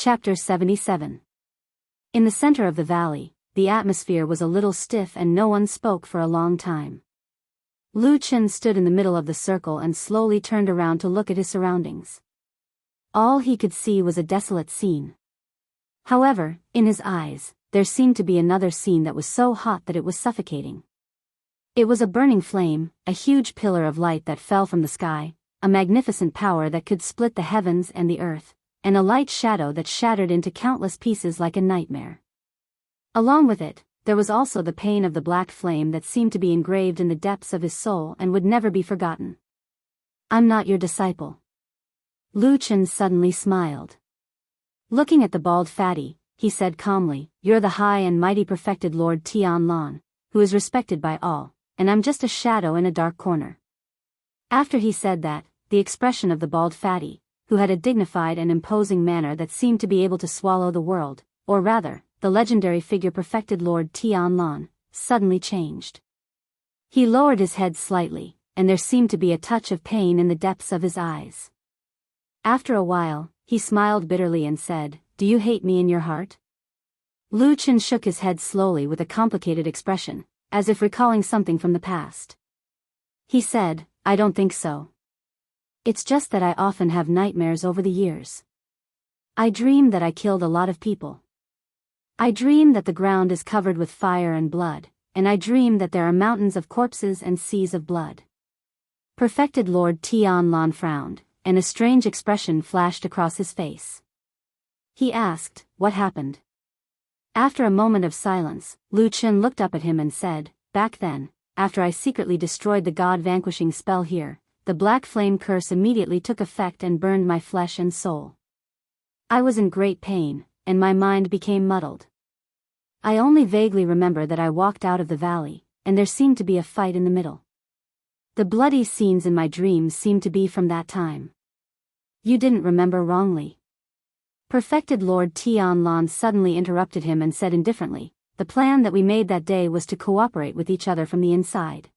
Chapter 77. In the center of the valley, the atmosphere was a little stiff and no one spoke for a long time. Lu Chen stood in the middle of the circle and slowly turned around to look at his surroundings. All he could see was a desolate scene. However, in his eyes, there seemed to be another scene that was so hot that it was suffocating. It was a burning flame, a huge pillar of light that fell from the sky, a magnificent power that could split the heavens and the earth, and a light shadow that shattered into countless pieces like a nightmare. Along with it, there was also the pain of the black flame that seemed to be engraved in the depths of his soul and would never be forgotten. "I'm not your disciple." Lu Chen suddenly smiled. Looking at the bald fatty, he said calmly, "You're the high and mighty perfected Lord Tianlan, who is respected by all, and I'm just a shadow in a dark corner." After he said that, the expression of the bald fatty, who had a dignified and imposing manner that seemed to be able to swallow the world, or rather, the legendary figure perfected Lord Tianlan, suddenly changed. He lowered his head slightly, and there seemed to be a touch of pain in the depths of his eyes. After a while, he smiled bitterly and said, "Do you hate me in your heart?" Lu Chen shook his head slowly with a complicated expression, as if recalling something from the past. He said, "I don't think so. It's just that I often have nightmares over the years. I dream that I killed a lot of people. I dream that the ground is covered with fire and blood, and I dream that there are mountains of corpses and seas of blood." Perfected Lord Tianlan frowned, and a strange expression flashed across his face. He asked, "What happened?" After a moment of silence, Lu Chen looked up at him and said, "Back then, after I secretly destroyed the god-vanquishing spell here, the black flame curse immediately took effect and burned my flesh and soul. I was in great pain, and my mind became muddled. I only vaguely remember that I walked out of the valley, and there seemed to be a fight in the middle. The bloody scenes in my dreams seemed to be from that time." "You didn't remember wrongly." Perfected Lord Tianlan suddenly interrupted him and said indifferently, "The plan that we made that day was to cooperate with each other from the inside.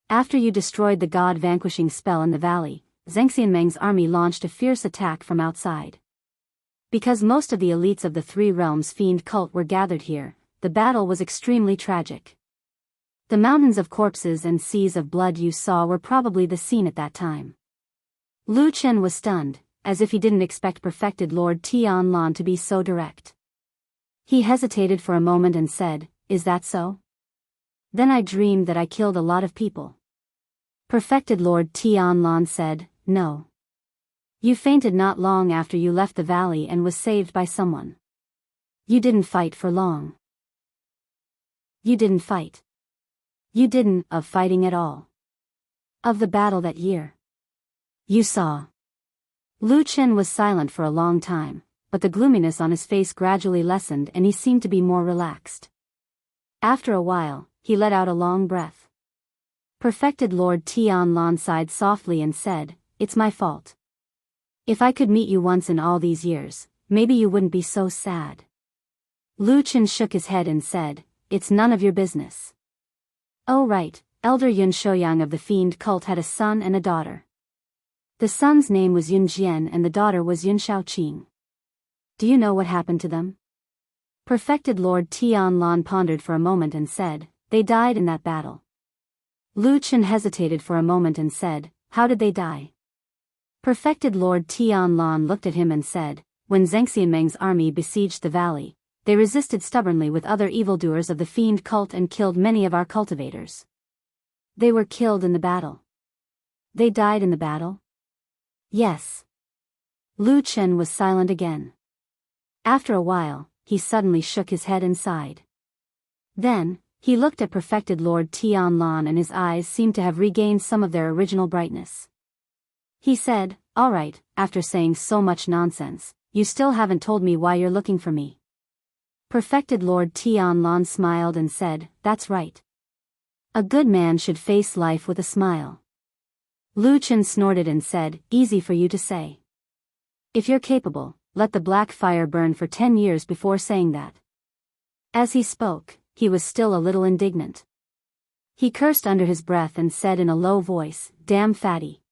After you destroyed the god-vanquishing spell in the valley, Zhengxianmeng's army launched a fierce attack from outside. Because most of the elites of the Three Realms fiend cult were gathered here, the battle was extremely tragic. The mountains of corpses and seas of blood you saw were probably the scene at that time." Lu Chen was stunned, as if he didn't expect perfected Lord Tianlan to be so direct. He hesitated for a moment and said, "Is that so? Then I dreamed that I killed a lot of people." Perfected Lord Tianlan said, "No. You fainted not long after you left the valley and was saved by someone. You didn't fight for long. You didn't fight. You didn't of fighting at all. Of the battle that year. You saw." Lu Chen was silent for a long time, but the gloominess on his face gradually lessened and he seemed to be more relaxed. After a while, he let out a long breath. Perfected Lord Tianlan sighed softly and said, "It's my fault. If I could meet you once in all these years, maybe you wouldn't be so sad." Lu Chen shook his head and said, "It's none of your business." "Oh right, Elder Yun Shouyang of the fiend cult had a son and a daughter. The son's name was Yun Jian and the daughter was Yun Shaoqing. Do you know what happened to them?" Perfected Lord Tianlan pondered for a moment and said, "They died in that battle." Lu Chen hesitated for a moment and said, "How did they die?" Perfected Lord Tianlan looked at him and said, "When Zhengxianmeng's army besieged the valley, they resisted stubbornly with other evildoers of the fiend cult and killed many of our cultivators. They were killed in the battle." "They died in the battle?" "Yes." Lu Chen was silent again. After a while, he suddenly shook his head and sighed. Then, he looked at perfected Lord Tianlan and his eyes seemed to have regained some of their original brightness. He said, "All right, after saying so much nonsense, you still haven't told me why you're looking for me." Perfected Lord Tianlan smiled and said, "That's right. A good man should face life with a smile." Lu Chen snorted and said, "Easy for you to say. If you're capable, let the black fire burn for 10 years before saying that." As he spoke, he was still a little indignant. He cursed under his breath and said in a low voice, "Damn fatty."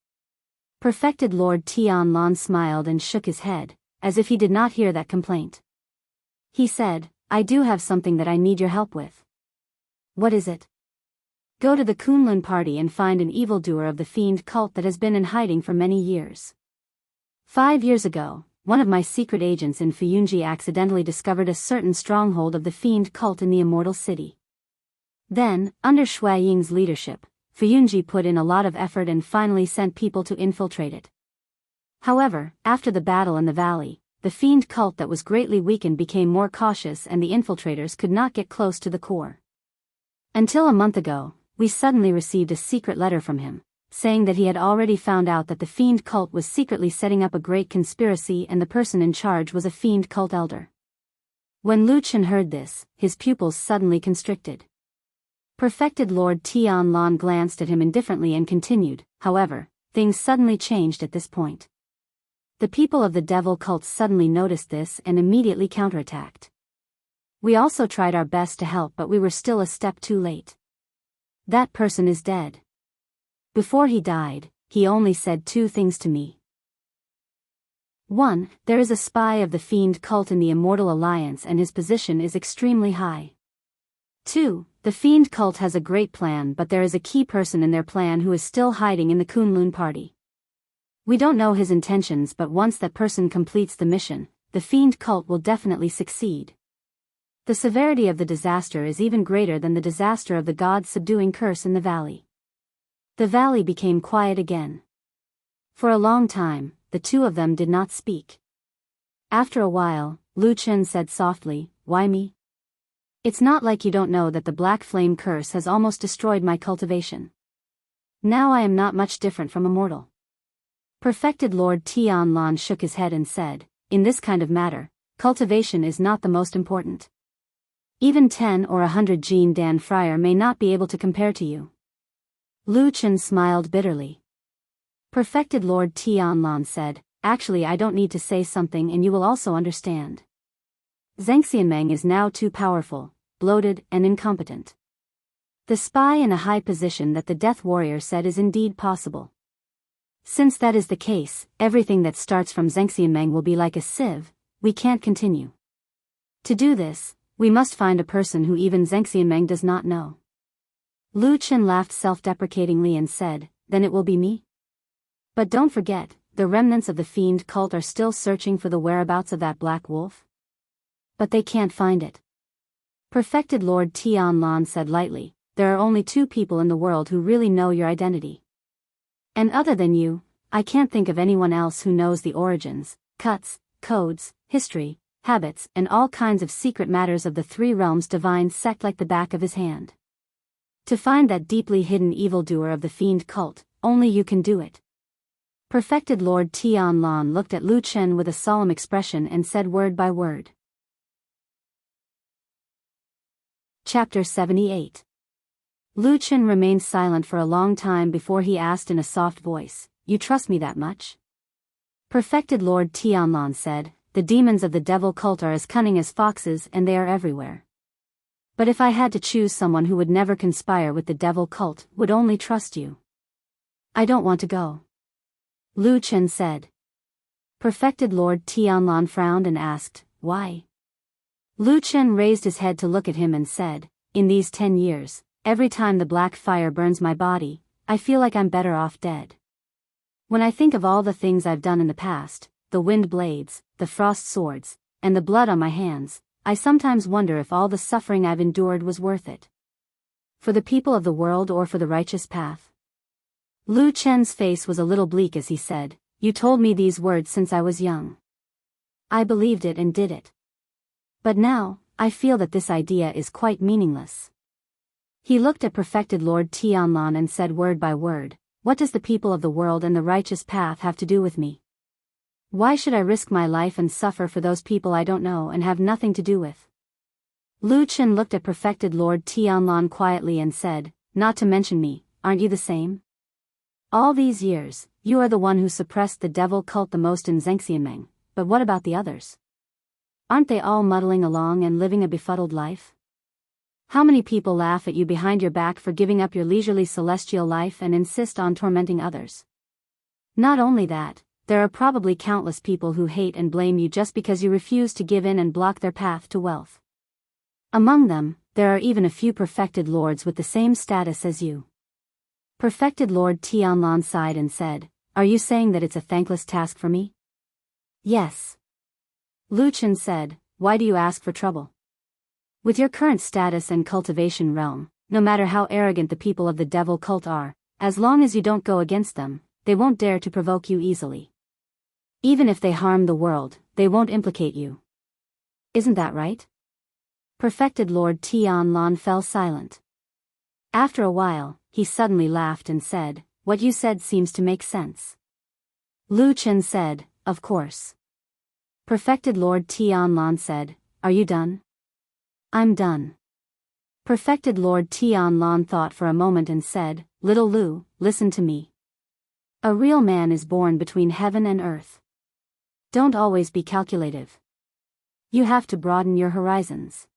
Perfected Lord Tianlan smiled and shook his head, as if he did not hear that complaint. He said, I do have something that I need your help with. What is it? Go to the Kunlun party and find an evildoer of the fiend cult that has been in hiding for many years. 5 years ago, one of my secret agents in Fuyunji accidentally discovered a certain stronghold of the fiend cult in the Immortal City. Then, under Shui Ying's leadership, Fuyunji put in a lot of effort and finally sent people to infiltrate it. However, after the battle in the valley, the fiend cult that was greatly weakened became more cautious and the infiltrators could not get close to the core. Until a month ago, we suddenly received a secret letter from him, saying that he had already found out that the fiend cult was secretly setting up a great conspiracy and the person in charge was a fiend cult elder. When Lu Chen heard this, his pupils suddenly constricted. Perfected Lord Tianlan glanced at him indifferently and continued, however, things suddenly changed at this point. The people of the devil cult suddenly noticed this and immediately counterattacked. We also tried our best to help, but we were still a step too late. That person is dead. Before he died, he only said 2 things to me. 1. There is a spy of the fiend cult in the Immortal Alliance and his position is extremely high. 2. The fiend cult has a great plan, but there is a key person in their plan who is still hiding in the Kunlun party. We don't know his intentions, but once that person completes the mission, the fiend cult will definitely succeed. The severity of the disaster is even greater than the disaster of the god's subduing curse in the valley. The valley became quiet again. For a long time, the two of them did not speak. After a while, Lu Chen said softly, Why me? It's not like you don't know that the black flame curse has almost destroyed my cultivation. Now I am not much different from a mortal. Perfected Lord Tianlan shook his head and said, In this kind of matter, cultivation is not the most important. Even 10 or 100 Jean Dan Friar may not be able to compare to you. Lu Chen smiled bitterly. Perfected Lord Tianlan said, Actually I don't need to say something and you will also understand. Zheng Xianmeng is now too powerful, bloated, and incompetent. The spy in a high position that the Death Warrior said is indeed possible. Since that is the case, everything that starts from Zheng Xianmeng will be like a sieve, we can't continue. To do this, we must find a person who even Zheng Xianmeng does not know. Lu Chen laughed self-deprecatingly and said, Then it will be me? But don't forget, the remnants of the fiend cult are still searching for the whereabouts of that black wolf. But they can't find it. Perfected Lord Tianlan said lightly, There are only 2 people in the world who really know your identity. And other than you, I can't think of anyone else who knows the origins, cuts, codes, history, habits, and all kinds of secret matters of the 3 realms divine sect like the back of his hand. To find that deeply hidden evildoer of the fiend cult, only you can do it. Perfected Lord Tianlan looked at Lu Chen with a solemn expression and said word by word. Chapter 78. Lu Chen remained silent for a long time before he asked in a soft voice, You trust me that much? Perfected Lord Tianlan said, The demons of the devil cult are as cunning as foxes and they are everywhere. But if I had to choose someone who would never conspire with the devil cult, would only trust you. I don't want to go. Lu Chen said. Perfected Lord Tianlan frowned and asked, Why? Lu Chen raised his head to look at him and said, In these 10 years, every time the black fire burns my body, I feel like I'm better off dead. When I think of all the things I've done in the past, the wind blades, the frost swords, and the blood on my hands, I sometimes wonder if all the suffering I've endured was worth it. For the people of the world or for the righteous path? Lu Chen's face was a little bleak as he said, You told me these words since I was young. I believed it and did it. But now, I feel that this idea is quite meaningless. He looked at Perfected Lord Tianlan and said word by word, What does the people of the world and the righteous path have to do with me? Why should I risk my life and suffer for those people I don't know and have nothing to do with? Lu Chen looked at Perfected Lord Tianlan quietly and said, Not to mention me, aren't you the same? All these years, you are the one who suppressed the devil cult the most in Zheng Xianmeng, but what about the others? Aren't they all muddling along and living a befuddled life? How many people laugh at you behind your back for giving up your leisurely celestial life and insist on tormenting others? Not only that, there are probably countless people who hate and blame you just because you refuse to give in and block their path to wealth. Among them, there are even a few perfected lords with the same status as you. Perfected Lord Tianlan sighed and said, "Are you saying that it's a thankless task for me?" "Yes." Lu Chen said, "Why do you ask for trouble? With your current status and cultivation realm, no matter how arrogant the people of the devil cult are, as long as you don't go against them, they won't dare to provoke you easily. Even if they harm the world, they won't implicate you. Isn't that right?" Perfected Lord Tianlan fell silent. After a while, he suddenly laughed and said, "What you said seems to make sense." Lu Chen said, "Of course." Perfected Lord Tianlan said, "Are you done?" "I'm done." Perfected Lord Tianlan thought for a moment and said, "Little Lu, listen to me. A real man is born between heaven and earth. Don't always be calculative. You have to broaden your horizons.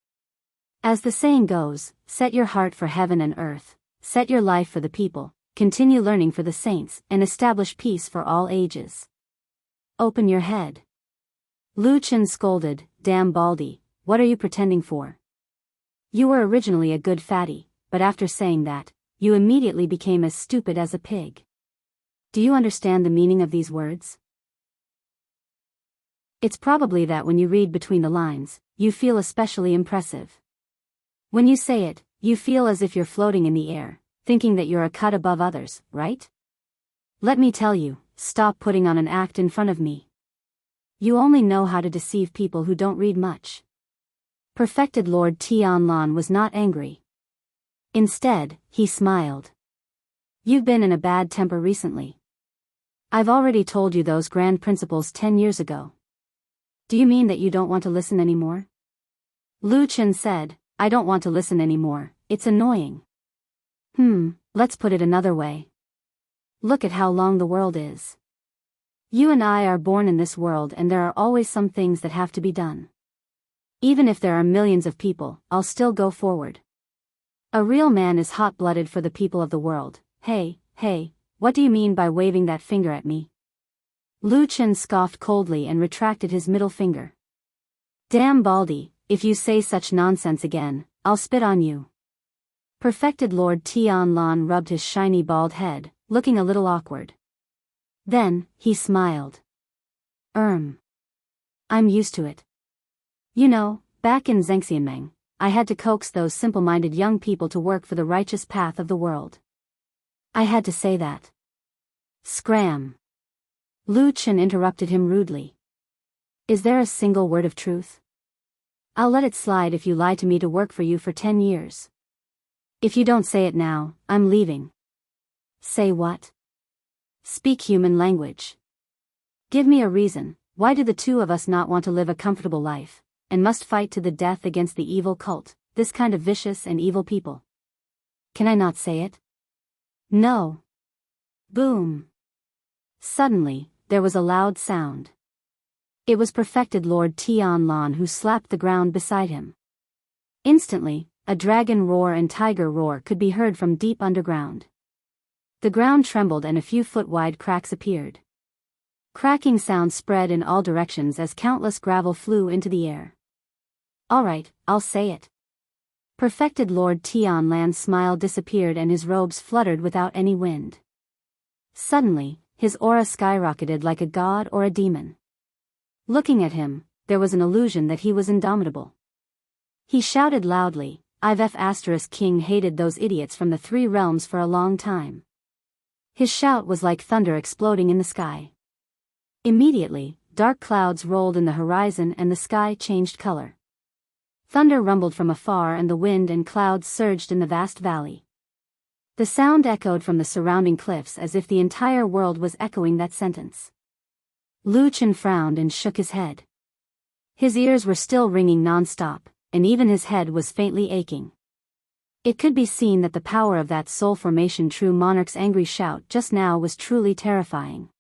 As the saying goes, set your heart for heaven and earth, set your life for the people, continue learning for the saints, and establish peace for all ages. Open your head." Lu Chen scolded, "Damn Baldy, what are you pretending for? You were originally a good fatty, but after saying that, you immediately became as stupid as a pig. Do you understand the meaning of these words? It's probably that when you read between the lines, you feel especially impressive. When you say it, you feel as if you're floating in the air, thinking that you're a cut above others, right? Let me tell you, stop putting on an act in front of me. You only know how to deceive people who don't read much." Perfected Lord Tianlan was not angry. Instead, he smiled. "You've been in a bad temper recently. I've already told you those grand principles 10 years ago. Do you mean that you don't want to listen anymore?" Lu Chen said, "I don't want to listen anymore, it's annoying. Let's put it another way. Look at how long the world is. You and I are born in this world and there are always some things that have to be done. Even if there are millions of people, I'll still go forward. A real man is hot-blooded for the people of the world. Hey, what do you mean by waving that finger at me?" Lu Chen scoffed coldly and retracted his middle finger. "Damn Baldy, if you say such nonsense again, I'll spit on you." Perfected Lord Tianlan rubbed his shiny bald head, looking a little awkward. Then, he smiled. I'm used to it. You know, back in Zhengxianmeng, I had to coax those simple-minded young people to work for the righteous path of the world. I had to say that." Scram! Lu Chen interrupted him rudely. "Is there a single word of truth? I'll let it slide if you lie to me to work for you for 10 years. If you don't say it now, I'm leaving." "Say what?" "Speak human language. Give me a reason, why do the two of us not want to live a comfortable life, and must fight to the death against the evil cult, this kind of vicious and evil people? Can I not say it?" "No." Boom. Suddenly, there was a loud sound. It was Perfected Lord Tianlan who slapped the ground beside him. Instantly, a dragon roar and tiger roar could be heard from deep underground. The ground trembled and a few foot-wide cracks appeared. Cracking sounds spread in all directions as countless gravel flew into the air. "All right, I'll say it." Perfected Lord Tianlan's smile disappeared and his robes fluttered without any wind. Suddenly, his aura skyrocketed like a god or a demon. Looking at him, there was an illusion that he was indomitable. He shouted loudly, "I've King hated those idiots from the 3 realms for a long time." His shout was like thunder exploding in the sky. Immediately, dark clouds rolled in the horizon and the sky changed color. Thunder rumbled from afar and the wind and clouds surged in the vast valley. The sound echoed from the surrounding cliffs as if the entire world was echoing that sentence. Lu Chen frowned and shook his head. His ears were still ringing non-stop, and even his head was faintly aching. It could be seen that the power of that soul formation true monarch's angry shout just now was truly terrifying.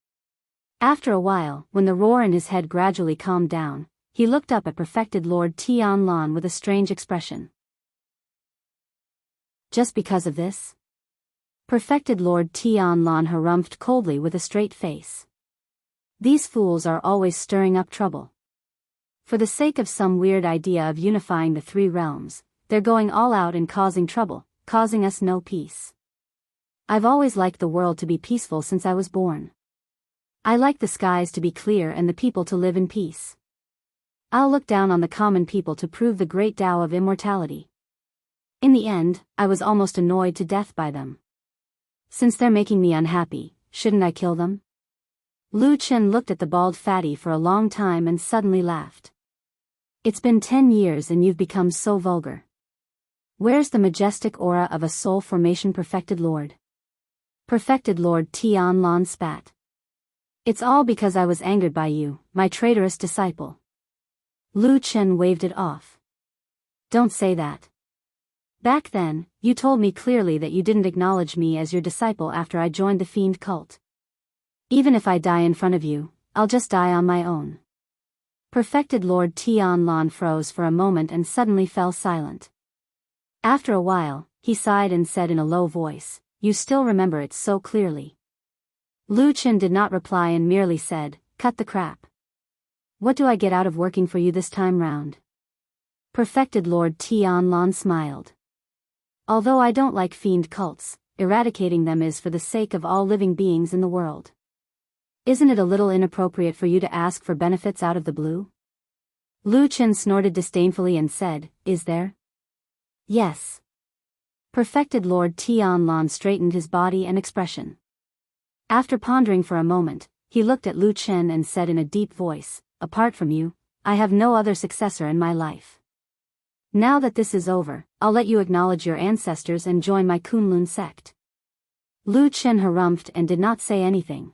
After a while, when the roar in his head gradually calmed down, he looked up at Perfected Lord Tianlan with a strange expression. "Just because of this?" Perfected Lord Tianlan harumphed coldly with a straight face. These fools are always stirring up trouble. For the sake of some weird idea of unifying the three realms, they're going all out and causing trouble, causing us no peace. I've always liked the world to be peaceful since I was born. I like the skies to be clear and the people to live in peace. I'll look down on the common people to prove the great Tao of immortality. In the end, I was almost annoyed to death by them. Since they're making me unhappy, shouldn't I kill them? Lu Chen looked at the bald fatty for a long time and suddenly laughed. It's been 10 years and you've become so vulgar. Where's the majestic aura of a soul formation perfected lord? Perfected Lord Tianlan spat. It's all because I was angered by you, my traitorous disciple. Lu Chen waved it off. Don't say that. Back then, you told me clearly that you didn't acknowledge me as your disciple after I joined the fiend cult. Even if I die in front of you, I'll just die on my own. Perfected Lord Tianlan froze for a moment and suddenly fell silent. After a while, he sighed and said in a low voice, "You still remember it so clearly." Lu Chen did not reply and merely said, "Cut the crap. What do I get out of working for you this time round?" Perfected Lord Tianlan smiled. Although I don't like fiend cults, eradicating them is for the sake of all living beings in the world. Isn't it a little inappropriate for you to ask for benefits out of the blue? Lu Chen snorted disdainfully and said, "Is there?" "Yes." Perfected Lord Tianlan straightened his body and expression. After pondering for a moment, he looked at Lu Chen and said in a deep voice, "Apart from you, I have no other successor in my life. Now that this is over, I'll let you acknowledge your ancestors and join my Kunlun sect." Lu Chen harumphed and did not say anything.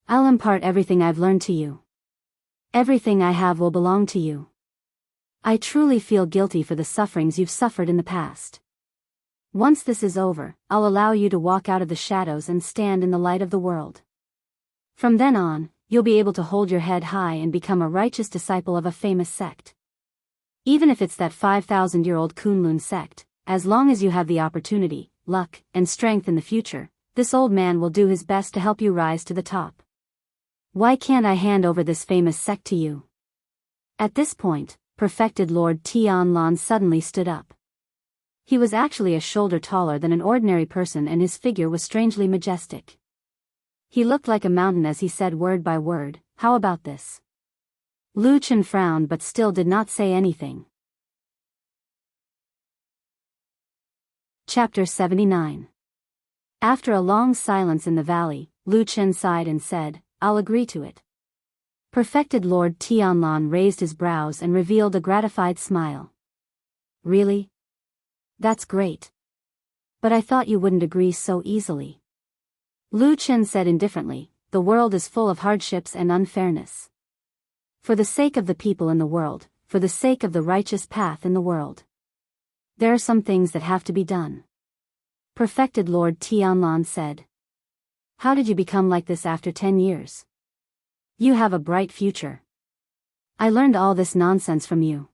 "I'll impart everything I've learned to you. Everything I have will belong to you. I truly feel guilty for the sufferings you've suffered in the past. Once this is over, I'll allow you to walk out of the shadows and stand in the light of the world. From then on, you'll be able to hold your head high and become a righteous disciple of a famous sect. Even if it's that 5,000-year-old Kunlun sect, as long as you have the opportunity, luck, and strength in the future, this old man will do his best to help you rise to the top. Why can't I hand over this famous sect to you?" At this point, Perfected Lord Tianlan suddenly stood up. He was actually a shoulder taller than an ordinary person and his figure was strangely majestic. He looked like a mountain as he said word by word, "How about this?" Lu Chen frowned but still did not say anything. Chapter 79. After a long silence in the valley, Lu Chen sighed and said, "I'll agree to it." Perfected Lord Tianlan raised his brows and revealed a gratified smile. "Really? That's great. But I thought you wouldn't agree so easily." Lu Chen said indifferently, "The world is full of hardships and unfairness. For the sake of the people in the world, for the sake of the righteous path in the world, there are some things that have to be done." Perfected Lord Tianlan said, "How did you become like this after 10 years? You have a bright future. I learned all this nonsense from you."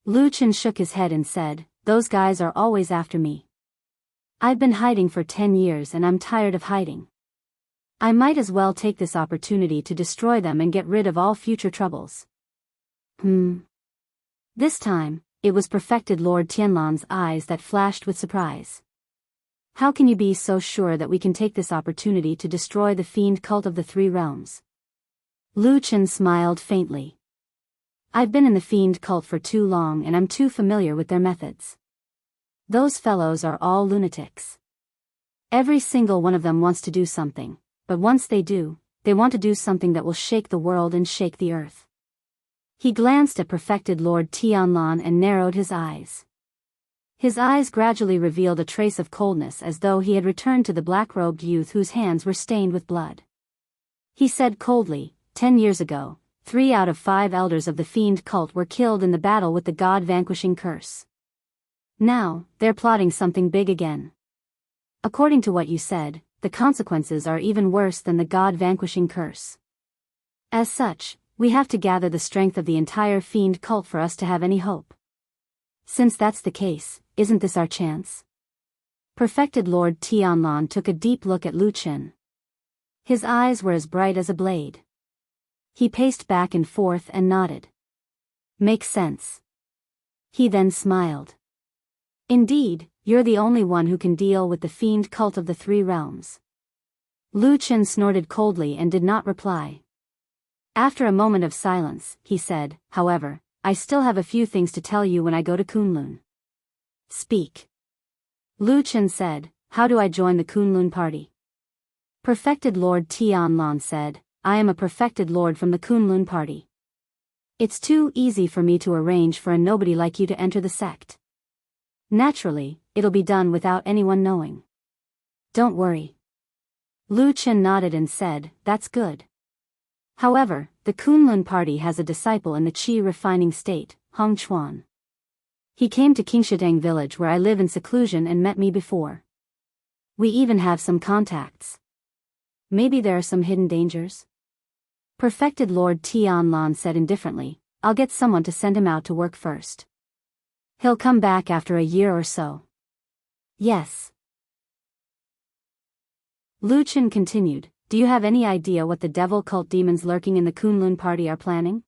Lu Chen shook his head and said, "Those guys are always after me. I've been hiding for 10 years and I'm tired of hiding. I might as well take this opportunity to destroy them and get rid of all future troubles." This time, it was Perfected Lord Tianlan's eyes that flashed with surprise. "How can you be so sure that we can take this opportunity to destroy the fiend cult of the three realms?" Lu Chen smiled faintly. "I've been in the fiend cult for too long and I'm too familiar with their methods. Those fellows are all lunatics. Every single one of them wants to do something, but once they do, they want to do something that will shake the world and shake the earth." He glanced at Perfected Lord Tianlan and narrowed his eyes. His eyes gradually revealed a trace of coldness as though he had returned to the black-robed youth whose hands were stained with blood. He said coldly, 10 years ago, 3 out of 5 elders of the fiend cult were killed in the battle with the god-vanquishing curse. Now, they're plotting something big again. According to what you said, the consequences are even worse than the god-vanquishing curse. As such, we have to gather the strength of the entire fiend cult for us to have any hope. Since that's the case, isn't this our chance?" Perfected Lord Tianlan took a deep look at Lu Chen. His eyes were as bright as a blade. He paced back and forth and nodded. Makes sense. He then smiled. Indeed, you're the only one who can deal with the fiend cult of the three realms. Lu Chen snorted coldly and did not reply. After a moment of silence, he said, however, I still have a few things to tell you when I go to Kunlun. Speak. Lu Chen said, how do I join the Kunlun party? Perfected Lord Tianlan said, I am a perfected lord from the Kunlun party. It's too easy for me to arrange for a nobody like you to enter the sect. Naturally, it'll be done without anyone knowing. Don't worry. Lu Chen nodded and said, that's good. However, the Kunlun party has a disciple in the qi refining state, Hong Chuan. He came to Qingshidang village where I live in seclusion and met me before. We even have some contacts. Maybe there are some hidden dangers? Perfected Lord Tianlan said indifferently, I'll get someone to send him out to work first. He'll come back after a year or so. Yes. Lu Chen continued, do you have any idea what the devil cult demons lurking in the Kunlun party are planning?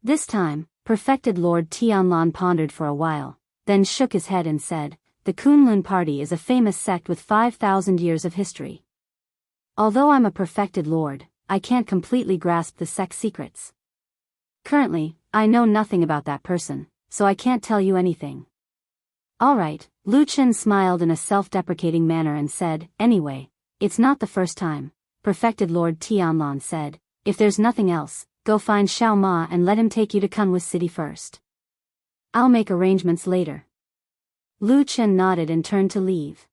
This time, Perfected Lord Tianlan pondered for a while, then shook his head and said, the Kunlun party is a famous sect with 5,000 years of history. Although I'm a perfected lord, I can't completely grasp the sect's secrets. Currently, I know nothing about that person, so I can't tell you anything. Alright, Lu Chen smiled in a self-deprecating manner and said, anyway, it's not the first time. Perfected Lord Tianlan said, if there's nothing else, go find Xiao Ma and let him take you to Kunwu City first. I'll make arrangements later. Lu Chen nodded and turned to leave.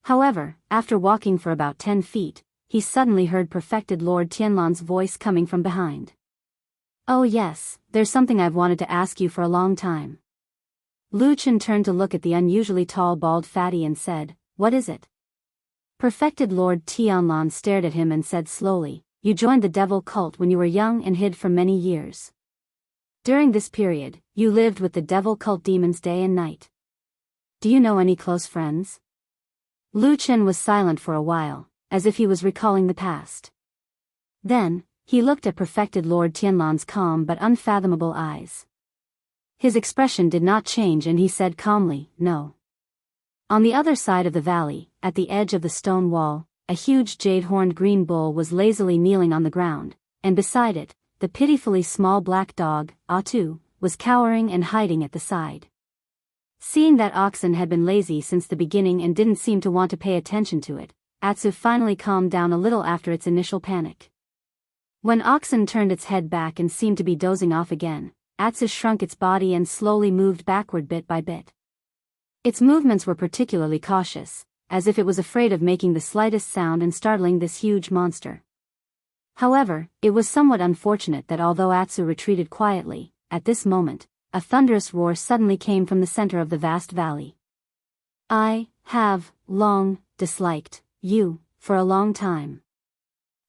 However, after walking for about 10 feet, he suddenly heard Perfected Lord Tianlan's voice coming from behind. Oh yes, there's something I've wanted to ask you for a long time. Lu Chen turned to look at the unusually tall bald fatty and said, what is it? Perfected Lord Tianlan stared at him and said slowly, you joined the devil cult when you were young and hid for many years. During this period, you lived with the devil cult demons day and night. Do you know any close friends? Lu Chen was silent for a while, as if he was recalling the past. Then, he looked at Perfected Lord Tianlan's calm but unfathomable eyes. His expression did not change and he said calmly, no. On the other side of the valley, at the edge of the stone wall, a huge jade-horned green bull was lazily kneeling on the ground, and beside it, the pitifully small black dog, Atu, was cowering and hiding at the side. Seeing that oxen had been lazy since the beginning and didn't seem to want to pay attention to it, Atsu finally calmed down a little after its initial panic. When oxen turned its head back and seemed to be dozing off again, Atsu shrunk its body and slowly moved backward bit by bit. Its movements were particularly cautious, as if it was afraid of making the slightest sound and startling this huge monster. However, it was somewhat unfortunate that although Atsu retreated quietly, at this moment, a thunderous roar suddenly came from the center of the vast valley. I have long disliked you for a long time.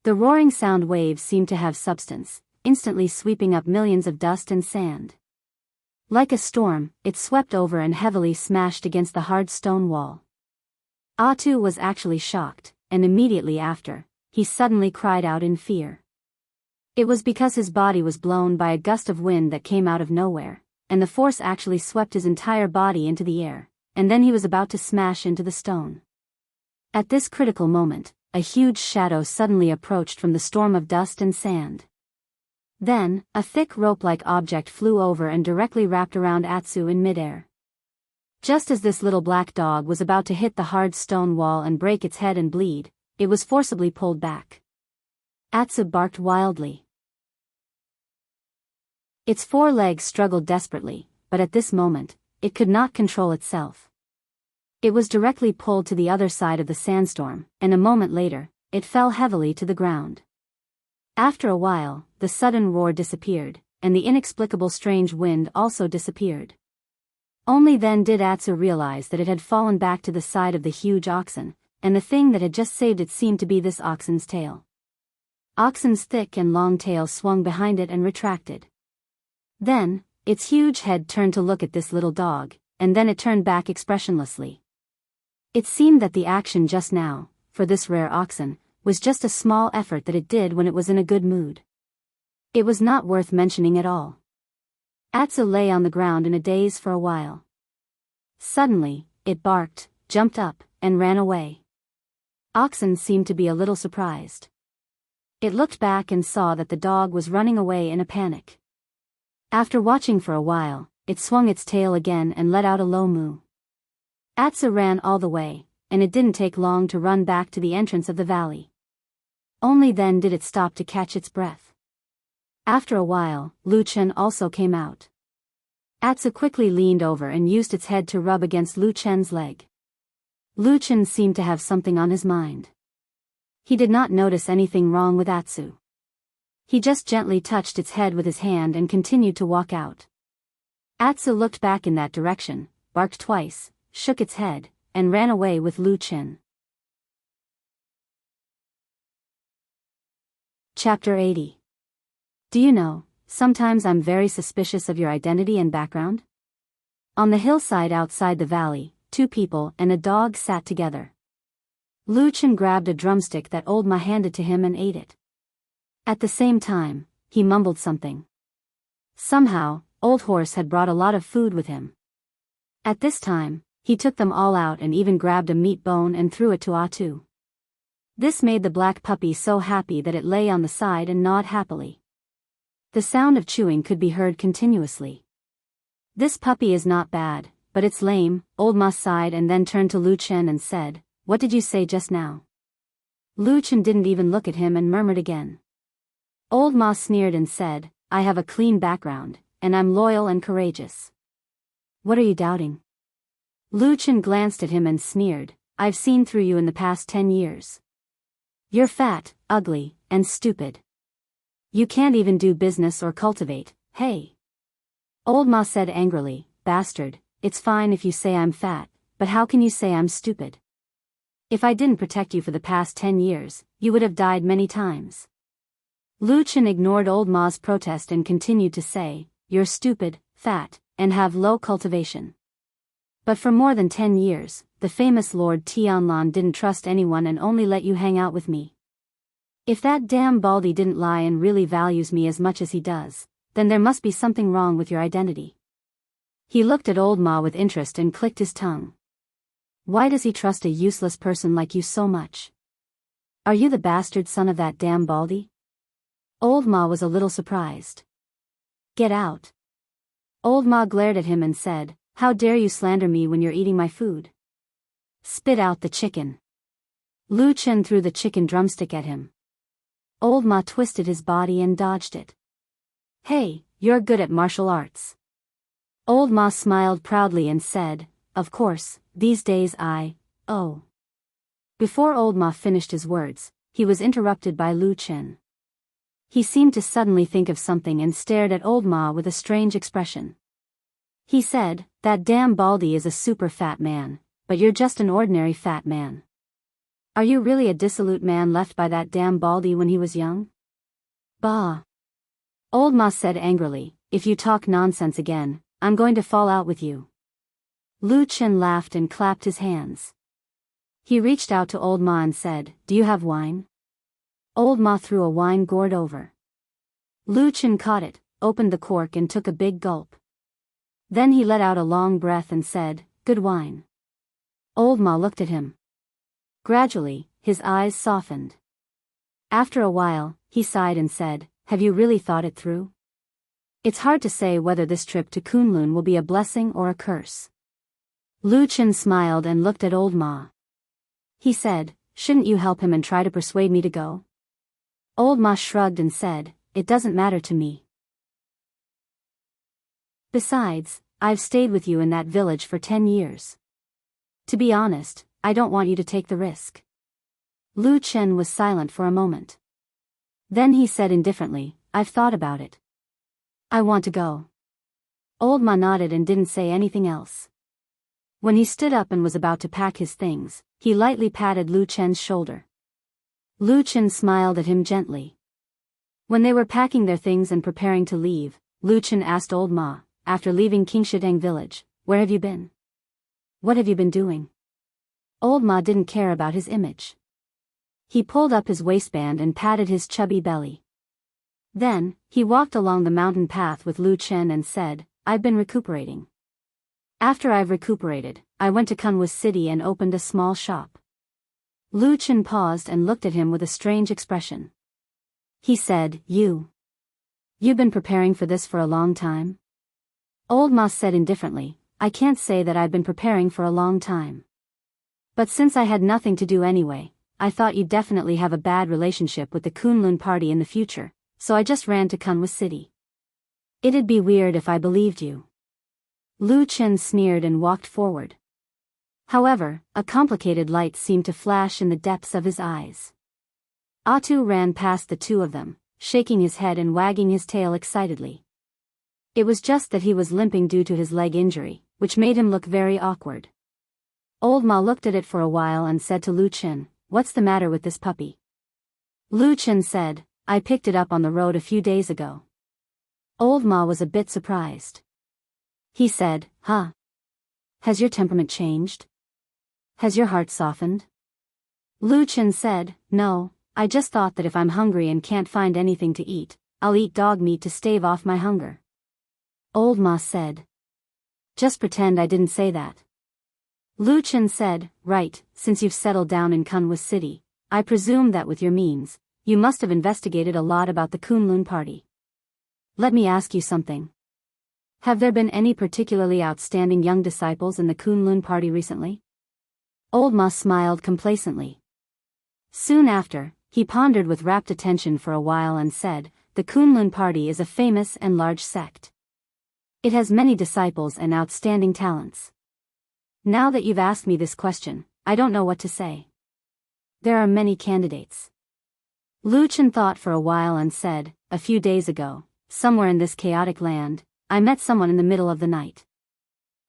The roaring sound waves seemed to have substance, instantly sweeping up millions of dust and sand. Like a storm, it swept over and heavily smashed against the hard stone wall. Atu was actually shocked, and immediately after, he suddenly cried out in fear. It was because his body was blown by a gust of wind that came out of nowhere, and the force actually swept his entire body into the air, and then he was about to smash into the stone. At this critical moment, a huge shadow suddenly approached from the storm of dust and sand. Then, a thick rope-like object flew over and directly wrapped around Atsu in midair. Just as this little black dog was about to hit the hard stone wall and break its head and bleed, it was forcibly pulled back. Atsu barked wildly. Its 4 legs struggled desperately, but at this moment, it could not control itself. It was directly pulled to the other side of the sandstorm, and a moment later, it fell heavily to the ground. After a while, the sudden roar disappeared, and the inexplicable strange wind also disappeared. Only then did Atsu realize that it had fallen back to the side of the huge oxen, and the thing that had just saved it seemed to be this oxen's tail. Oxen's thick and long tail swung behind it and retracted. Then, its huge head turned to look at this little dog, and then it turned back expressionlessly. It seemed that the action just now, for this rare oxen, was just a small effort that it did when it was in a good mood. It was not worth mentioning at all. Atsu lay on the ground in a daze for a while. Suddenly, it barked, jumped up, and ran away. Oxen seemed to be a little surprised. It looked back and saw that the dog was running away in a panic. After watching for a while, it swung its tail again and let out a low moo. Atsu ran all the way, and it didn't take long to run back to the entrance of the valley. Only then did it stop to catch its breath. After a while, Lu Chen also came out. Atsu quickly leaned over and used its head to rub against Lu Chen's leg. Lu Chen seemed to have something on his mind. He did not notice anything wrong with Atsu. He just gently touched its head with his hand and continued to walk out. Atsu looked back in that direction, barked twice, shook its head, and ran away with Lu Chen. Chapter 80. Do you know, sometimes I'm very suspicious of your identity and background? On the hillside outside the valley, 2 people and a dog sat together. Lu Chen grabbed a drumstick that old Ma handed to him and ate it. At the same time, he mumbled something. Somehow, Old Horse had brought a lot of food with him. At this time, he took them all out and even grabbed a meat bone and threw it to Atsu. This made the black puppy so happy that it lay on the side and gnawed happily. The sound of chewing could be heard continuously. This puppy is not bad, but it's lame, Old Ma sighed and then turned to Lu Chen and said, "What did you say just now?" Lu Chen didn't even look at him and murmured again. Old Ma sneered and said, "I have a clean background, and I'm loyal and courageous. What are you doubting?" Lu Chen glanced at him and sneered, "I've seen through you in the past 10 years. You're fat, ugly, and stupid. You can't even do business or cultivate, hey?" Old Ma said angrily, "Bastard, it's fine if you say I'm fat, but how can you say I'm stupid? If I didn't protect you for the past 10 years, you would have died many times." Lu Chen ignored Old Ma's protest and continued to say, "You're stupid, fat, and have low cultivation. But for more than 10 years, the famous Lord Tianlan didn't trust anyone and only let you hang out with me. If that damn Baldy didn't lie and really values me as much as he does, then there must be something wrong with your identity." He looked at Old Ma with interest and clicked his tongue. "Why does he trust a useless person like you so much? Are you the bastard son of that damn Baldy?" Old Ma was a little surprised. "Get out." Old Ma glared at him and said, "How dare you slander me when you're eating my food? Spit out the chicken." Lu Chen threw the chicken drumstick at him. Old Ma twisted his body and dodged it. "Hey, you're good at martial arts." Old Ma smiled proudly and said, "Of course, these days oh." Before Old Ma finished his words, he was interrupted by Lu Chen. He seemed to suddenly think of something and stared at Old Ma with a strange expression. He said, "That damn Baldy is a super fat man, but you're just an ordinary fat man. Are you really a dissolute man left by that damn Baldy when he was young?" "Bah!" Old Ma said angrily, "If you talk nonsense again, I'm going to fall out with you." Lu Chen laughed and clapped his hands. He reached out to Old Ma and said, "Do you have wine?" Old Ma threw a wine gourd over. Lu Chen caught it, opened the cork and took a big gulp. Then he let out a long breath and said, "Good wine." Old Ma looked at him. Gradually, his eyes softened. After a while, he sighed and said, "Have you really thought it through? It's hard to say whether this trip to Kunlun will be a blessing or a curse." Lu Chen smiled and looked at Old Ma. He said, "Shouldn't you help him and try to persuade me to go?" Old Ma shrugged and said, "It doesn't matter to me. Besides, I've stayed with you in that village for 10 years. To be honest, I don't want you to take the risk." Lu Chen was silent for a moment. Then he said indifferently, "I've thought about it. I want to go." Old Ma nodded and didn't say anything else. When he stood up and was about to pack his things, he lightly patted Lu Chen's shoulder. Lu Chen smiled at him gently. When they were packing their things and preparing to leave, Lu Chen asked Old Ma, after leaving Qingshideng village, "Where have you been? What have you been doing?" Old Ma didn't care about his image. He pulled up his waistband and patted his chubby belly. Then, he walked along the mountain path with Lu Chen and said, I've been recuperating. After I've recuperated, I went to Kunwa City and opened a small shop. Lu Chen paused and looked at him with a strange expression. He said, You've been preparing for this for a long time? Old Ma said indifferently, I can't say that I've been preparing for a long time. But since I had nothing to do anyway, I thought you'd definitely have a bad relationship with the Kunlun party in the future, so I just ran to Kunwa City. It'd be weird if I believed you. Lu Chen sneered and walked forward. However, a complicated light seemed to flash in the depths of his eyes. Atu ran past the two of them, shaking his head and wagging his tail excitedly. It was just that he was limping due to his leg injury, which made him look very awkward. Old Ma looked at it for a while and said to Lu Chen, What's the matter with this puppy? Lu Chen said, I picked it up on the road a few days ago. Old Ma was a bit surprised. He said, Huh? Has your temperament changed? Has your heart softened? Lu Chen said, No, I just thought that if I'm hungry and can't find anything to eat, I'll eat dog meat to stave off my hunger. Old Ma said. Just pretend I didn't say that. Lu Chen said, Right, since you've settled down in Kunwa City, I presume that with your means, you must have investigated a lot about the Kunlun party. Let me ask you something. Have there been any particularly outstanding young disciples in the Kunlun party recently? Old Ma smiled complacently. Soon after, he pondered with rapt attention for a while and said, The Kunlun party is a famous and large sect. It has many disciples and outstanding talents. Now that you've asked me this question, I don't know what to say. There are many candidates. Lu Chen thought for a while and said, A few days ago, somewhere in this chaotic land, I met someone in the middle of the night.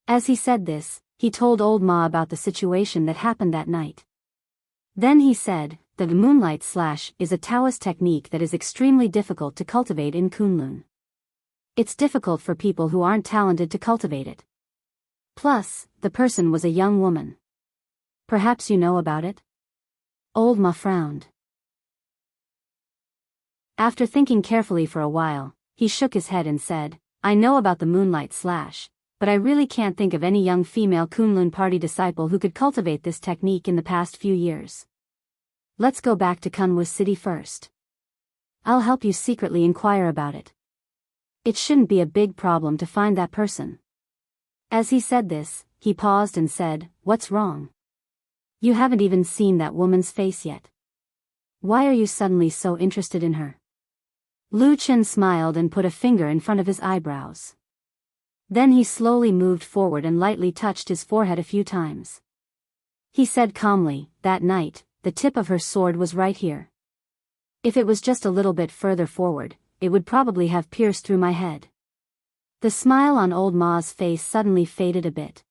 As he said this, he told Old Ma about the situation that happened that night. Then he said, The moonlight slash is a Taoist technique that is extremely difficult to cultivate in Kunlun. It's difficult for people who aren't talented to cultivate it. Plus, the person was a young woman. Perhaps you know about it? Old Ma frowned. After thinking carefully for a while, he shook his head and said, I know about the moonlight slash, but I really can't think of any young female Kunlun party disciple who could cultivate this technique in the past few years. Let's go back to Kunwa City first. I'll help you secretly inquire about it. It shouldn't be a big problem to find that person. As he said this, he paused and said, What's wrong? You haven't even seen that woman's face yet. Why are you suddenly so interested in her? Lu Chen smiled and put a finger in front of his eyebrows. Then he slowly moved forward and lightly touched his forehead a few times. He said calmly, That night, the tip of her sword was right here. If it was just a little bit further forward, it would probably have pierced through my head. The smile on Old Ma's face suddenly faded a bit.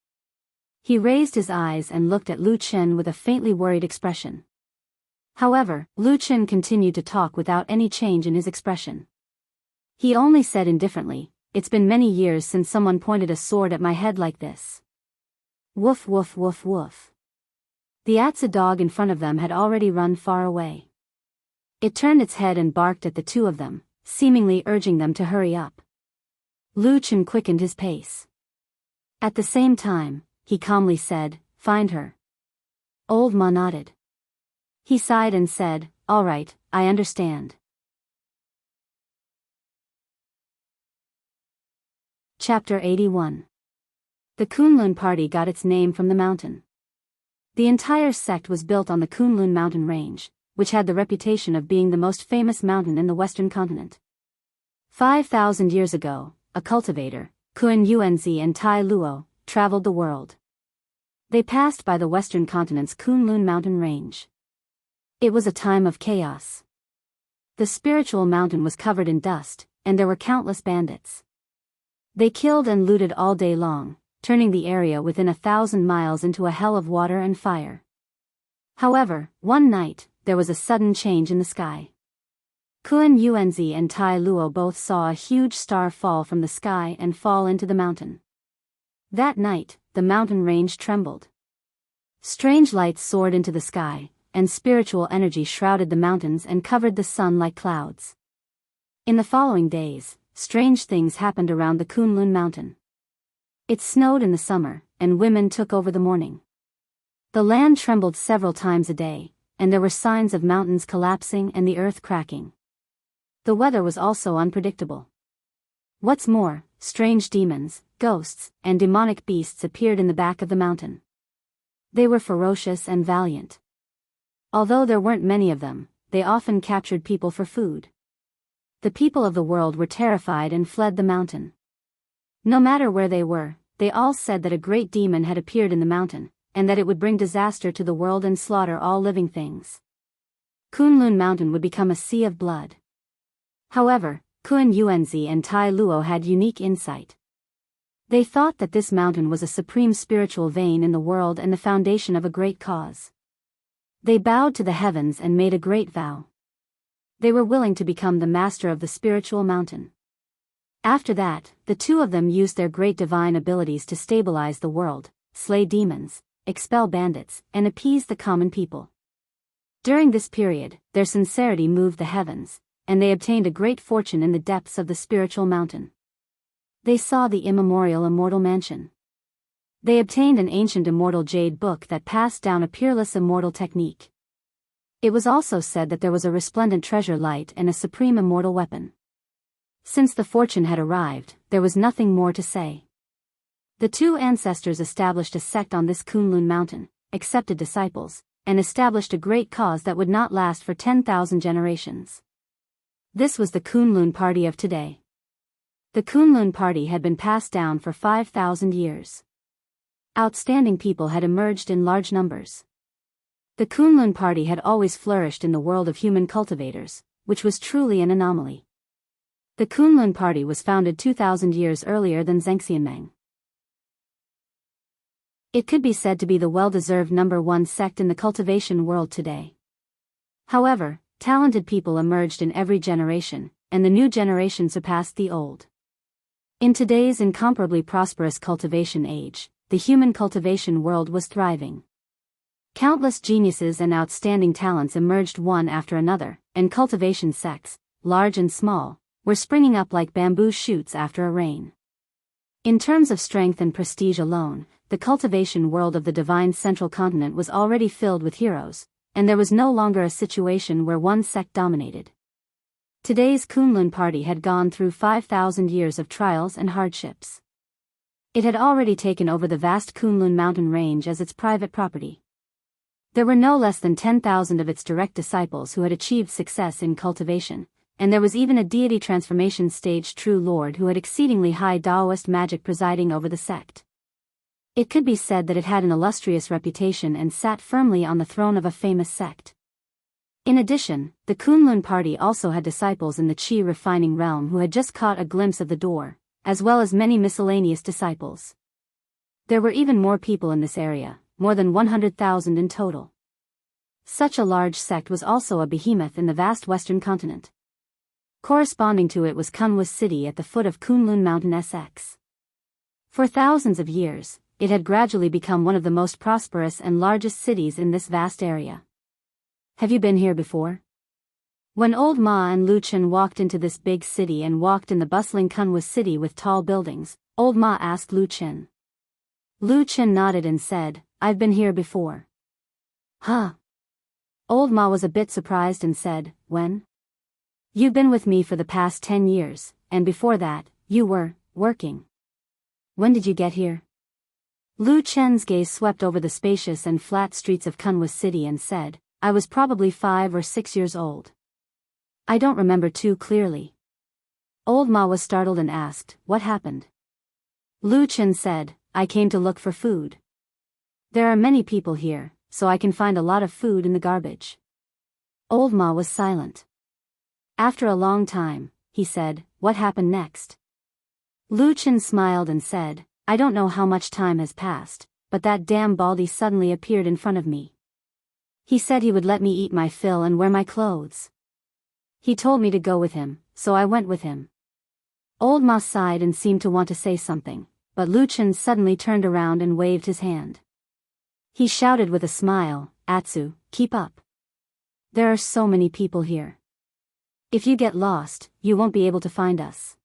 He raised his eyes and looked at Lu Chen with a faintly worried expression. However, Lu Chen continued to talk without any change in his expression. He only said indifferently, It's been many years since someone pointed a sword at my head like this. Woof woof woof woof. The Atsa dog in front of them had already run far away. It turned its head and barked at the two of them, seemingly urging them to hurry up. Lu Chen quickened his pace. At the same time, he calmly said, Find her. Old Ma nodded. He sighed and said, All right, I understand. Chapter 81. The Kunlun party got its name from the mountain. The entire sect was built on the Kunlun mountain range, which had the reputation of being the most famous mountain in the western continent. 5,000 years ago, a cultivator, Kun Yuanzi and Tai Luo, traveled the world. They passed by the western continent's Kunlun mountain range. It was a time of chaos. The spiritual mountain was covered in dust, and there were countless bandits. They killed and looted all day long, turning the area within 1,000 miles into a hell of water and fire. However, one night, there was a sudden change in the sky. Kun Yuanzi and Tai Luo both saw a huge star fall from the sky and fall into the mountain. That night, the mountain range trembled. Strange lights soared into the sky, and spiritual energy shrouded the mountains and covered the sun like clouds. In the following days, strange things happened around the Kunlun mountain. It snowed in the summer, and women took over the mourning. The land trembled several times a day, and there were signs of mountains collapsing and the earth cracking. The weather was also unpredictable. What's more, strange demons, ghosts, and demonic beasts appeared in the back of the mountain. They were ferocious and valiant. Although there weren't many of them, they often captured people for food. The people of the world were terrified and fled the mountain. No matter where they were, they all said that a great demon had appeared in the mountain, and that it would bring disaster to the world and slaughter all living things. Kunlun Mountain would become a sea of blood. However, Kun Yuanzi and Tai Luo had unique insight. They thought that this mountain was a supreme spiritual vein in the world and the foundation of a great cause. They bowed to the heavens and made a great vow. They were willing to become the master of the spiritual mountain. After that, the two of them used their great divine abilities to stabilize the world, slay demons, expel bandits, and appease the common people. During this period, their sincerity moved the heavens, and they obtained a great fortune in the depths of the spiritual mountain. They saw the immemorial immortal mansion. They obtained an ancient immortal jade book that passed down a peerless immortal technique. It was also said that there was a resplendent treasure light and a supreme immortal weapon. Since the fortune had arrived, there was nothing more to say. The two ancestors established a sect on this Kunlun mountain, accepted disciples, and established a great cause that would not last for 10,000 generations. This was the Kunlun party of today. The Kunlun party had been passed down for 5,000 years. Outstanding people had emerged in large numbers. The Kunlun party had always flourished in the world of human cultivators, which was truly an anomaly. The Kunlun party was founded 2,000 years earlier than Zhengxianmeng. It could be said to be the well-deserved number one sect in the cultivation world today. However, talented people emerged in every generation, and the new generation surpassed the old. In today's incomparably prosperous cultivation age, the human cultivation world was thriving. Countless geniuses and outstanding talents emerged one after another, and cultivation sects, large and small, were springing up like bamboo shoots after a rain. In terms of strength and prestige alone, the cultivation world of the divine central continent was already filled with heroes, and there was no longer a situation where one sect dominated. Today's Kunlun party had gone through 5,000 years of trials and hardships. It had already taken over the vast Kunlun mountain range as its private property. There were no less than 10,000 of its direct disciples who had achieved success in cultivation, and there was even a deity transformation stage true lord who had exceedingly high Daoist magic presiding over the sect. It could be said that it had an illustrious reputation and sat firmly on the throne of a famous sect. In addition, the Kunlun party also had disciples in the Qi refining realm who had just caught a glimpse of the door, as well as many miscellaneous disciples. There were even more people in this area, more than 100,000 in total. Such a large sect was also a behemoth in the vast western continent. Corresponding to it was Kunwas city at the foot of Kunlun Mountain SX. For thousands of years, it had gradually become one of the most prosperous and largest cities in this vast area. Have you been here before? When Old Ma and Lu Chen walked into this big city and walked in the bustling Kunwas city with tall buildings, Old Ma asked Lu Chen. Lu Chen nodded and said, "I've been here before." Huh? Old Ma was a bit surprised and said, "When?" "You've been with me for the past 10 years, and before that, you were working." "When did you get here?" Lu Chen's gaze swept over the spacious and flat streets of Kunwas city and said, "I was probably 5 or 6 years old. I don't remember too clearly." Old Ma was startled and asked, "What happened?" Lu Chen said, "I came to look for food. There are many people here, so I can find a lot of food in the garbage." Old Ma was silent. After a long time, he said, "What happened next?" Lu Chen smiled and said, "I don't know how much time has passed, but that damn Baldy suddenly appeared in front of me. He said he would let me eat my fill and wear my clothes. He told me to go with him, so I went with him." Old Ma sighed and seemed to want to say something, but Lu Chen suddenly turned around and waved his hand. He shouted with a smile, "Atsu, keep up. There are so many people here." If you get lost, you won't be able to find us.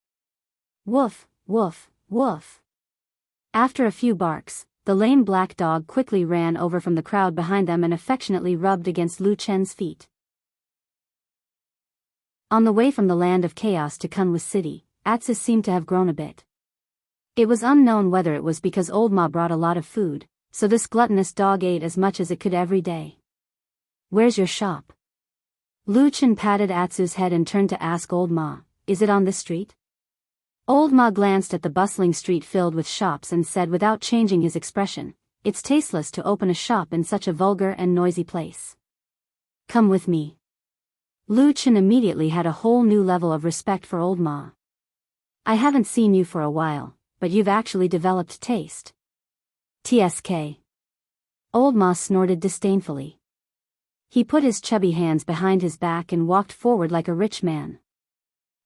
Woof, woof, woof. After a few barks, the lame black dog quickly ran over from the crowd behind them and affectionately rubbed against Lu Chen's feet. On the way from the land of chaos to Kunwa City, Atsu seemed to have grown a bit. It was unknown whether it was because Old Ma brought a lot of food, so this gluttonous dog ate as much as it could every day. Where's your shop? Lu Chen patted Atsu's head and turned to ask Old Ma, is it on this street? Old Ma glanced at the bustling street filled with shops and said without changing his expression, it's tasteless to open a shop in such a vulgar and noisy place. Come with me. Lu Chen immediately had a whole new level of respect for Old Ma. I haven't seen you for a while, but you've actually developed taste. TSK. Old Ma snorted disdainfully. He put his chubby hands behind his back and walked forward like a rich man.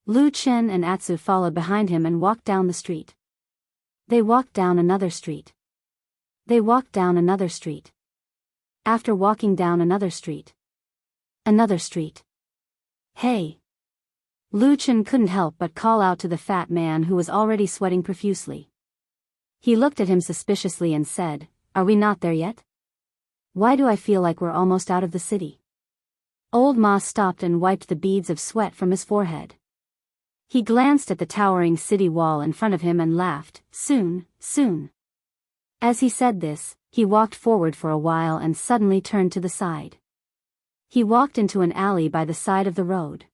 Lu Chen and Atsu followed behind him and walked down the street. They walked down another street. They walked down another street. After walking down another street. Another street. Hey! Lu Chen couldn't help but call out to the fat man who was already sweating profusely. He looked at him suspiciously and said, are we not there yet? Why do I feel like we're almost out of the city? Old Ma stopped and wiped the beads of sweat from his forehead. He glanced at the towering city wall in front of him and laughed, soon, soon. As he said this, he walked forward for a while and suddenly turned to the side. He walked into an alley by the side of the road.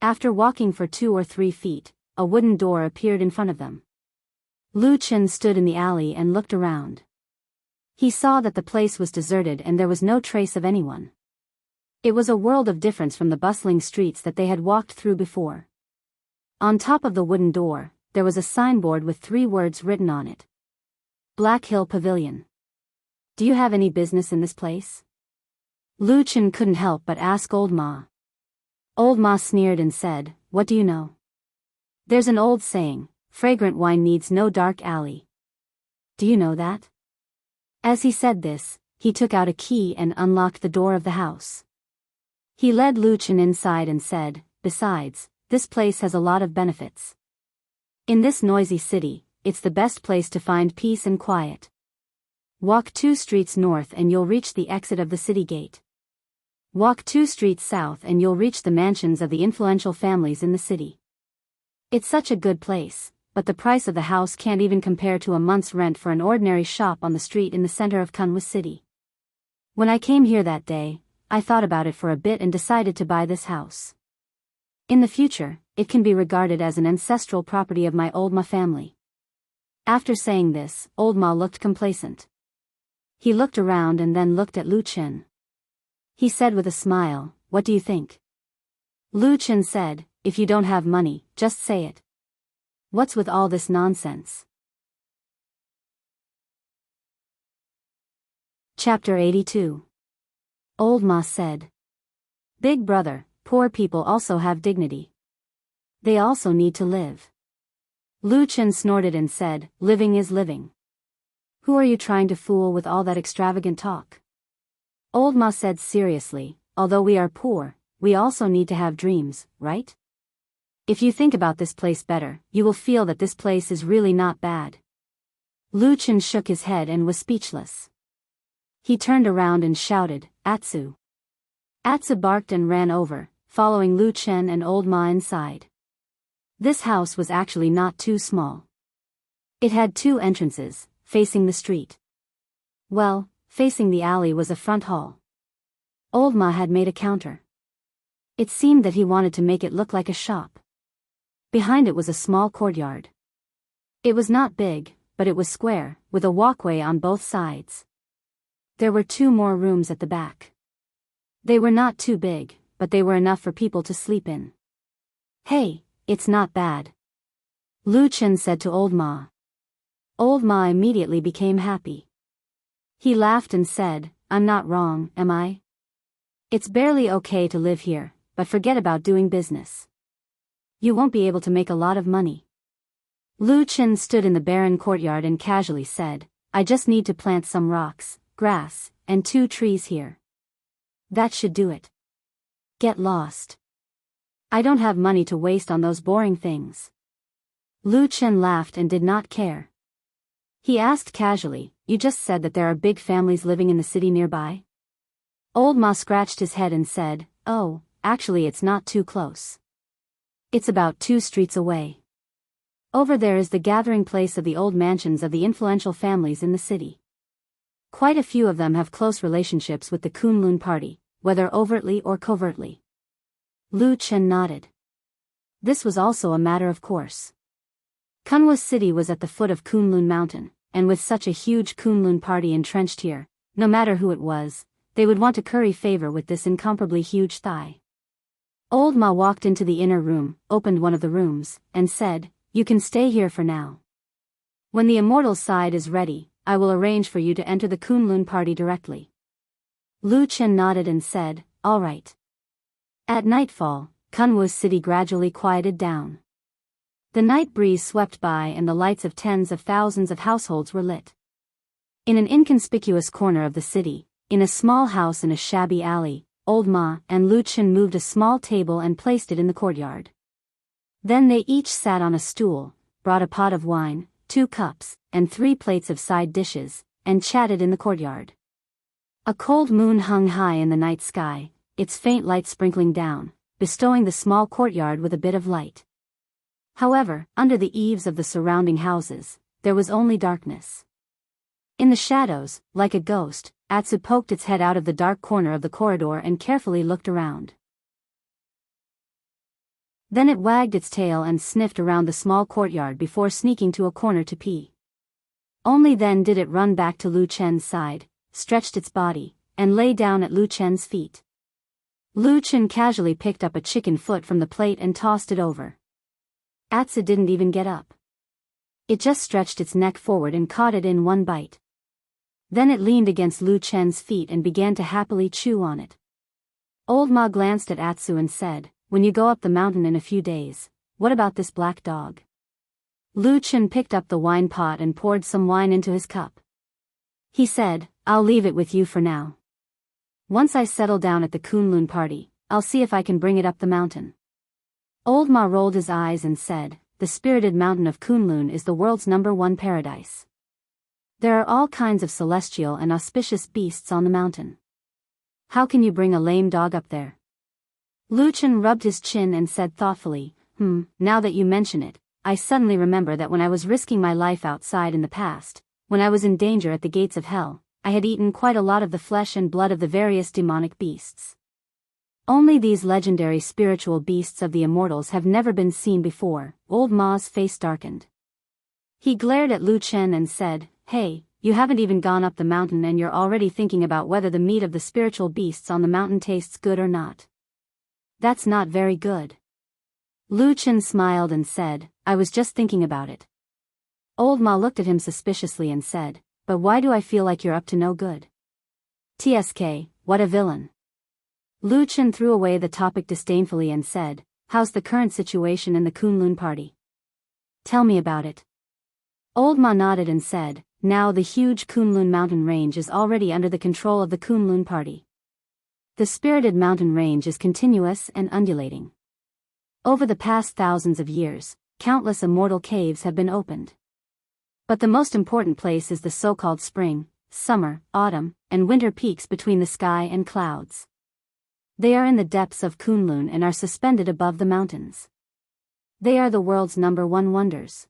After walking for 2 or 3 feet, a wooden door appeared in front of them. Lu Chen stood in the alley and looked around. He saw that the place was deserted and there was no trace of anyone. It was a world of difference from the bustling streets that they had walked through before. On top of the wooden door, there was a signboard with 3 words written on it. Black Hill Pavilion. Do you have any business in this place? Lu Chen couldn't help but ask Old Ma. Old Ma sneered and said, what do you know? There's an old saying, fragrant wine needs no dark alley. Do you know that? As he said this, he took out a key and unlocked the door of the house. He led Lu Chen inside and said, besides, this place has a lot of benefits. In this noisy city, it's the best place to find peace and quiet. Walk 2 streets north and you'll reach the exit of the city gate. Walk 2 streets south and you'll reach the mansions of the influential families in the city. It's such a good place, but the price of the house can't even compare to a month's rent for an ordinary shop on the street in the center of Kunwa City. When I came here that day, I thought about it for a bit and decided to buy this house. In the future, it can be regarded as an ancestral property of my Old Ma family. After saying this, Old Ma looked complacent. He looked around and then looked at Lu Chen. He said with a smile, what do you think? Lu Chen said, if you don't have money, just say it. What's with all this nonsense? Chapter 82. Old Ma said. Big brother, poor people also have dignity. They also need to live. Lu Chen snorted and said, living is living. Who are you trying to fool with all that extravagant talk? Old Ma said seriously, although we are poor, we also need to have dreams, right? If you think about this place better, you will feel that this place is really not bad. Lu Chen shook his head and was speechless. He turned around and shouted, Atsu. Atsu barked and ran over, following Lu Chen and Old Ma inside. This house was actually not too small. It had 2 entrances, facing the street. Well, facing the alley was a front hall. Old Ma had made a counter. It seemed that he wanted to make it look like a shop. Behind it was a small courtyard. It was not big, but it was square, with a walkway on both sides. There were 2 more rooms at the back. They were not too big, but they were enough for people to sleep in. Hey, it's not bad. Lu Chen said to Old Ma. Old Ma immediately became happy. He laughed and said, I'm not wrong, am I? It's barely okay to live here, but forget about doing business. You won't be able to make a lot of money. Lu Chen stood in the barren courtyard and casually said, I just need to plant some rocks, grass, and 2 trees here. That should do it. Get lost. I don't have money to waste on those boring things. Lu Chen laughed and did not care. He asked casually, you just said that there are big families living in the city nearby? Old Ma scratched his head and said, oh, actually it's not too close. It's about 2 streets away. Over there is the gathering place of the old mansions of the influential families in the city. Quite a few of them have close relationships with the Kunlun party, whether overtly or covertly. Lu Chen nodded. This was also a matter of course. Kunwa's city was at the foot of Kunlun Mountain, and with such a huge Kunlun party entrenched here, no matter who it was, they would want to curry favor with this incomparably huge thigh. Old Ma walked into the inner room, opened one of the rooms, and said, you can stay here for now. When the immortal side is ready, I will arrange for you to enter the Kunlun party directly. Lu Chen nodded and said, all right. At nightfall, Kunwa's city gradually quieted down. The night breeze swept by and the lights of tens of thousands of households were lit. In an inconspicuous corner of the city, in a small house in a shabby alley, Old Ma and Lu Chen moved a small table and placed it in the courtyard. Then they each sat on a stool, brought a pot of wine, 2 cups, and 3 plates of side dishes, and chatted in the courtyard. A cold moon hung high in the night sky, its faint light sprinkling down, bestowing the small courtyard with a bit of light. However, under the eaves of the surrounding houses, there was only darkness. In the shadows, like a ghost, Atsu poked its head out of the dark corner of the corridor and carefully looked around. Then it wagged its tail and sniffed around the small courtyard before sneaking to a corner to pee. Only then did it run back to Lu Chen's side, stretched its body, and lay down at Lu Chen's feet. Lu Chen casually picked up a chicken foot from the plate and tossed it over. Atsu didn't even get up. It just stretched its neck forward and caught it in one bite. Then it leaned against Lu Chen's feet and began to happily chew on it. Old Ma glanced at Atsu and said, when you go up the mountain in a few days, what about this black dog? Lu Chen picked up the wine pot and poured some wine into his cup. He said, I'll leave it with you for now. Once I settle down at the Kunlun party, I'll see if I can bring it up the mountain. Old Ma rolled his eyes and said, the spirited mountain of Kunlun is the world's #1 paradise. There are all kinds of celestial and auspicious beasts on the mountain. How can you bring a lame dog up there? Lu Chen rubbed his chin and said thoughtfully, now that you mention it, I suddenly remember that when I was risking my life outside in the past, when I was in danger at the gates of hell, I had eaten quite a lot of the flesh and blood of the various demonic beasts. Only these legendary spiritual beasts of the immortals have never been seen before. Old Ma's face darkened. He glared at Lu Chen and said, hey, you haven't even gone up the mountain and you're already thinking about whether the meat of the spiritual beasts on the mountain tastes good or not. That's not very good. Lu Chen smiled and said, I was just thinking about it. Old Ma looked at him suspiciously and said, but why do I feel like you're up to no good? TSK, what a villain. Lu Chen threw away the topic disdainfully and said, how's the current situation in the Kunlun party? Tell me about it. Old Ma nodded and said, now the huge Kunlun mountain range is already under the control of the Kunlun party. The spirited mountain range is continuous and undulating. Over the past thousands of years, countless immortal caves have been opened. But the most important place is the so-called spring, summer, autumn, and winter peaks between the sky and clouds. They are in the depths of Kunlun and are suspended above the mountains. They are the world's #1 wonders.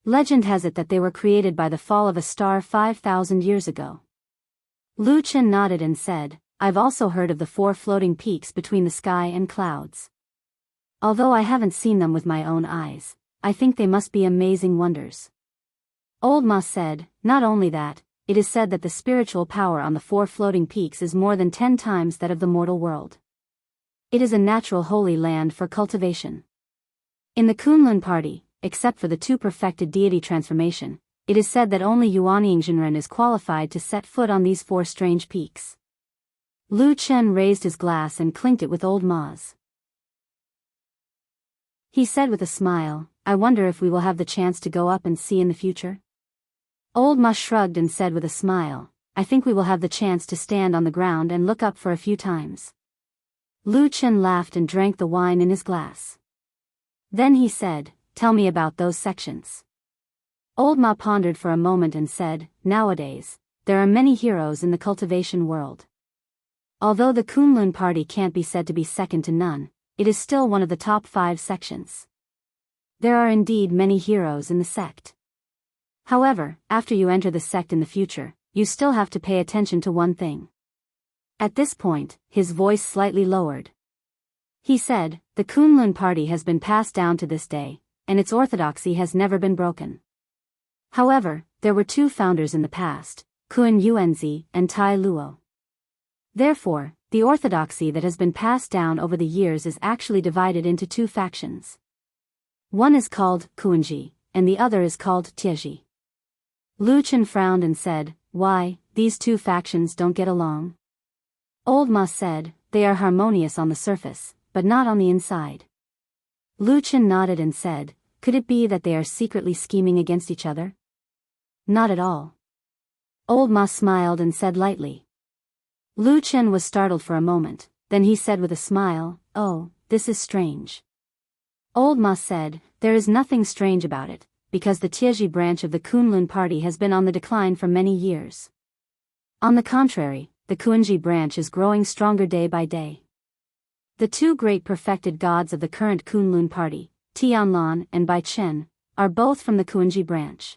Legend has it that they were created by the fall of a star 5,000 years ago. Lu Chen nodded and said, I've also heard of the 4 floating peaks between the sky and clouds. Although I haven't seen them with my own eyes, I think they must be amazing wonders. Old Ma said, not only that, it is said that the spiritual power on the 4 floating peaks is more than 10 times that of the mortal world. It is a natural holy land for cultivation. In the Kunlun party, except for the 2 perfected deity transformation, it is said that only Yuanying Jinren is qualified to set foot on these 4 strange peaks. Lu Chen raised his glass and clinked it with Old Ma's. He said with a smile, I wonder if we will have the chance to go up and see in the future? Old Ma shrugged and said with a smile, I think we will have the chance to stand on the ground and look up for a few times. Lu Chen laughed and drank the wine in his glass. Then he said, "Tell me about those sections." Old Ma pondered for a moment and said, "Nowadays, there are many heroes in the cultivation world. Although the Kunlun party can't be said to be second to none, it is still one of the top 5 sections. There are indeed many heroes in the sect. However, after you enter the sect in the future, you still have to pay attention to one thing." At this point, his voice slightly lowered. He said, "The Kunlun party has been passed down to this day, and its orthodoxy has never been broken. However, there were 2 founders in the past, Kun Yuanzi and Tai Luo. Therefore, the orthodoxy that has been passed down over the years is actually divided into 2 factions. One is called Kuanji, and the other is called Tieji." Lu Chen frowned and said, "Why, these 2 factions don't get along?" Old Ma said, "They are harmonious on the surface, but not on the inside." Lu Chen nodded and said, "Could it be that they are secretly scheming against each other?" "Not at all." Old Ma smiled and said lightly. Lu Chen was startled for a moment, then he said with a smile, "Oh, this is strange." Old Ma said, "There is nothing strange about it, because the Tieji branch of the Kunlun party has been on the decline for many years. On the contrary, the Kuanji branch is growing stronger day by day. The 2 great perfected gods of the current Kunlun party, Tianlan and Bai Chen, are both from the Kuanji branch.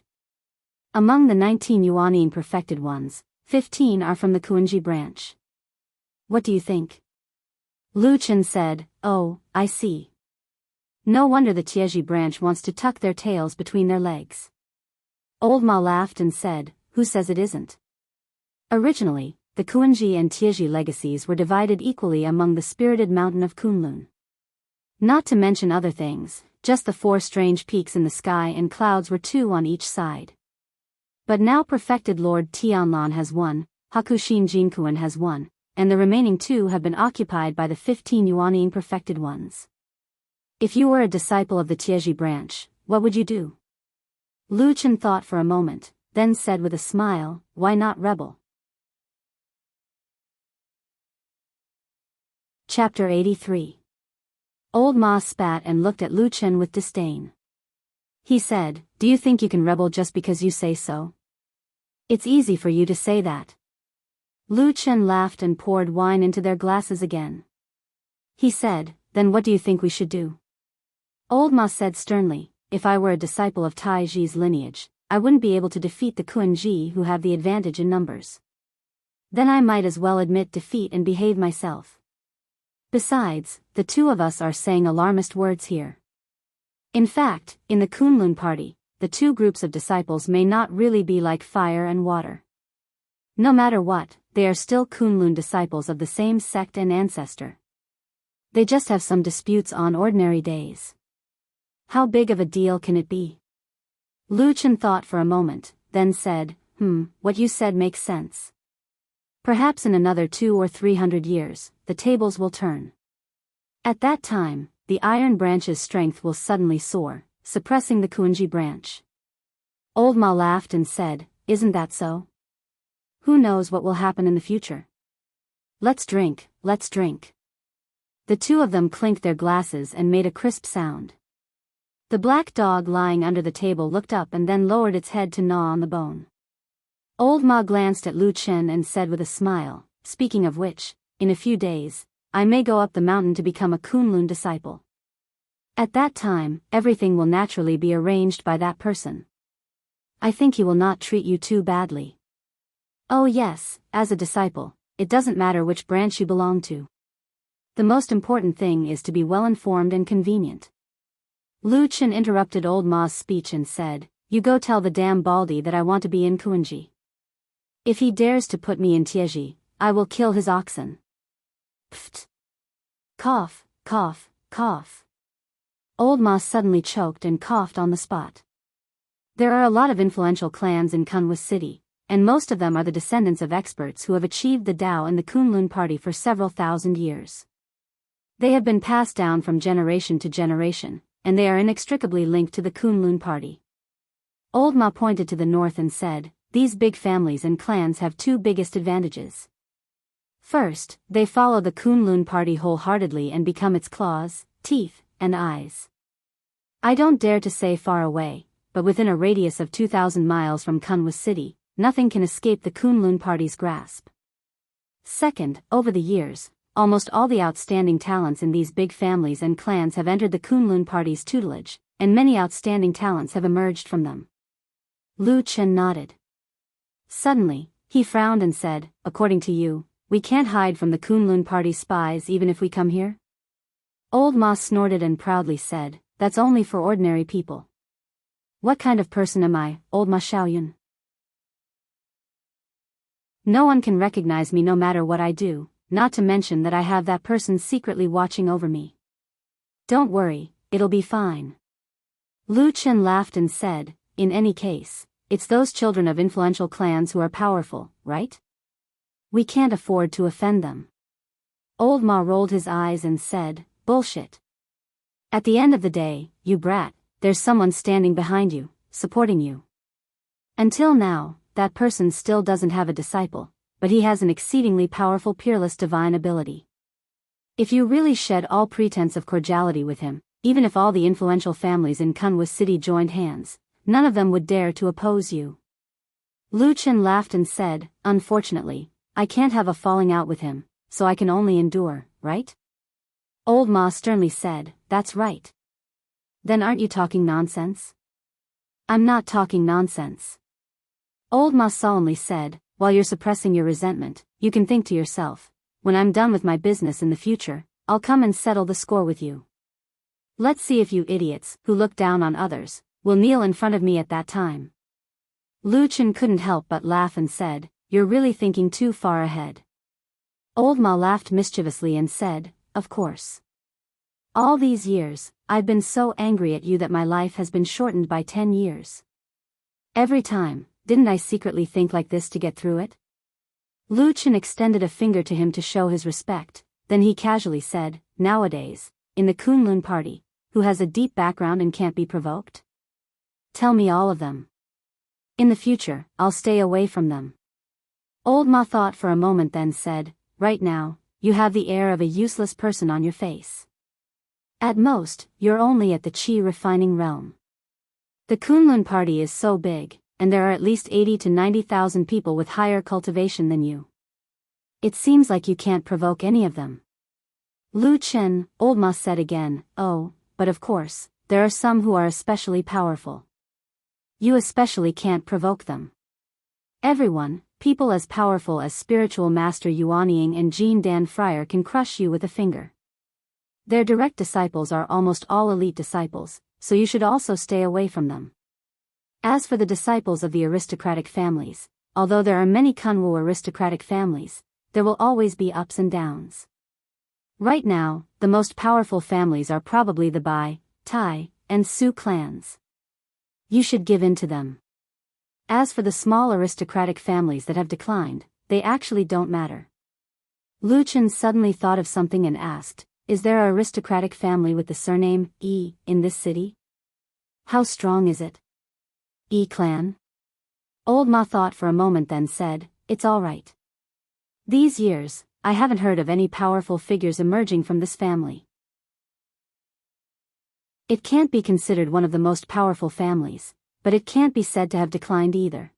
Among the 19 Yuanyin perfected ones, 15 are from the Kuanji branch. What do you think?" Lu Chen said, "Oh, I see. No wonder the Tieji branch wants to tuck their tails between their legs." Old Ma laughed and said, "Who says it isn't? Originally, the Kuanji and Tieji legacies were divided equally among the spirited mountain of Kunlun. Not to mention other things, just the 4 strange peaks in the sky and clouds were 2 on each side. But now perfected Lord Tianlan has 1, Hakushin Jinkuan has 1, and the remaining 2 have been occupied by the 15 Yuanyin perfected ones. If you were a disciple of the Tieji branch, what would you do?" Lu Chen thought for a moment, then said with a smile, "Why not rebel?" Chapter 83. Old Ma spat and looked at Lu Chen with disdain. He said, "Do you think you can rebel just because you say so? It's easy for you to say that." Lu Chen laughed and poured wine into their glasses again. He said, "Then what do you think we should do?" Old Ma said sternly, "If I were a disciple of Tai Ji's lineage, I wouldn't be able to defeat the Kuan-ji who have the advantage in numbers. Then I might as well admit defeat and behave myself. Besides, the 2 of us are saying alarmist words here. In fact, in the Kunlun party, the 2 groups of disciples may not really be like fire and water. No matter what, they are still Kunlun disciples of the same sect and ancestor. They just have some disputes on ordinary days. How big of a deal can it be?" Lu Chen thought for a moment, then said, What you said makes sense. Perhaps in another 200 or 300 years, the tables will turn. At that time, the iron branch's strength will suddenly soar, suppressing the Kuanji branch." Old Ma laughed and said, "Isn't that so? Who knows what will happen in the future? Let's drink, let's drink." The 2 of them clinked their glasses and made a crisp sound. The black dog lying under the table looked up and then lowered its head to gnaw on the bone. Old Ma glanced at Lu Chen and said with a smile, "Speaking of which, in a few days, I may go up the mountain to become a Kunlun disciple. At that time, everything will naturally be arranged by that person. I think he will not treat you too badly. Oh yes, as a disciple, it doesn't matter which branch you belong to. The most important thing is to be well informed and convenient." Lu Chen interrupted Old Ma's speech and said, "You go tell the damn baldy that I want to be in Kuanji. If he dares to put me in Tieji, I will kill his oxen." Pfft. Cough, cough, cough. Old Ma suddenly choked and coughed on the spot. There are a lot of influential clans in Kunwa City, and most of them are the descendants of experts who have achieved the Dao in the Kunlun party for several thousand years. They have been passed down from generation to generation, and they are inextricably linked to the Kunlun party. Old Ma pointed to the north and said, "These big families and clans have 2 biggest advantages. First, they follow the Kunlun party wholeheartedly and become its claws, teeth, and eyes. I don't dare to say far away, but within a radius of 2,000 miles from Kunwa City, nothing can escape the Kunlun party's grasp. Second, over the years, almost all the outstanding talents in these big families and clans have entered the Kunlun party's tutelage, and many outstanding talents have emerged from them. Lu Chen nodded. Suddenly, he frowned and said, according to you, we can't hide from the Kunlun party spies even if we come here? Old Ma snorted and proudly said, that's only for ordinary people. What kind of person am I, old Ma Xiaoyun? No one can recognize me no matter what I do, not to mention that I have that person secretly watching over me. Don't worry, it'll be fine. Lu Chen laughed and said, in any case, it's those children of influential clans who are powerful, right? We can't afford to offend them. Old Ma rolled his eyes and said, bullshit. At the end of the day, you brat, there's someone standing behind you, supporting you. Until now, that person still doesn't have a disciple, but he has an exceedingly powerful peerless divine ability. If you really shed all pretense of cordiality with him, even if all the influential families in Kunwa City joined hands, none of them would dare to oppose you. Lu Chen laughed and said, unfortunately, I can't have a falling out with him, so I can only endure, right? Old Ma sternly said, that's right. Then aren't you talking nonsense? I'm not talking nonsense. Old Ma solemnly said, while you're suppressing your resentment, you can think to yourself, when I'm done with my business in the future, I'll come and settle the score with you. Let's see if you idiots, who look down on others, will kneel in front of me at that time. Lu Chen couldn't help but laugh and said, you're really thinking too far ahead. Old Ma laughed mischievously and said, of course. All these years, I've been so angry at you that my life has been shortened by 10 years. Every time, didn't I secretly think like this to get through it? Lu Chen extended a finger to him to show his respect, then he casually said, nowadays, in the Kunlun party, who has a deep background and can't be provoked? Tell me all of them. In the future, I'll stay away from them. Old Ma thought for a moment then said, right now, you have the air of a useless person on your face. At most, you're only at the qi refining realm. The Kunlun party is so big, and there are at least 80 to 90,000 people with higher cultivation than you. It seems like you can't provoke any of them. Lu Chen, Old Ma said again, oh, but of course, there are some who are especially powerful. You especially can't provoke them. Everyone, people as powerful as spiritual master Yuanying and Jin Dan Friar can crush you with a finger. Their direct disciples are almost all elite disciples, so you should also stay away from them. As for the disciples of the aristocratic families, although there are many Kunwu aristocratic families, there will always be ups and downs. Right now, the most powerful families are probably the Bai, Tai, and Su clans. You should give in to them. As for the small aristocratic families that have declined, they actually don't matter. Lu Chen suddenly thought of something and asked, is there an aristocratic family with the surname Yi in this city? How strong is it? Yi clan? Old Ma thought for a moment then said, it's all right. These years, I haven't heard of any powerful figures emerging from this family. It can't be considered one of the most powerful families, but it can't be said to have declined either.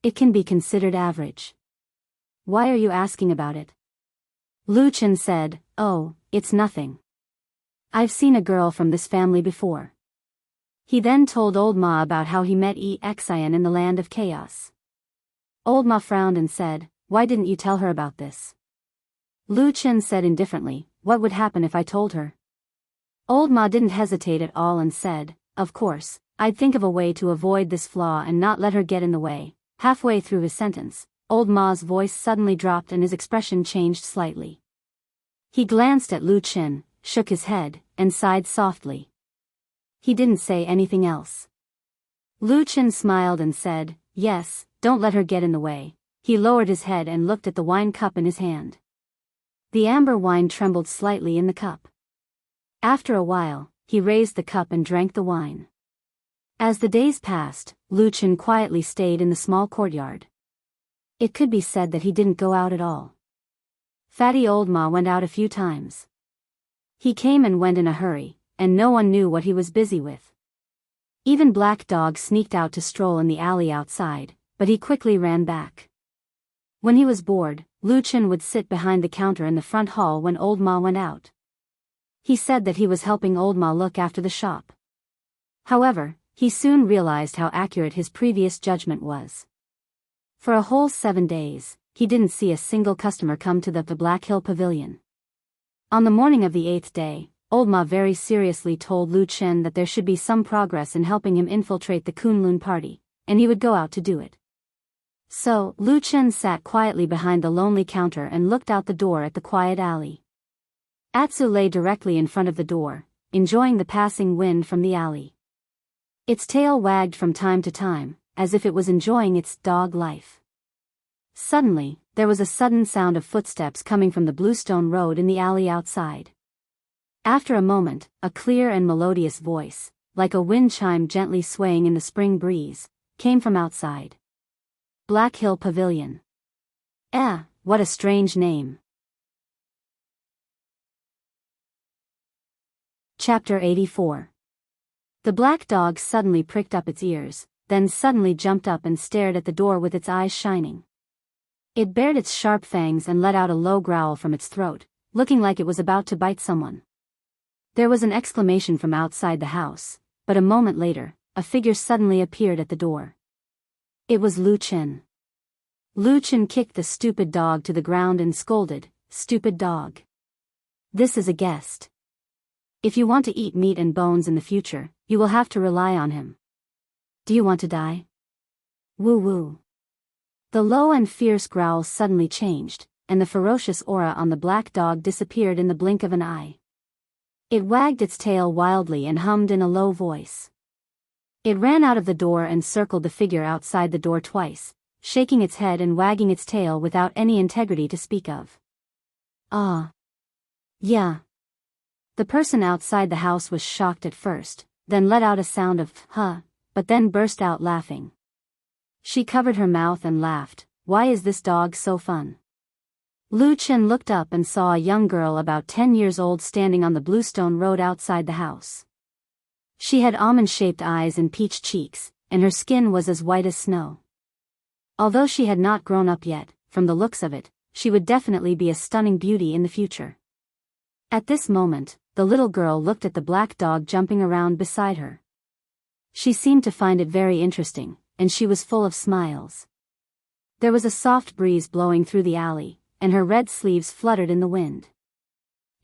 It can be considered average. Why are you asking about it? Lu Chen said, oh, it's nothing. I've seen a girl from this family before. He then told Old Ma about how he met Yi Xian in the land of chaos. Old Ma frowned and said, why didn't you tell her about this? Lu Chen said indifferently, what would happen if I told her? Old Ma didn't hesitate at all and said, of course, I'd think of a way to avoid this flaw and not let her get in the way. Halfway through his sentence, Old Ma's voice suddenly dropped and his expression changed slightly. He glanced at Lu Chen, shook his head, and sighed softly. He didn't say anything else. Lu Chen smiled and said, yes, don't let her get in the way. He lowered his head and looked at the wine cup in his hand. The amber wine trembled slightly in the cup. After a while, he raised the cup and drank the wine. As the days passed, Lu Chen quietly stayed in the small courtyard. It could be said that he didn't go out at all. Fatty Old Ma went out a few times. He came and went in a hurry, and no one knew what he was busy with. Even Black Dog sneaked out to stroll in the alley outside, but he quickly ran back. When he was bored, Lu Chen would sit behind the counter in the front hall when Old Ma went out. He said that he was helping Old Ma look after the shop. However, he soon realized how accurate his previous judgment was. For a whole 7 days, he didn't see a single customer come to the Black Hill Pavilion. On the morning of the 8th day, Old Ma very seriously told Lu Chen that there should be some progress in helping him infiltrate the Kunlun party, and he would go out to do it. So, Lu Chen sat quietly behind the lonely counter and looked out the door at the quiet alley. Atsu lay directly in front of the door, enjoying the passing wind from the alley. Its tail wagged from time to time, as if it was enjoying its dog life. Suddenly, there was a sudden sound of footsteps coming from the bluestone road in the alley outside. After a moment, a clear and melodious voice, like a wind chime gently swaying in the spring breeze, came from outside. Black Hill Pavilion. What a strange name. Chapter 84. The black dog suddenly pricked up its ears, then suddenly jumped up and stared at the door with its eyes shining. It bared its sharp fangs and let out a low growl from its throat, looking like it was about to bite someone. There was an exclamation from outside the house, but a moment later, a figure suddenly appeared at the door. It was Lu Chen. Lu Chen kicked the stupid dog to the ground and scolded, "Stupid dog. This is a guest. If you want to eat meat and bones in the future, you will have to rely on him. Do you want to die? Woo woo." The low and fierce growl suddenly changed, and the ferocious aura on the black dog disappeared in the blink of an eye. It wagged its tail wildly and hummed in a low voice. It ran out of the door and circled the figure outside the door twice, shaking its head and wagging its tail without any integrity to speak of. Yeah. The person outside the house was shocked at first, then let out a sound of "huh," but then burst out laughing. She covered her mouth and laughed. "Why is this dog so fun?" Lu Chen looked up and saw a young girl about 10 years old standing on the bluestone road outside the house. She had almond-shaped eyes and peach cheeks, and her skin was as white as snow. Although she had not grown up yet, from the looks of it, she would definitely be a stunning beauty in the future. At this moment, the little girl looked at the black dog jumping around beside her. She seemed to find it very interesting, and she was full of smiles. There was a soft breeze blowing through the alley, and her red sleeves fluttered in the wind.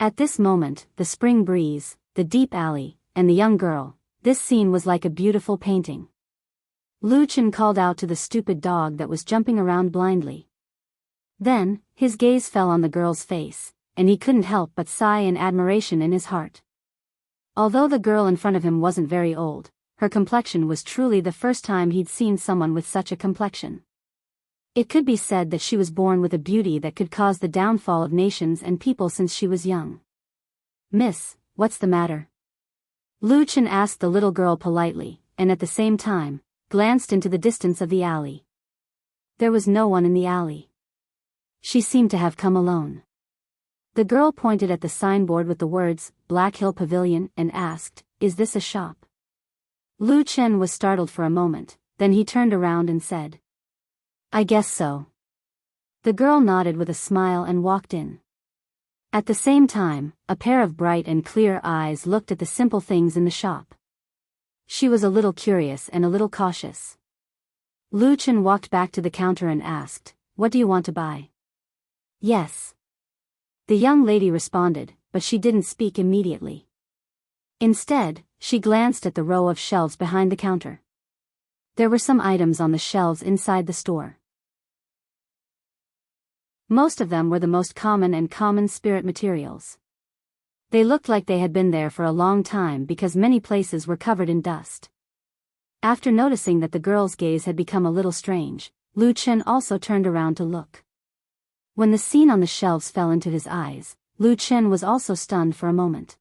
At this moment, the spring breeze, the deep alley, and the young girl, this scene was like a beautiful painting. Lu Chen called out to the stupid dog that was jumping around blindly. Then, his gaze fell on the girl's face, and he couldn't help but sigh in admiration in his heart. Although the girl in front of him wasn't very old, her complexion was truly the first time he'd seen someone with such a complexion. It could be said that she was born with a beauty that could cause the downfall of nations and people since she was young. "Miss, what's the matter?" Lu Chen asked the little girl politely, and at the same time, glanced into the distance of the alley. There was no one in the alley. She seemed to have come alone. The girl pointed at the signboard with the words, "Black Hill Pavilion," and asked, "Is this a shop?" Lu Chen was startled for a moment, then he turned around and said, "I guess so." The girl nodded with a smile and walked in. At the same time, a pair of bright and clear eyes looked at the simple things in the shop. She was a little curious and a little cautious. Lu Chen walked back to the counter and asked, "What do you want to buy?" "Yes." The young lady responded, but she didn't speak immediately. Instead, she glanced at the row of shelves behind the counter. There were some items on the shelves inside the store. Most of them were the most common spirit materials. They looked like they had been there for a long time because many places were covered in dust. After noticing that the girl's gaze had become a little strange, Lu Chen also turned around to look. When the scene on the shelves fell into his eyes, Lu Chen was also stunned for a moment.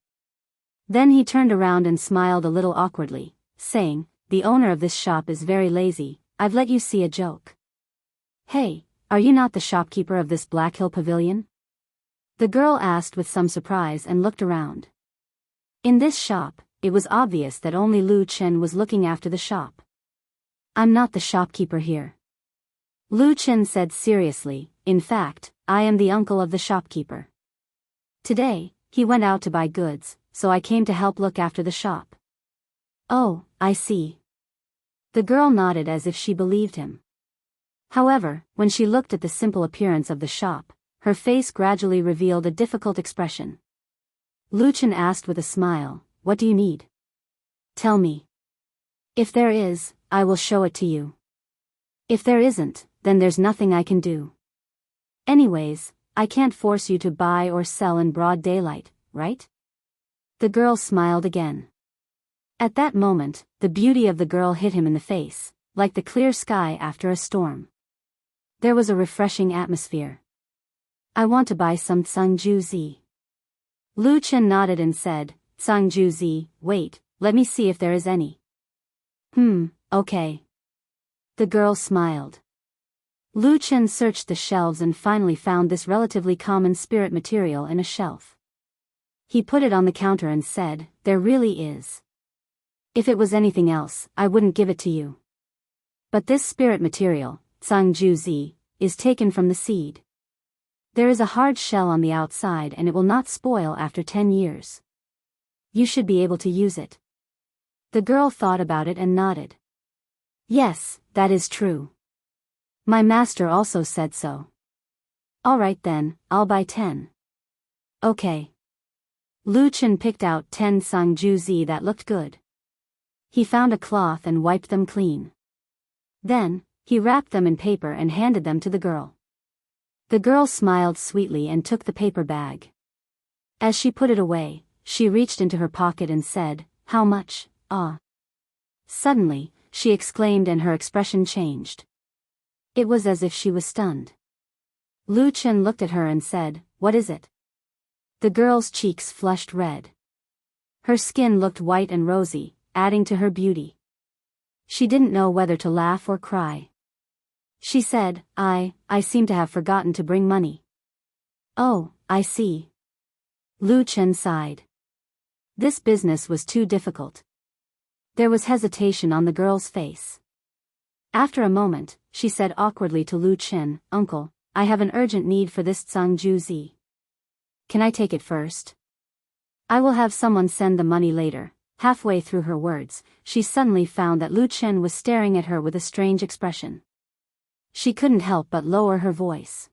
Then he turned around and smiled a little awkwardly, saying, "The owner of this shop is very lazy, I've let you see a joke." "Hey, are you not the shopkeeper of this Black Hill Pavilion?" The girl asked with some surprise and looked around. In this shop, it was obvious that only Lu Chen was looking after the shop. I'm not the shopkeeper here. Lu Chen said seriously, in fact, I am the uncle of the shopkeeper. Today, he went out to buy goods, so I came to help look after the shop. Oh, I see. The girl nodded as if she believed him. However, when she looked at the simple appearance of the shop, her face gradually revealed a difficult expression. Lu Chen asked with a smile, what do you need? Tell me. If there is, I will show it to you. If there isn't, then there's nothing I can do. Anyways, I can't force you to buy or sell in broad daylight, right? The girl smiled again. At that moment, the beauty of the girl hit him in the face, like the clear sky after a storm. There was a refreshing atmosphere. I want to buy some Cangju Zi. Lu Chen nodded and said, Cangju Zi, wait, let me see if there is any. Okay. The girl smiled. Lu Chen searched the shelves and finally found this relatively common spirit material in a shelf. He put it on the counter and said, there really is. If it was anything else, I wouldn't give it to you. But this spirit material, Cangju Zi, is taken from the seed. There is a hard shell on the outside and it will not spoil after 10 years. You should be able to use it. The girl thought about it and nodded. Yes, that is true. My master also said so. Alright then, I'll buy 10. Okay. Lu Chen picked out 10 Cangju Zi that looked good. He found a cloth and wiped them clean. Then, he wrapped them in paper and handed them to the girl. The girl smiled sweetly and took the paper bag. As she put it away, she reached into her pocket and said, how much? Ah. Suddenly, she exclaimed and her expression changed. It was as if she was stunned. Lu Chen looked at her and said, what is it? The girl's cheeks flushed red. Her skin looked white and rosy, adding to her beauty. She didn't know whether to laugh or cry. She said, I seem to have forgotten to bring money. Oh, I see. Lu Chen sighed. This business was too difficult. There was hesitation on the girl's face. After a moment, she said awkwardly to Lu Chen, Uncle, I have an urgent need for this Cangju Zi. Can I take it first? I will have someone send the money later. Halfway through her words, she suddenly found that Lu Chen was staring at her with a strange expression. She couldn't help but lower her voice.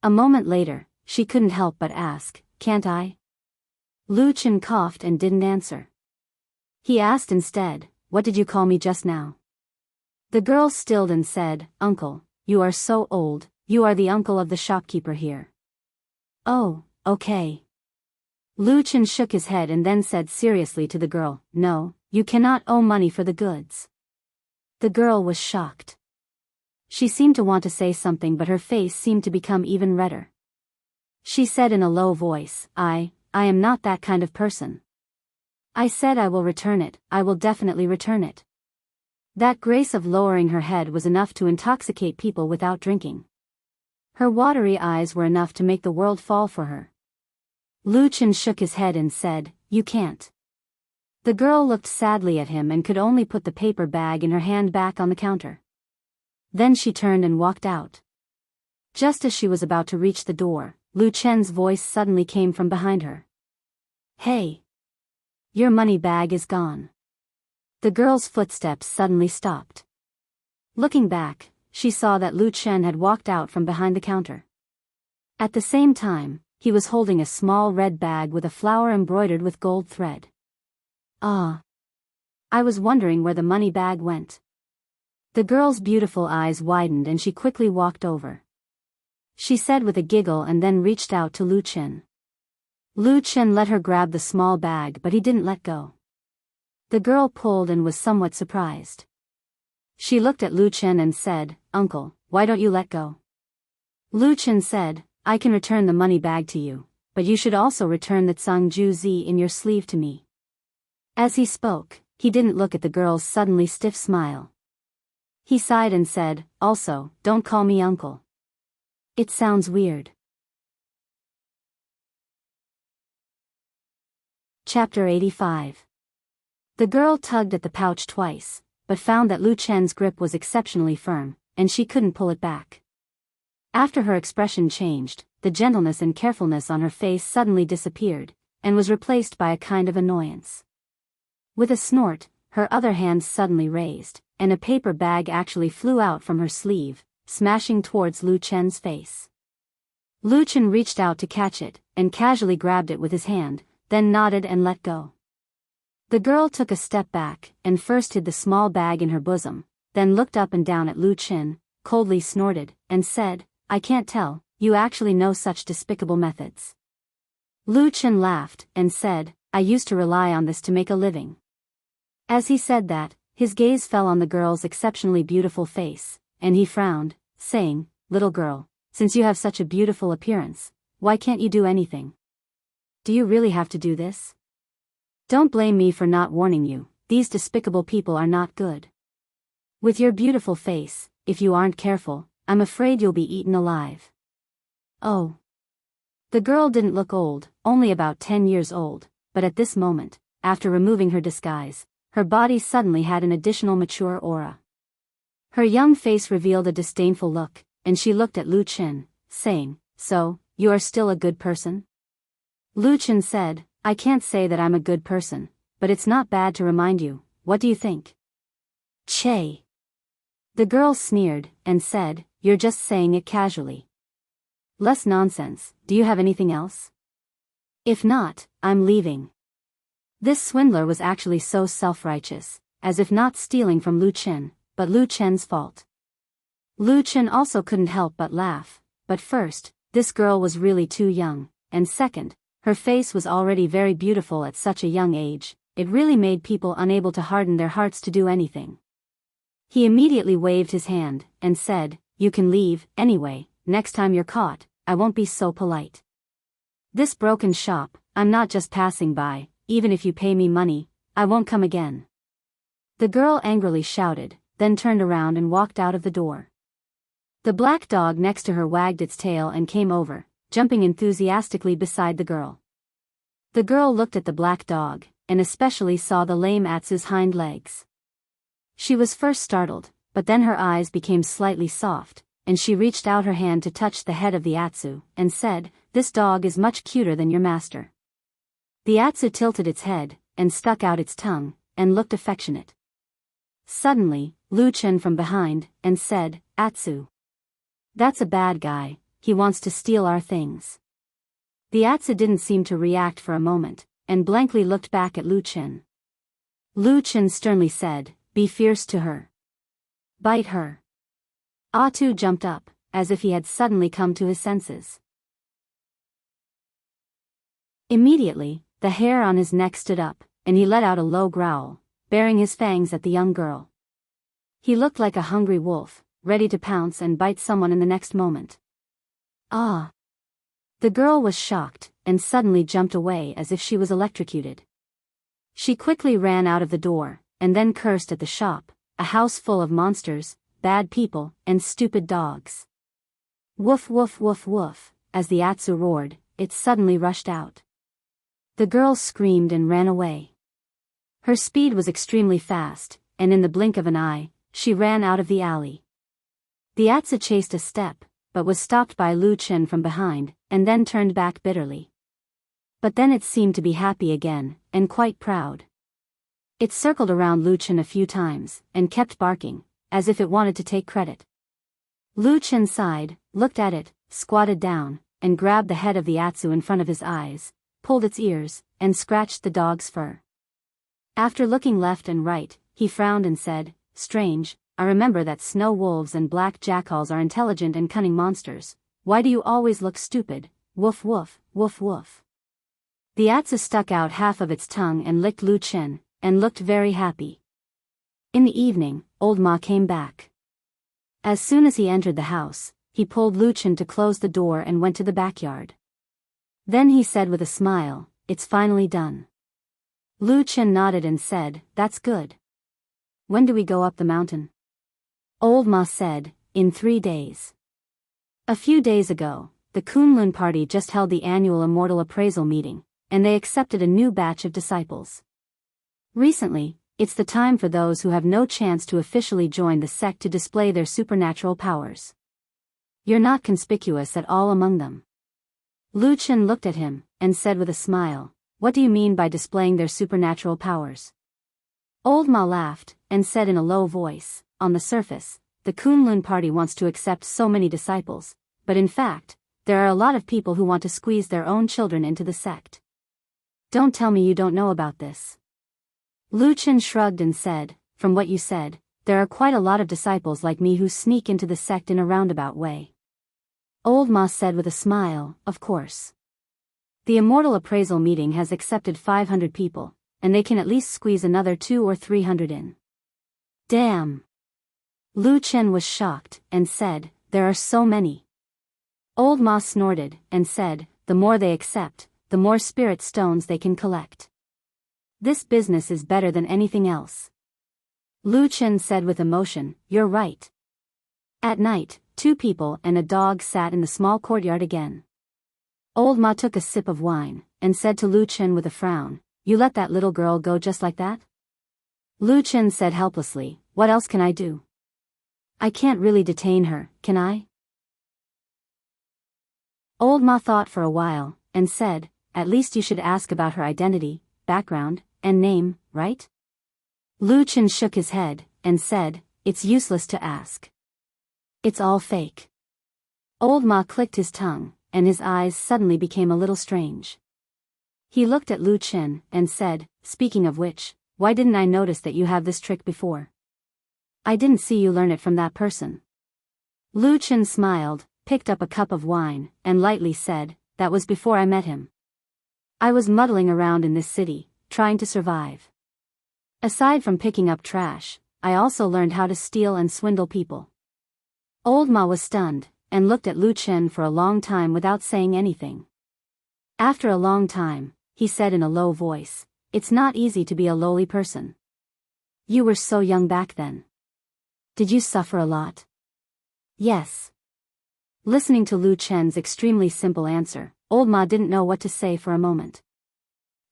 A moment later, she couldn't help but ask, can't I? Lu Chen coughed and didn't answer. He asked instead, what did you call me just now? The girl stilled and said, Uncle, you are so old, you are the uncle of the shopkeeper here. Oh, okay. Lu Chen shook his head and then said seriously to the girl, no, you cannot owe money for the goods. The girl was shocked. She seemed to want to say something but her face seemed to become even redder. She said in a low voice, I am not that kind of person. I said I will return it, I will definitely return it. That grace of lowering her head was enough to intoxicate people without drinking. Her watery eyes were enough to make the world fall for her. Lu Chen shook his head and said, you can't. The girl looked sadly at him and could only put the paper bag in her hand back on the counter. Then she turned and walked out. Just as she was about to reach the door, Lu Chen's voice suddenly came from behind her. Hey! Your money bag is gone. The girl's footsteps suddenly stopped. Looking back, she saw that Lu Chen had walked out from behind the counter. At the same time, he was holding a small red bag with a flower embroidered with gold thread. Ah! I was wondering where the money bag went. The girl's beautiful eyes widened and she quickly walked over. She said with a giggle and then reached out to Lu Chen. Lu Chen let her grab the small bag but he didn't let go. The girl pulled and was somewhat surprised. She looked at Lu Chen and said, Uncle, why don't you let go? Lu Chen said, I can return the money bag to you, but you should also return the Cangju Zi in your sleeve to me. As he spoke, he didn't look at the girl's suddenly stiff smile. He sighed and said, also, don't call me uncle. It sounds weird. Chapter 85. The girl tugged at the pouch twice, but found that Lu Chen's grip was exceptionally firm, and she couldn't pull it back. After her expression changed, the gentleness and carefulness on her face suddenly disappeared, and was replaced by a kind of annoyance. With a snort, her other hand suddenly raised, and a paper bag actually flew out from her sleeve, smashing towards Lu Chen's face. Lu Chen reached out to catch it, and casually grabbed it with his hand, then nodded and let go. The girl took a step back, and first hid the small bag in her bosom, then looked up and down at Lu Chen, coldly snorted, and said, "I can't tell, you actually know such despicable methods." Lu Chen laughed, and said, "I used to rely on this to make a living." As he said that, his gaze fell on the girl's exceptionally beautiful face, and he frowned, saying, "Little girl, since you have such a beautiful appearance, why can't you do anything? Do you really have to do this? Don't blame me for not warning you, these despicable people are not good. With your beautiful face, if you aren't careful, I'm afraid you'll be eaten alive." Oh. The girl didn't look old, only about 10 years old, but at this moment, after removing her disguise, her body suddenly had an additional mature aura. Her young face revealed a disdainful look, and she looked at Lu Chen, saying, "So, you are still a good person?" Lu Chen said, "I can't say that I'm a good person, but it's not bad to remind you, what do you think?" "Che." The girl sneered, and said, "You're just saying it casually. Less nonsense, do you have anything else? If not, I'm leaving." This swindler was actually so self-righteous, as if not stealing from Lu Chen, but Lu Chen's fault. Lu Chen also couldn't help but laugh, but first, this girl was really too young, and second, her face was already very beautiful at such a young age, it really made people unable to harden their hearts to do anything. He immediately waved his hand, and said, "You can leave, anyway, next time you're caught, I won't be so polite. This broken shop, I'm not just passing by, even if you pay me money, I won't come again." The girl angrily shouted, then turned around and walked out of the door. The black dog next to her wagged its tail and came over, jumping enthusiastically beside the girl. The girl looked at the black dog, and especially saw the lame Atsu's hind legs. She was first startled, but then her eyes became slightly soft, and she reached out her hand to touch the head of the Atsu, and said, "This dog is much cuter than your master." The Atsu tilted its head, and stuck out its tongue, and looked affectionate. Suddenly, Lu Chen from behind, and said, "Atsu. That's a bad guy, he wants to steal our things." The Atsu didn't seem to react for a moment, and blankly looked back at Lu Chen. Lu Chen sternly said, "Be fierce to her. Bite her." Atsu jumped up, as if he had suddenly come to his senses. Immediately, the hair on his neck stood up, and he let out a low growl, baring his fangs at the young girl. He looked like a hungry wolf, ready to pounce and bite someone in the next moment. "Ah!" The girl was shocked, and suddenly jumped away as if she was electrocuted. She quickly ran out of the door, and then cursed at the shop, a house full of monsters, bad people, and stupid dogs. Woof woof woof woof, as the Atsu roared, it suddenly rushed out. The girl screamed and ran away. Her speed was extremely fast, and in the blink of an eye, she ran out of the alley. The Atsu chased a step, but was stopped by Lu Chen from behind, and then turned back bitterly. But then it seemed to be happy again, and quite proud. It circled around Lu Chen a few times, and kept barking, as if it wanted to take credit. Lu Chen sighed, looked at it, squatted down, and grabbed the head of the Atsu in front of his eyes, pulled its ears, and scratched the dog's fur. After looking left and right, he frowned and said, "Strange, I remember that snow wolves and black jackals are intelligent and cunning monsters. Why do you always look stupid? Woof woof, woof woof." The Atsu stuck out half of its tongue and licked Lu Chen, and looked very happy. In the evening, old Ma came back. As soon as he entered the house, he pulled Lu Chen to close the door and went to the backyard. Then he said with a smile, "It's finally done." Lu Chen nodded and said, "That's good. When do we go up the mountain?" Old Ma said, "In 3 days. A few days ago, the Kunlun party just held the annual immortal appraisal meeting, and they accepted a new batch of disciples. Recently, it's the time for those who have no chance to officially join the sect to display their supernatural powers. You're not conspicuous at all among them. Lu Chen looked at him, and said with a smile, "What do you mean by displaying their supernatural powers?" Old Ma laughed, and said in a low voice, "On the surface, the Kunlun party wants to accept so many disciples, but in fact, there are a lot of people who want to squeeze their own children into the sect. Don't tell me you don't know about this." Lu Chen shrugged and said, "From what you said, there are quite a lot of disciples like me who sneak into the sect in a roundabout way." Old Ma said with a smile, "Of course. The immortal appraisal meeting has accepted 500 people, and they can at least squeeze another 200 or 300 in." Damn! Lu Chen was shocked, and said, "There are so many." Old Ma snorted, and said, "The more they accept, the more spirit stones they can collect. This business is better than anything else." Lu Chen said with emotion, "You're right." At night, 2 people and a dog sat in the small courtyard again. Old Ma took a sip of wine, and said to Lu Chen with a frown, "You let that little girl go just like that?" Lu Chen said helplessly, "What else can I do? I can't really detain her, can I?" Old Ma thought for a while, and said, "At least you should ask about her identity, background, and name, right?" Lu Chen shook his head, and said, "It's useless to ask. It's all fake." Old Ma clicked his tongue, and his eyes suddenly became a little strange. He looked at Lu Chen, and said, "Speaking of which, why didn't I notice that you have this trick before? I didn't see you learn it from that person." Lu Chen smiled, picked up a cup of wine, and lightly said, "That was before I met him. I was muddling around in this city, trying to survive. Aside from picking up trash, I also learned how to steal and swindle people." Old Ma was stunned, and looked at Lu Chen for a long time without saying anything. After a long time, he said in a low voice, "It's not easy to be a lowly person. You were so young back then. Did you suffer a lot?" "Yes." Listening to Lu Chen's extremely simple answer, Old Ma didn't know what to say for a moment.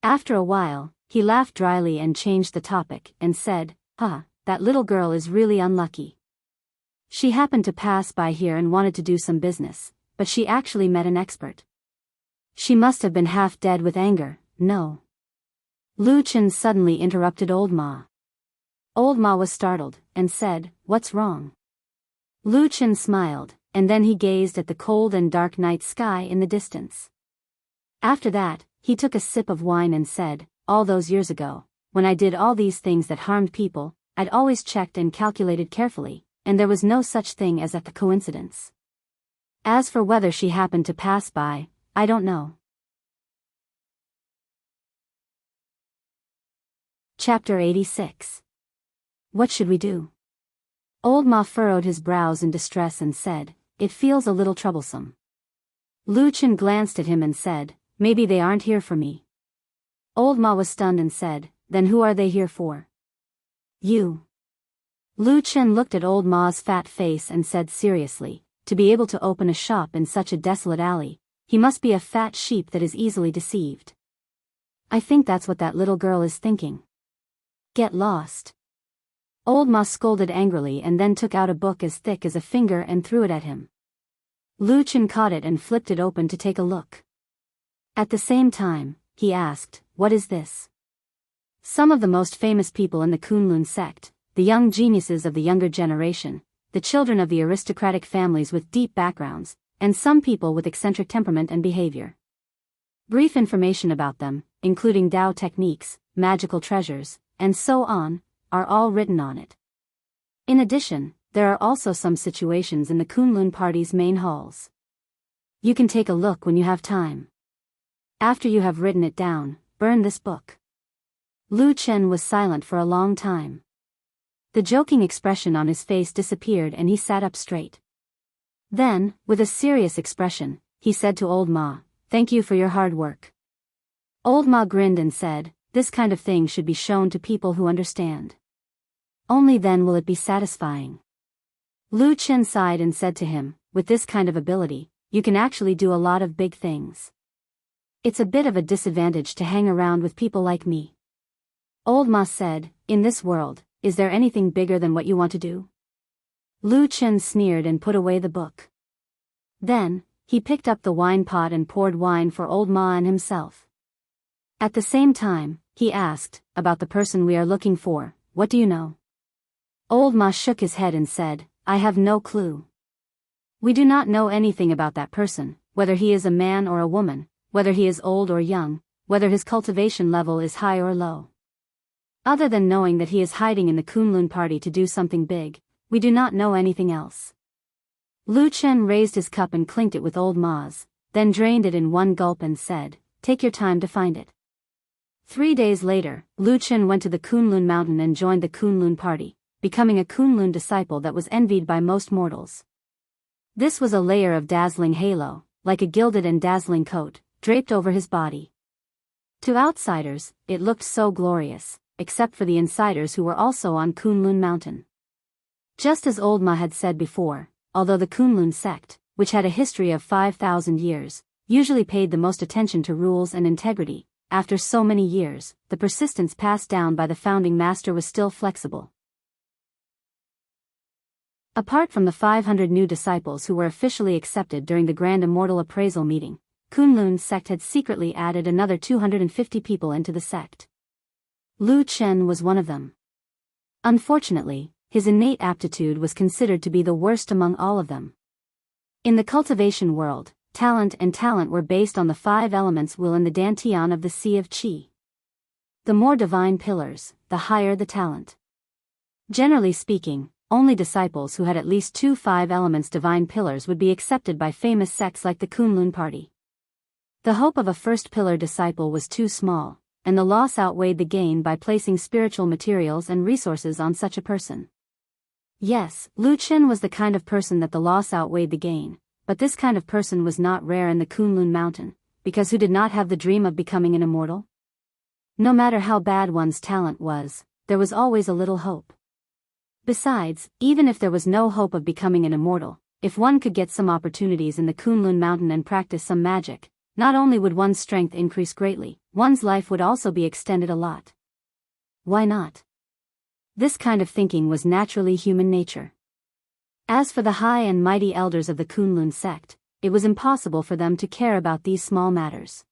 After a while, he laughed dryly and changed the topic, and said, That little girl is really unlucky. She happened to pass by here and wanted to do some business, but she actually met an expert. She must have been half dead with anger, no?" Lu Chen suddenly interrupted Old Ma. Old Ma was startled, and said, "What's wrong?" Lu Chen smiled, and then he gazed at the cold and dark night sky in the distance. After that, he took a sip of wine and said, "All those years ago, when I did all these things that harmed people, I'd always checked and calculated carefully, and there was no such thing as a coincidence. As for whether she happened to pass by, I don't know." Chapter 86. What should we do? Old Ma furrowed his brows in distress and said, "It feels a little troublesome." Lu Chen glanced at him and said, "Maybe they aren't here for me." Old Ma was stunned and said, "Then who are they here for?" "You." Lu Chen looked at Old Ma's fat face and said seriously, "To be able to open a shop in such a desolate alley, he must be a fat sheep that is easily deceived. I think that's what that little girl is thinking. Get lost." Old Ma scolded angrily and then took out a book as thick as a finger and threw it at him. Lu Chen caught it and flipped it open to take a look. At the same time, he asked, "What is this?" Some of the most famous people in the Kunlun sect, the young geniuses of the younger generation, the children of the aristocratic families with deep backgrounds, and some people with eccentric temperament and behavior. Brief information about them, including Dao techniques, magical treasures, and so on, are all written on it. In addition, there are also some situations in the Kunlun party's main halls. You can take a look when you have time. After you have written it down, burn this book." Lu Chen was silent for a long time. The joking expression on his face disappeared and he sat up straight. Then, with a serious expression, he said to Old Ma, "Thank you for your hard work." Old Ma grinned and said, "This kind of thing should be shown to people who understand. Only then will it be satisfying." Lu Chen sighed and said to him, with this kind of ability, you can actually do a lot of big things. It's a bit of a disadvantage to hang around with people like me. Old Ma said, in this world, is there anything bigger than what you want to do? Lu Chen sneered and put away the book. Then, he picked up the wine pot and poured wine for Old Ma and himself. At the same time, he asked, about the person we are looking for, what do you know? Old Ma shook his head and said, I have no clue. We do not know anything about that person, whether he is a man or a woman, whether he is old or young, whether his cultivation level is high or low. Other than knowing that he is hiding in the Kunlun party to do something big, we do not know anything else. Lu Chen raised his cup and clinked it with Old Ma's, then drained it in one gulp and said, take your time to find it. 3 days later, Lu Chen went to the Kunlun mountain and joined the Kunlun party, becoming a Kunlun disciple that was envied by most mortals. This was a layer of dazzling halo, like a gilded and dazzling coat, draped over his body. To outsiders, it looked so glorious, except for the insiders who were also on Kunlun mountain. Just as Old Ma had said before, although the Kunlun sect, which had a history of 5,000 years, usually paid the most attention to rules and integrity, after so many years, the persistence passed down by the founding master was still flexible. Apart from the 500 new disciples who were officially accepted during the Grand Immortal Appraisal meeting, Kunlun sect had secretly added another 250 people into the sect. Lu Chen was one of them. Unfortunately, his innate aptitude was considered to be the worst among all of them. In the cultivation world, talent were based on the 5 elements will in the dantian of the Sea of Qi. The more divine pillars, the higher the talent. Generally speaking, only disciples who had at least 2 5 elements divine pillars would be accepted by famous sects like the Kunlun party. The hope of a first pillar disciple was too small, and the loss outweighed the gain by placing spiritual materials and resources on such a person. Yes, Lu Chen was the kind of person that the loss outweighed the gain, but this kind of person was not rare in the Kunlun mountain, because who did not have the dream of becoming an immortal? No matter how bad one's talent was, there was always a little hope. Besides, even if there was no hope of becoming an immortal, if one could get some opportunities in the Kunlun mountain and practice some magic, not only would one's strength increase greatly, one's life would also be extended a lot. Why not? This kind of thinking was naturally human nature. As for the high and mighty elders of the Kunlun sect, it was impossible for them to care about these small matters.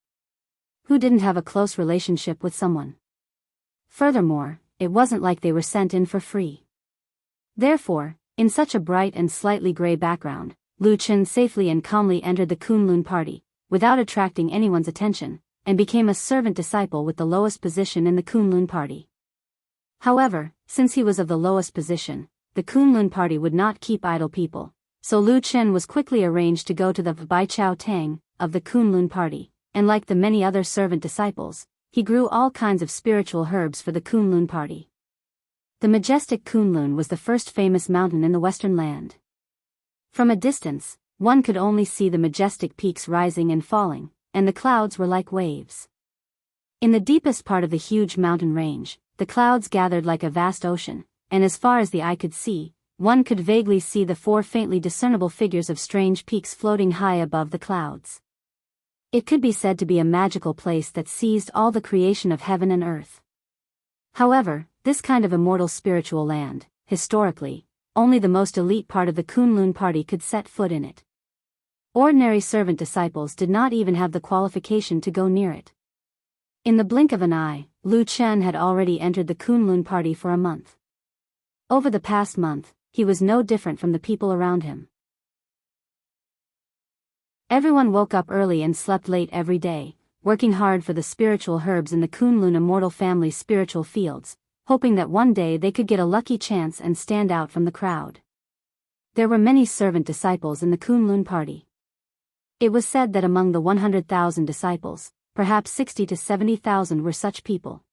Who didn't have a close relationship with someone? Furthermore, it wasn't like they were sent in for free. Therefore, in such a bright and slightly gray background, Lu Chen safely and calmly entered the Kunlun party, without attracting anyone's attention, and became a servant disciple with the lowest position in the Kunlun party. However, since he was of the lowest position, the Kunlun party would not keep idle people, so Lu Chen was quickly arranged to go to the Baichao Tang of the Kunlun party, and like the many other servant disciples, he grew all kinds of spiritual herbs for the Kunlun party. The majestic Kunlun was the first famous mountain in the western land. From a distance, one could only see the majestic peaks rising and falling, and the clouds were like waves. In the deepest part of the huge mountain range, the clouds gathered like a vast ocean, and as far as the eye could see, one could vaguely see the 4 faintly discernible figures of strange peaks floating high above the clouds. It could be said to be a magical place that seized all the creation of heaven and earth. However, this kind of immortal spiritual land, historically, only the most elite part of the Kunlun party could set foot in it. Ordinary servant disciples did not even have the qualification to go near it. In the blink of an eye, Lu Chen had already entered the Kunlun party for a month. Over the past month, he was no different from the people around him. Everyone woke up early and slept late every day, working hard for the spiritual herbs in the Kunlun immortal family's spiritual fields, hoping that one day they could get a lucky chance and stand out from the crowd. There were many servant disciples in the Kunlun party. It was said that among the 100,000 disciples, perhaps 60 to 70,000 were such people.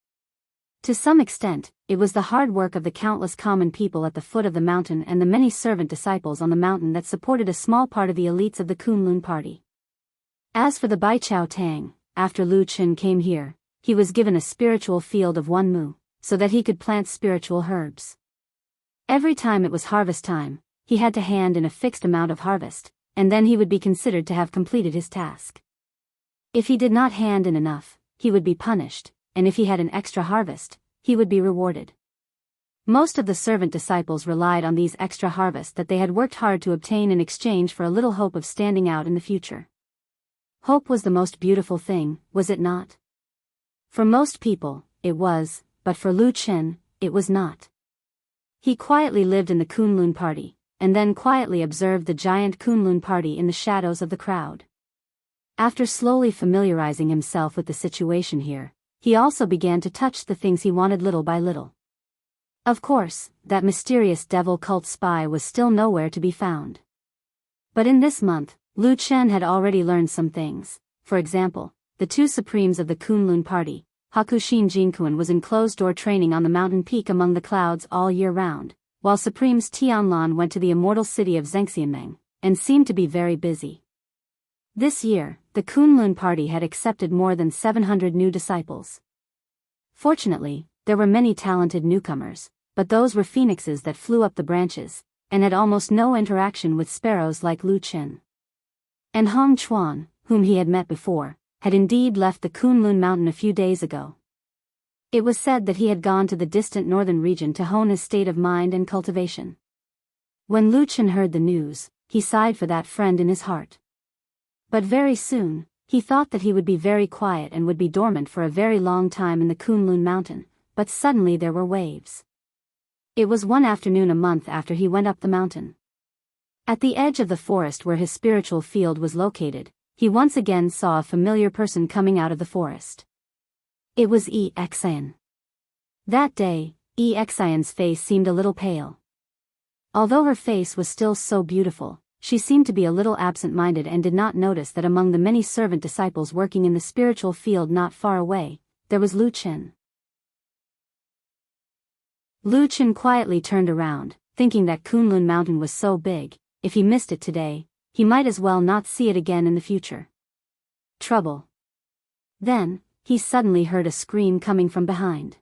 To some extent, it was the hard work of the countless common people at the foot of the mountain and the many servant disciples on the mountain that supported a small part of the elites of the Kunlun party. As for the Baichao Tang, after Lu Chen came here, he was given a spiritual field of 1 mu, so that he could plant spiritual herbs. Every time it was harvest time, he had to hand in a fixed amount of harvest, and then he would be considered to have completed his task. If he did not hand in enough, he would be punished, and if he had an extra harvest, he would be rewarded. Most of the servant disciples relied on these extra harvests that they had worked hard to obtain in exchange for a little hope of standing out in the future. Hope was the most beautiful thing, was it not? For most people, it was, but for Lu Chen, it was not. He quietly lived in the Kunlun party, and then quietly observed the giant Kunlun party in the shadows of the crowd. After slowly familiarizing himself with the situation here, he also began to touch the things he wanted little by little. Of course, that mysterious devil cult spy was still nowhere to be found. But in this month, Lu Chen had already learned some things. For example, the two supremes of the Kunlun party, Hakushin Jinkuan, was in closed-door training on the mountain peak among the clouds all year round, while Supremes Tianlan went to the immortal city of Zhengxianmeng, and seemed to be very busy. This year, the Kunlun party had accepted more than 700 new disciples. Fortunately, there were many talented newcomers, but those were phoenixes that flew up the branches, and had almost no interaction with sparrows like Lu Chen. And Hong Chuan, whom he had met before, had indeed left the Kunlun mountain a few days ago. It was said that he had gone to the distant northern region to hone his state of mind and cultivation. When Lu Chen heard the news, he sighed for that friend in his heart. But very soon, he thought that he would be very quiet and would be dormant for a very long time in the Kunlun mountain, but suddenly there were waves. It was one afternoon a month after he went up the mountain. At the edge of the forest where his spiritual field was located, he once again saw a familiar person coming out of the forest. It was Yi Xian. That day, Yi Xian's face seemed a little pale. Although her face was still so beautiful, she seemed to be a little absent-minded and did not notice that among the many servant disciples working in the spiritual field not far away, there was Lu Chen. Lu Chen quietly turned around, thinking that Kunlun Mountain was so big, if he missed it today, he might as well not see it again in the future. Trouble. Then, he suddenly heard a scream coming from behind.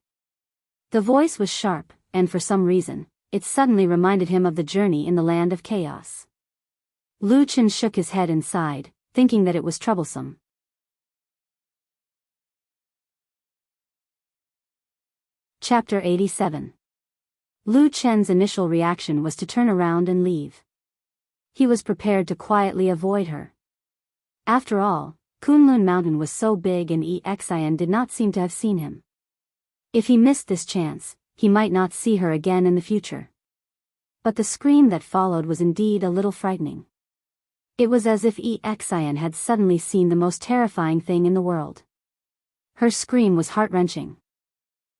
The voice was sharp, and for some reason, it suddenly reminded him of the journey in the land of chaos. Lu Chen shook his head and sighed, thinking that it was troublesome. Chapter 87. Lu Chen's initial reaction was to turn around and leave. He was prepared to quietly avoid her. After all, Kunlun Mountain was so big and Yi Xian did not seem to have seen him. If he missed this chance, he might not see her again in the future. But the scream that followed was indeed a little frightening. It was as if Yi Xian had suddenly seen the most terrifying thing in the world. Her scream was heart-wrenching.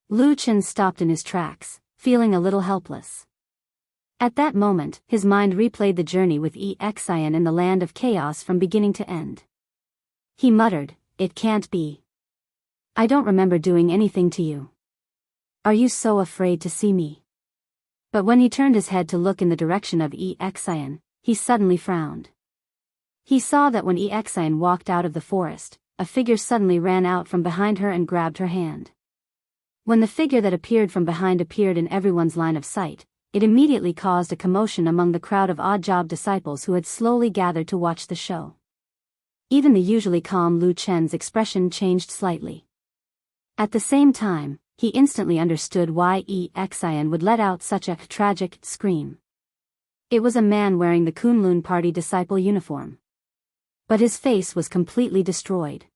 Lu Chen stopped in his tracks, feeling a little helpless. At that moment, his mind replayed the journey with Yi Xian in the land of chaos from beginning to end. He muttered, "It can't be. I don't remember doing anything to you. Are you so afraid to see me?" But when he turned his head to look in the direction of Yi Xian, he suddenly frowned. He saw that when Yi Xian walked out of the forest, a figure suddenly ran out from behind her and grabbed her hand. When the figure that appeared from behind appeared in everyone's line of sight, it immediately caused a commotion among the crowd of odd-job disciples who had slowly gathered to watch the show. Even the usually calm Lu Chen's expression changed slightly. At the same time, he instantly understood why Yi Xian would let out such a tragic scream. It was a man wearing the Kunlun party disciple uniform. But his face was completely destroyed.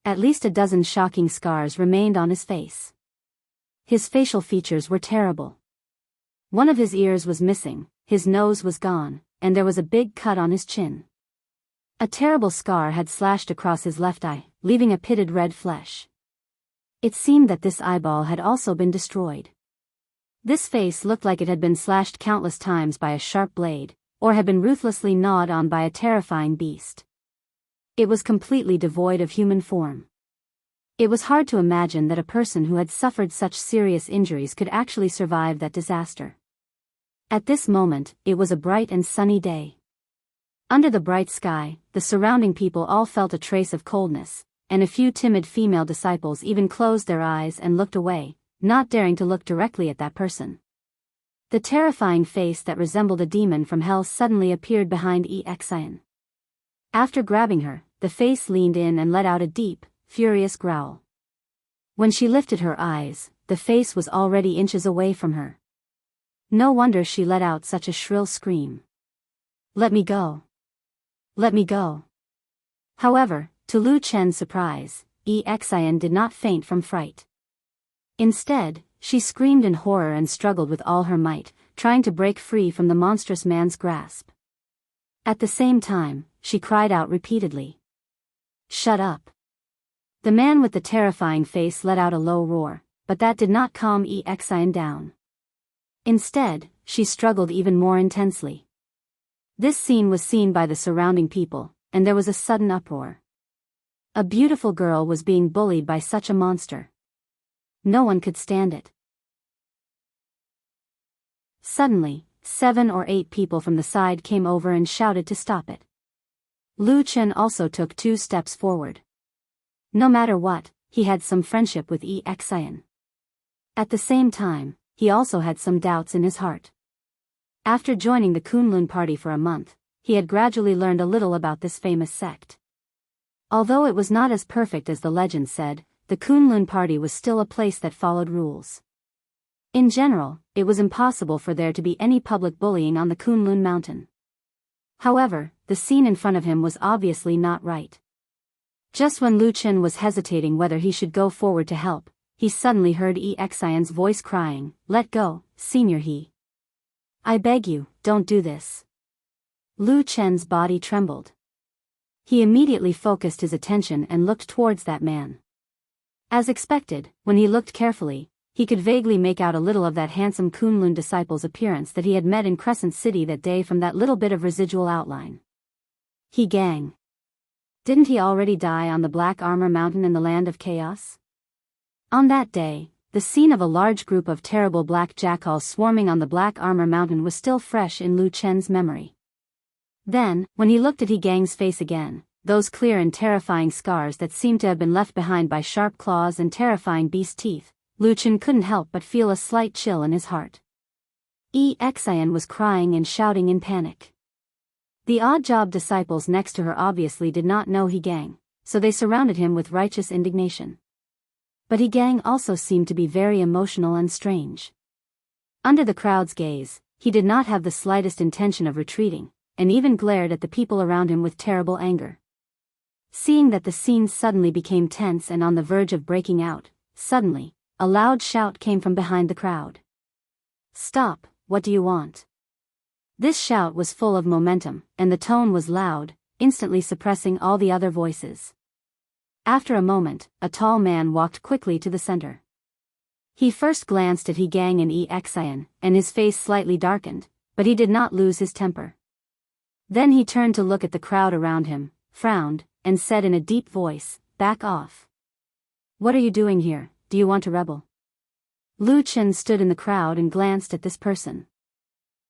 At least a dozen shocking scars remained on his face. His facial features were terrible. One of his ears was missing, his nose was gone, and there was a big cut on his chin. A terrible scar had slashed across his left eye, leaving a pitted red flesh. It seemed that this eyeball had also been destroyed. This face looked like it had been slashed countless times by a sharp blade, or had been ruthlessly gnawed on by a terrifying beast. It was completely devoid of human form. It was hard to imagine that a person who had suffered such serious injuries could actually survive that disaster. At this moment, it was a bright and sunny day. Under the bright sky, the surrounding people all felt a trace of coldness, and a few timid female disciples even closed their eyes and looked away, not daring to look directly at that person. The terrifying face that resembled a demon from hell suddenly appeared behind Xian. After grabbing her, the face leaned in and let out a deep, furious growl. When she lifted her eyes, the face was already inches away from her. No wonder she let out such a shrill scream. "Let me go! Let me go!" However, to Lu Chen's surprise, Xian did not faint from fright. Instead, she screamed in horror and struggled with all her might, trying to break free from the monstrous man's grasp. At the same time, she cried out repeatedly, "Shut up!" The man with the terrifying face let out a low roar, but that did not calm Xian down. Instead, she struggled even more intensely. This scene was seen by the surrounding people, and there was a sudden uproar. A beautiful girl was being bullied by such a monster. No one could stand it. Suddenly, 7 or 8 people from the side came over and shouted to stop it. Lu Chen also took 2 steps forward. No matter what, he had some friendship with Xian. At the same time, he also had some doubts in his heart. After joining the Kunlun party for a month, he had gradually learned a little about this famous sect. Although it was not as perfect as the legend said, the Kunlun party was still a place that followed rules. In general, it was impossible for there to be any public bullying on the Kunlun mountain. However, the scene in front of him was obviously not right. Just when Lu Chen was hesitating whether he should go forward to help, he suddenly heard Xian's voice crying, "Let go, Senior He. I beg you, don't do this." Lu Chen's body trembled. He immediately focused his attention and looked towards that man. As expected, when he looked carefully, he could vaguely make out a little of that handsome Kunlun disciple's appearance that he had met in Crescent City that day from that little bit of residual outline. He gang. Didn't he already die on the Black Armor Mountain in the Land of Chaos? On that day, the scene of a large group of terrible black jackals swarming on the Black Armor Mountain was still fresh in Lu Chen's memory. Then, when he looked at He Gang's face again, those clear and terrifying scars that seemed to have been left behind by sharp claws and terrifying beast teeth, Lu Chen couldn't help but feel a slight chill in his heart. Xian was crying and shouting in panic. The odd job disciples next to her obviously did not know He Gang, so they surrounded him with righteous indignation. But He Gang also seemed to be very emotional and strange. Under the crowd's gaze, he did not have the slightest intention of retreating, and even glared at the people around him with terrible anger. Seeing that the scene suddenly became tense and on the verge of breaking out, suddenly, a loud shout came from behind the crowd. "Stop, what do you want?" This shout was full of momentum, and the tone was loud, instantly suppressing all the other voices. After a moment, a tall man walked quickly to the center. He first glanced at He Gang and Xian, and his face slightly darkened, but he did not lose his temper. Then he turned to look at the crowd around him, frowned, and said in a deep voice, "Back off. What are you doing here? Do you want to rebel?" Lu Chen stood in the crowd and glanced at this person.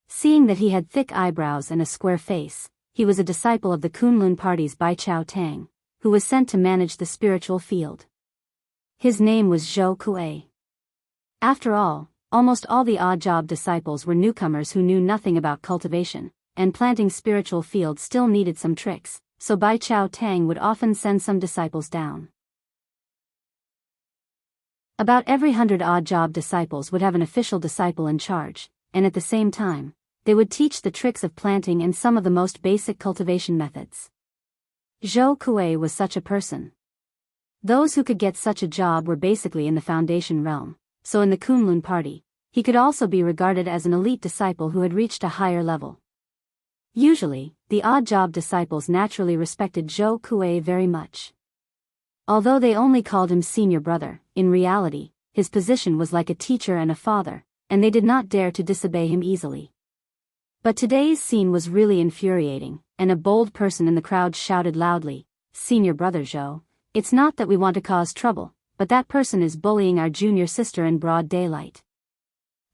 Seeing that he had thick eyebrows and a square face, he was a disciple of the Kunlun party's Bai Chao Tang, who was sent to manage the spiritual field. His name was Zhou Kuei. After all, almost all the odd job disciples were newcomers who knew nothing about cultivation, and planting spiritual fields still needed some tricks, so Bai Chao Tang would often send some disciples down. About every 100 odd job disciples would have an official disciple in charge, and at the same time, they would teach the tricks of planting and some of the most basic cultivation methods. Zhou Kuei was such a person. Those who could get such a job were basically in the foundation realm, so in the Kunlun party, he could also be regarded as an elite disciple who had reached a higher level. Usually, the odd job disciples naturally respected Zhou Kuei very much. Although they only called him senior brother, in reality, his position was like a teacher and a father, and they did not dare to disobey him easily. But today's scene was really infuriating, and a bold person in the crowd shouted loudly, "Senior brother Zhou, it's not that we want to cause trouble, but that person is bullying our junior sister in broad daylight."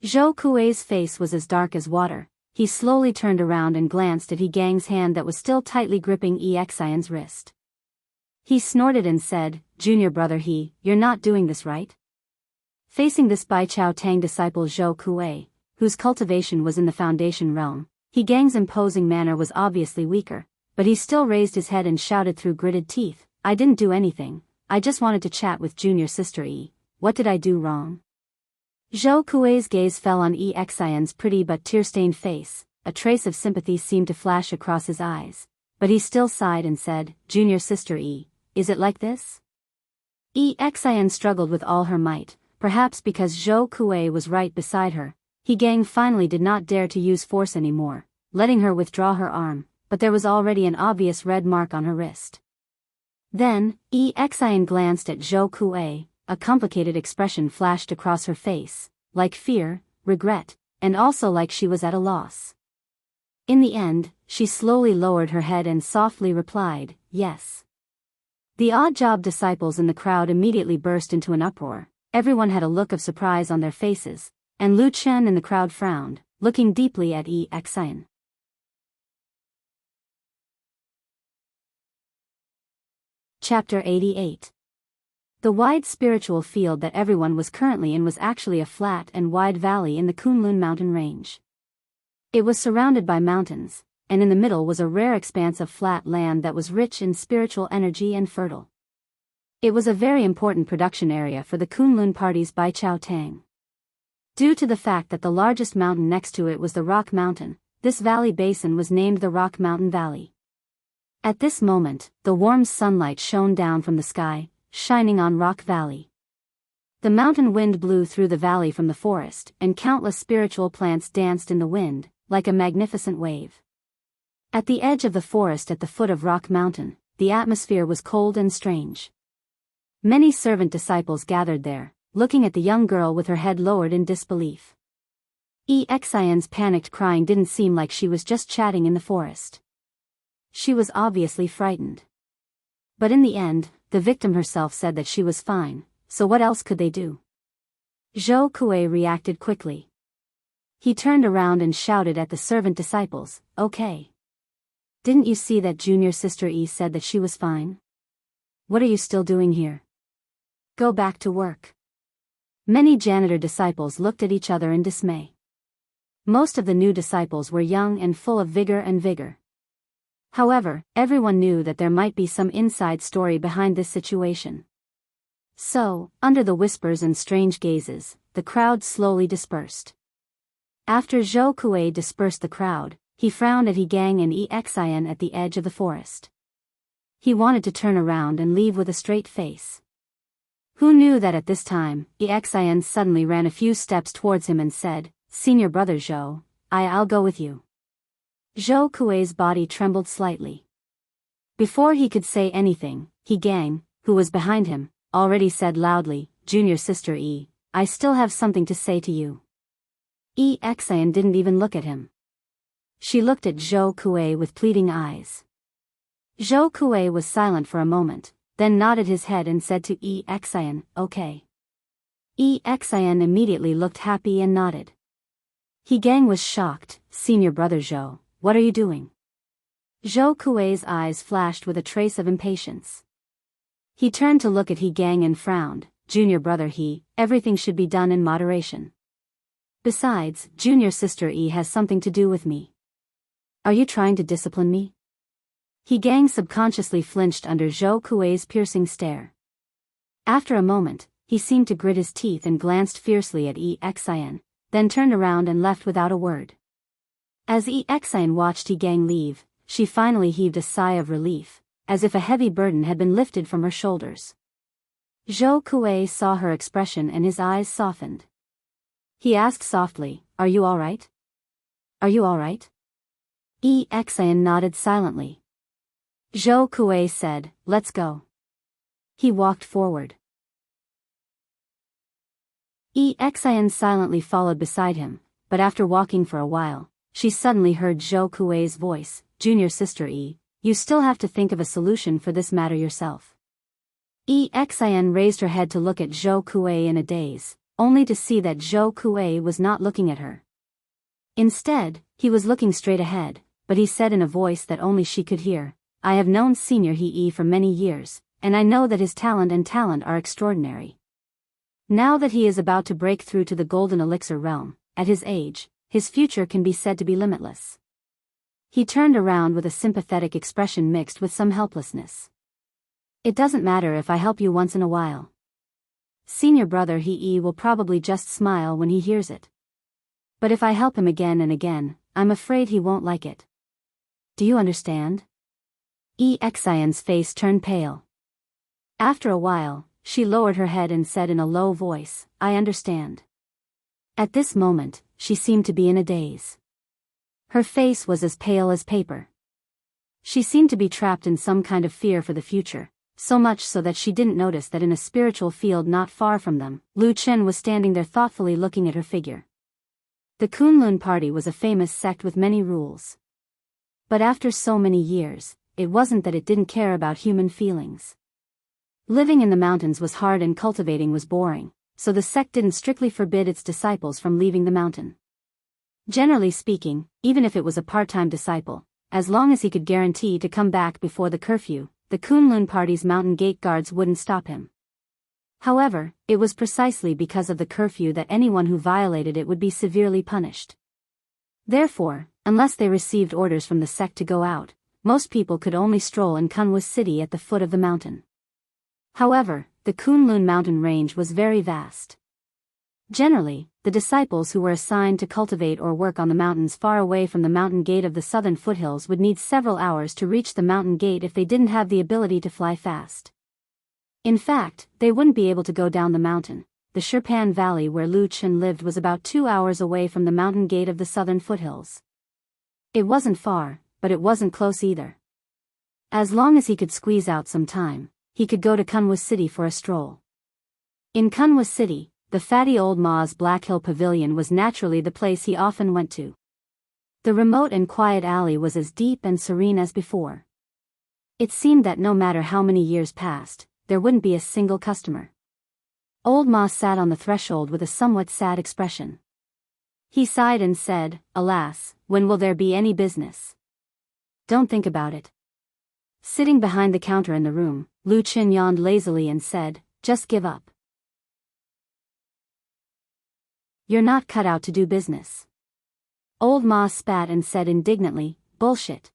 Zhou Kuei's face was as dark as water. He slowly turned around and glanced at He Gang's hand that was still tightly gripping Xian's wrist. He snorted and said, "Junior brother He, you're not doing this right?" Facing this Bai Chao Tang disciple Zhou Kuei, whose cultivation was in the foundation realm, Gang's imposing manner was obviously weaker, but he still raised his head and shouted through gritted teeth, I didn't do anything, I just wanted to chat with junior sister E. What did I do wrong? Zhou Kuei's gaze fell on Xian's pretty but tear-stained face. A trace of sympathy seemed to flash across his eyes, but he still sighed and said, Junior sister E, is it like this? Xian struggled with all her might, perhaps because Zhou Kuei was right beside her. Gang finally did not dare to use force anymore, letting her withdraw her arm, but there was already an obvious red mark on her wrist. Then, Xian glanced at Zhou Kuei, a complicated expression flashed across her face, like fear, regret, and also like she was at a loss. In the end, she slowly lowered her head and softly replied, yes. The odd-job disciples in the crowd immediately burst into an uproar. Everyone had a look of surprise on their faces, and Lu Chen in the crowd frowned, looking deeply at Xian. Chapter 88. The wide spiritual field that everyone was currently in was actually a flat and wide valley in the Kunlun mountain range. It was surrounded by mountains, and in the middle was a rare expanse of flat land that was rich in spiritual energy and fertile. It was a very important production area for the Kunlun party's Baichao Tang. Due to the fact that the largest mountain next to it was the Rock Mountain, this valley basin was named the Rock Mountain Valley. At this moment, the warm sunlight shone down from the sky, shining on Rock Valley. The mountain wind blew through the valley from the forest, and countless spiritual plants danced in the wind, like a magnificent wave. At the edge of the forest at the foot of Rock Mountain, the atmosphere was cold and strange. Many servant disciples gathered there, looking at the young girl with her head lowered in disbelief. Xian's panicked crying didn't seem like she was just chatting in the forest. She was obviously frightened. But in the end, the victim herself said that she was fine, so what else could they do? Zhou Kuei reacted quickly. He turned around and shouted at the servant disciples, okay. Didn't you see that junior sister E said that she was fine? What are you still doing here? Go back to work. Many janitor disciples looked at each other in dismay. Most of the new disciples were young and full of vigor. However, everyone knew that there might be some inside story behind this situation. So, under the whispers and strange gazes, the crowd slowly dispersed. After Zhou Kuei dispersed the crowd, he frowned at Gang and Xian at the edge of the forest. He wanted to turn around and leave with a straight face. Who knew that at this time, Xian suddenly ran a few steps towards him and said, Senior brother Zhou, I'll go with you. Zhou Kuei's body trembled slightly. Before he could say anything, Gang, who was behind him, already said loudly, Junior sister E, I still have something to say to you. Xian didn't even look at him. She looked at Zhou Kuei with pleading eyes. Zhou Kuei was silent for a moment, then nodded his head and said to Xian, okay. Xian immediately looked happy and nodded. Gang was shocked, Senior brother Zhou, what are you doing? Zhou Kuei's eyes flashed with a trace of impatience. He turned to look at Gang and frowned, Junior brother everything should be done in moderation. Besides, junior sister E has something to do with me. Are you trying to discipline me? Gang subconsciously flinched under Zhou Kuei's piercing stare. After a moment, he seemed to grit his teeth and glanced fiercely at Xian, then turned around and left without a word. As Xian watched Gang leave, she finally heaved a sigh of relief, as if a heavy burden had been lifted from her shoulders. Zhou Kuei saw her expression and his eyes softened. He asked softly, Are you all right? Are you all right? Xian nodded silently. Zhou Kuei said, Let's go. He walked forward. Xian silently followed beside him, but after walking for a while, she suddenly heard Zhou Kuei's voice, Junior sister E, you still have to think of a solution for this matter yourself. Xian raised her head to look at Zhou Kuei in a daze, only to see that Zhou Kuei was not looking at her. Instead, he was looking straight ahead, but he said in a voice that only she could hear, I have known Senior He for many years, and I know that his talent are extraordinary. Now that he is about to break through to the Golden Elixir realm, at his age, his future can be said to be limitless. He turned around with a sympathetic expression mixed with some helplessness. It doesn't matter if I help you once in a while. Senior brother He will probably just smile when he hears it. But if I help him again and again, I'm afraid he won't like it. Do you understand? Xian's face turned pale. After a while, she lowered her head and said in a low voice, I understand. At this moment, she seemed to be in a daze. Her face was as pale as paper. She seemed to be trapped in some kind of fear for the future, so much so that she didn't notice that in a spiritual field not far from them, Lu Chen was standing there thoughtfully looking at her figure. The Kunlun party was a famous sect with many rules. But after so many years, it wasn't that it didn't care about human feelings. Living in the mountains was hard and cultivating was boring, so the sect didn't strictly forbid its disciples from leaving the mountain. Generally speaking, even if it was a part-time disciple, as long as he could guarantee to come back before the curfew, the Kunlun party's mountain gate guards wouldn't stop him. However, it was precisely because of the curfew that anyone who violated it would be severely punished. Therefore, unless they received orders from the sect to go out, most people could only stroll in Kunwas City at the foot of the mountain. However, the Kunlun mountain range was very vast. Generally, the disciples who were assigned to cultivate or work on the mountains far away from the mountain gate of the southern foothills would need several hours to reach the mountain gate if they didn't have the ability to fly fast. In fact, they wouldn't be able to go down the mountain. The Shirpan Valley where Lu Chen lived was about 2 hours away from the mountain gate of the southern foothills. It wasn't far, but it wasn't close either. As long as he could squeeze out some time, he could go to Kunwas City for a stroll. In Kunwas City, the fatty old Ma's Black Hill Pavilion was naturally the place he often went to. The remote and quiet alley was as deep and serene as before. It seemed that no matter how many years passed, there wouldn't be a single customer. Old Ma sat on the threshold with a somewhat sad expression. He sighed and said, Alas, when will there be any business? Don't think about it. Sitting behind the counter in the room, Lu Chen yawned lazily and said, Just give up. You're not cut out to do business. Old Ma spat and said indignantly, Bullshit.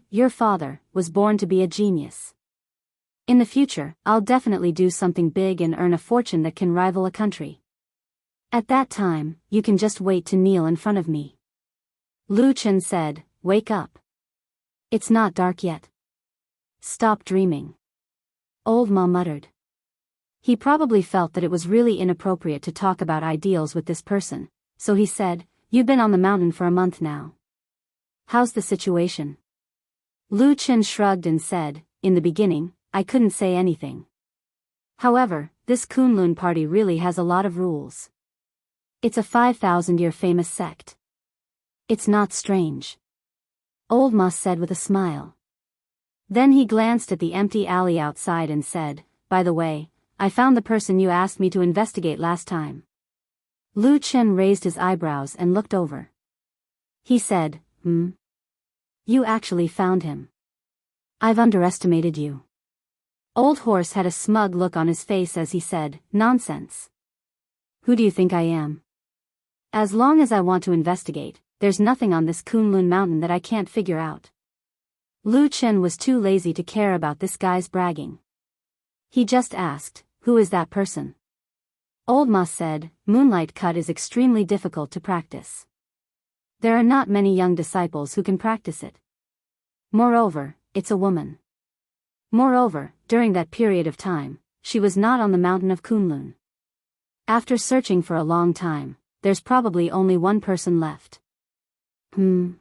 Your father, was born to be a genius. In the future, I'll definitely do something big and earn a fortune that can rival a country. At that time, you can just wait to kneel in front of me. Lu Chen said, Wake up. It's not dark yet. Stop dreaming. Old Ma muttered. He probably felt that it was really inappropriate to talk about ideals with this person, so he said, You've been on the mountain for a month now. How's the situation? Lu Chen shrugged and said, In the beginning, I couldn't say anything. However, this Kunlun party really has a lot of rules. It's a 5,000-year famous sect. It's not strange. Old Ma said with a smile. Then he glanced at the empty alley outside and said, By the way, I found the person you asked me to investigate last time. Lu Chen raised his eyebrows and looked over. He said, You actually found him. I've underestimated you. Old Horse had a smug look on his face as he said, Nonsense. Who do you think I am? As long as I want to investigate, there's nothing on this Kunlun mountain that I can't figure out. Lu Chen was too lazy to care about this guy's bragging. He just asked, Who is that person? Old Ma said, Moonlight cut is extremely difficult to practice. There are not many young disciples who can practice it. Moreover, it's a woman. Moreover, during that period of time, she was not on the mountain of Kunlun. After searching for a long time, there's probably only one person left. Su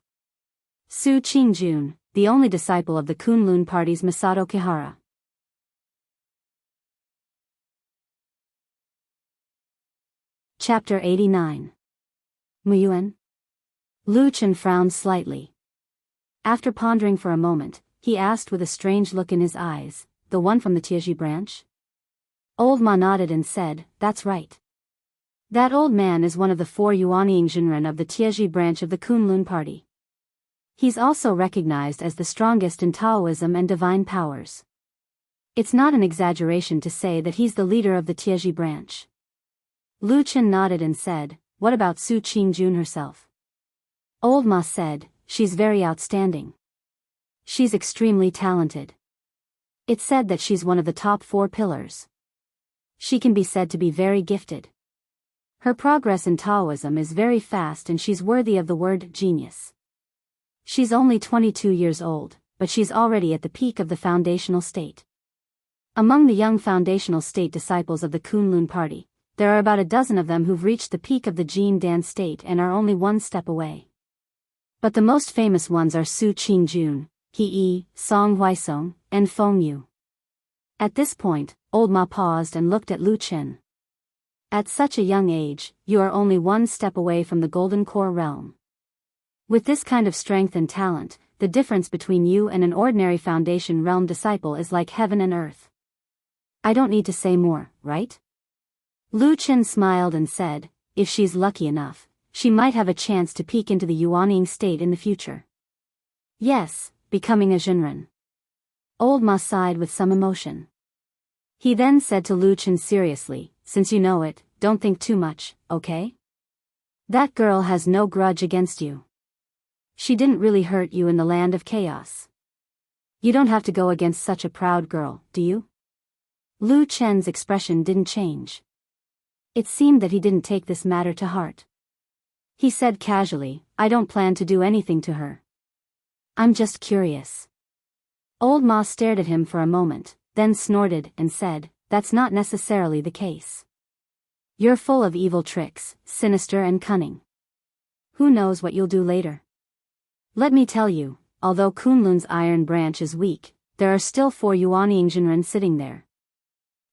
Qingjun, the only disciple of the Kunlun party's Masato Kihara. Chapter 89. Muyuan? Lu Chen frowned slightly. After pondering for a moment, he asked with a strange look in his eyes, The one from the Tieji branch? Old Ma nodded and said, That's right. That old man is one of the 4 Yuanying Jinren of the Tieji branch of the Kunlun party. He's also recognized as the strongest in Taoism and divine powers. It's not an exaggeration to say that he's the leader of the Tieji branch. Lu Chen nodded and said, what about Su Qingjun herself? Old Ma said, she's very outstanding. She's extremely talented. It's said that she's one of the top 4 pillars. She can be said to be very gifted. Her progress in Taoism is very fast and she's worthy of the word genius. She's only 22 years old, but she's already at the peak of the foundational state. Among the young foundational state disciples of the Kunlun party, there are about a dozen of them who've reached the peak of the Jin Dan state and are only one step away. But the most famous ones are Su Qingjun, He Yi, Song Huaisong, and Feng Yu. At this point, Old Ma paused and looked at Lu Chen. At such a young age, you are only one step away from the Golden Core realm. With this kind of strength and talent, the difference between you and an ordinary Foundation realm disciple is like heaven and earth. I don't need to say more, right? Lu Chen smiled and said, if she's lucky enough, she might have a chance to peek into the Yuanying state in the future. Yes, becoming a Zhenren. Old Ma sighed with some emotion. He then said to Lu Chen seriously, since you know it, don't think too much, okay? That girl has no grudge against you. She didn't really hurt you in the land of chaos. You don't have to go against such a proud girl, do you? Lu Chen's expression didn't change. It seemed that he didn't take this matter to heart. He said casually, I don't plan to do anything to her. I'm just curious. Old Ma stared at him for a moment, then snorted and said, that's not necessarily the case. You're full of evil tricks, sinister and cunning. Who knows what you'll do later? Let me tell you, although Kunlun's iron branch is weak, there are still 4 Yuanying Zhenren sitting there.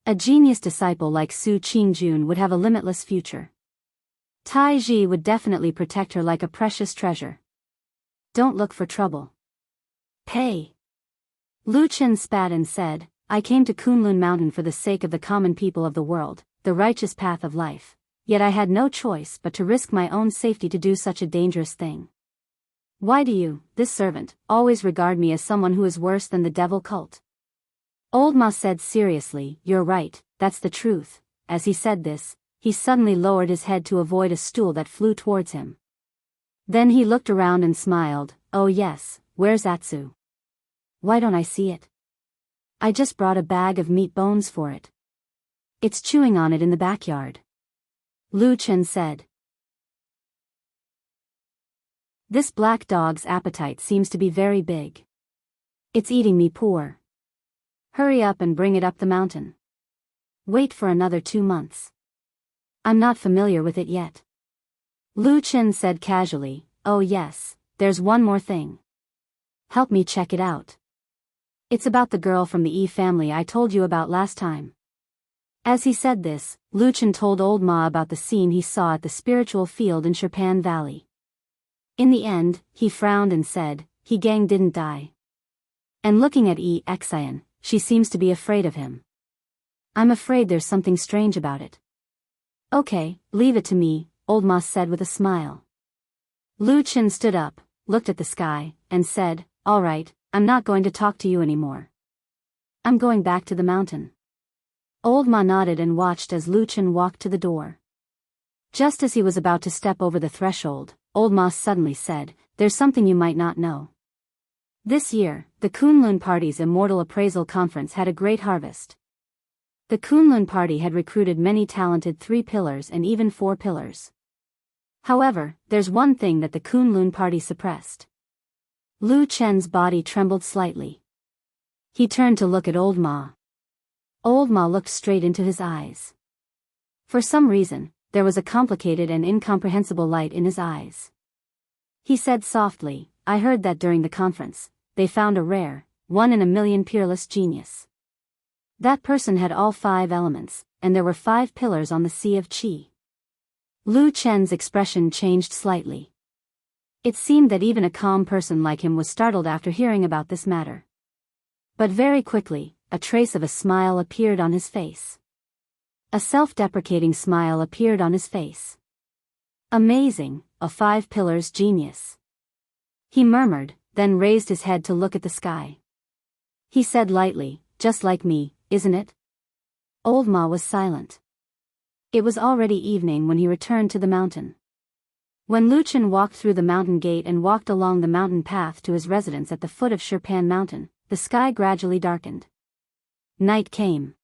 A genius disciple like Su Qingjun would have a limitless future. Tai Ji would definitely protect her like a precious treasure. Don't look for trouble. Pay. Lu Chen spat and said, I came to Kunlun Mountain for the sake of the common people of the world, the righteous path of life, yet I had no choice but to risk my own safety to do such a dangerous thing. Why do you, this servant, always regard me as someone who is worse than the devil cult? Old Ma said seriously, you're right, that's the truth. As he said this, he suddenly lowered his head to avoid a stool that flew towards him. Then he looked around and smiled, oh yes, where's Atsu? Why don't I see it? I just brought a bag of meat bones for it. It's chewing on it in the backyard. Lu Chen said. This black dog's appetite seems to be very big. It's eating me poor. Hurry up and bring it up the mountain. Wait for another 2 months. I'm not familiar with it yet. Lu Chen said casually, oh yes, there's one more thing. Help me check it out. It's about the girl from the Yi family I told you about last time. As he said this, Lu Chen told Old Ma about the scene he saw at the spiritual field in Sherpan Valley. In the end, he frowned and said, He Gang didn't die. And looking at Yi Xian, she seems to be afraid of him. I'm afraid there's something strange about it. Okay, leave it to me, Old Ma said with a smile. Lu Chen stood up, looked at the sky, and said, all right, I'm not going to talk to you anymore. I'm going back to the mountain. Old Ma nodded and watched as Lu Chen walked to the door. Just as he was about to step over the threshold, Old Ma suddenly said, there's something you might not know. This year, the Kunlun Party's Immortal Appraisal Conference had a great harvest. The Kunlun Party had recruited many talented 3 pillars and even 4 pillars. However, there's one thing that the Kunlun Party suppressed. Lu Chen's body trembled slightly. He turned to look at Old Ma. Old Ma looked straight into his eyes. For some reason, there was a complicated and incomprehensible light in his eyes. He said softly, I heard that during the conference, they found a rare, 1 in a million peerless genius. That person had all 5 elements, and there were 5 pillars on the Sea of Qi. Lu Chen's expression changed slightly. It seemed that even a calm person like him was startled after hearing about this matter. But very quickly, a trace of a smile appeared on his face. A self-deprecating smile appeared on his face. Amazing, a 5 pillars genius. He murmured, then raised his head to look at the sky. He said lightly, just like me, isn't it? Old Ma was silent. It was already evening when he returned to the mountain. When Lu Chen walked through the mountain gate and walked along the mountain path to his residence at the foot of Shirpan Mountain, the sky gradually darkened. Night came.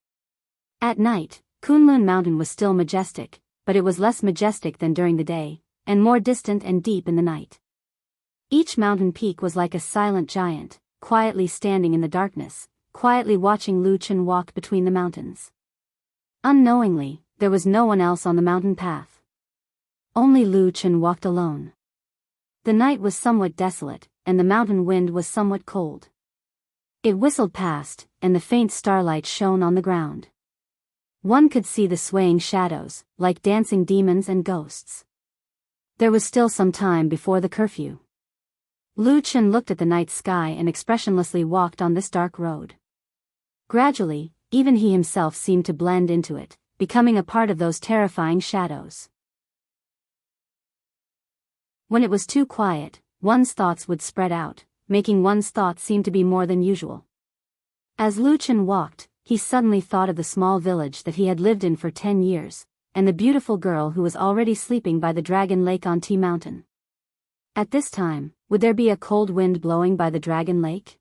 At night, Kunlun Mountain was still majestic, but it was less majestic than during the day, and more distant and deep in the night. Each mountain peak was like a silent giant, quietly standing in the darkness, quietly watching Lu Chen walk between the mountains. Unknowingly, there was no one else on the mountain path. Only Lu Chen walked alone. The night was somewhat desolate, and the mountain wind was somewhat cold. It whistled past, and the faint starlight shone on the ground. One could see the swaying shadows, like dancing demons and ghosts. There was still some time before the curfew. Lu Chen looked at the night sky and expressionlessly walked on this dark road. Gradually, even he himself seemed to blend into it, becoming a part of those terrifying shadows. When it was too quiet, one's thoughts would spread out, making one's thoughts seem to be more than usual. As Lu Chen walked, he suddenly thought of the small village that he had lived in for 10 years, and the beautiful girl who was already sleeping by the Dragon Lake on Tea Mountain. At this time, would there be a cold wind blowing by the Dragon Lake?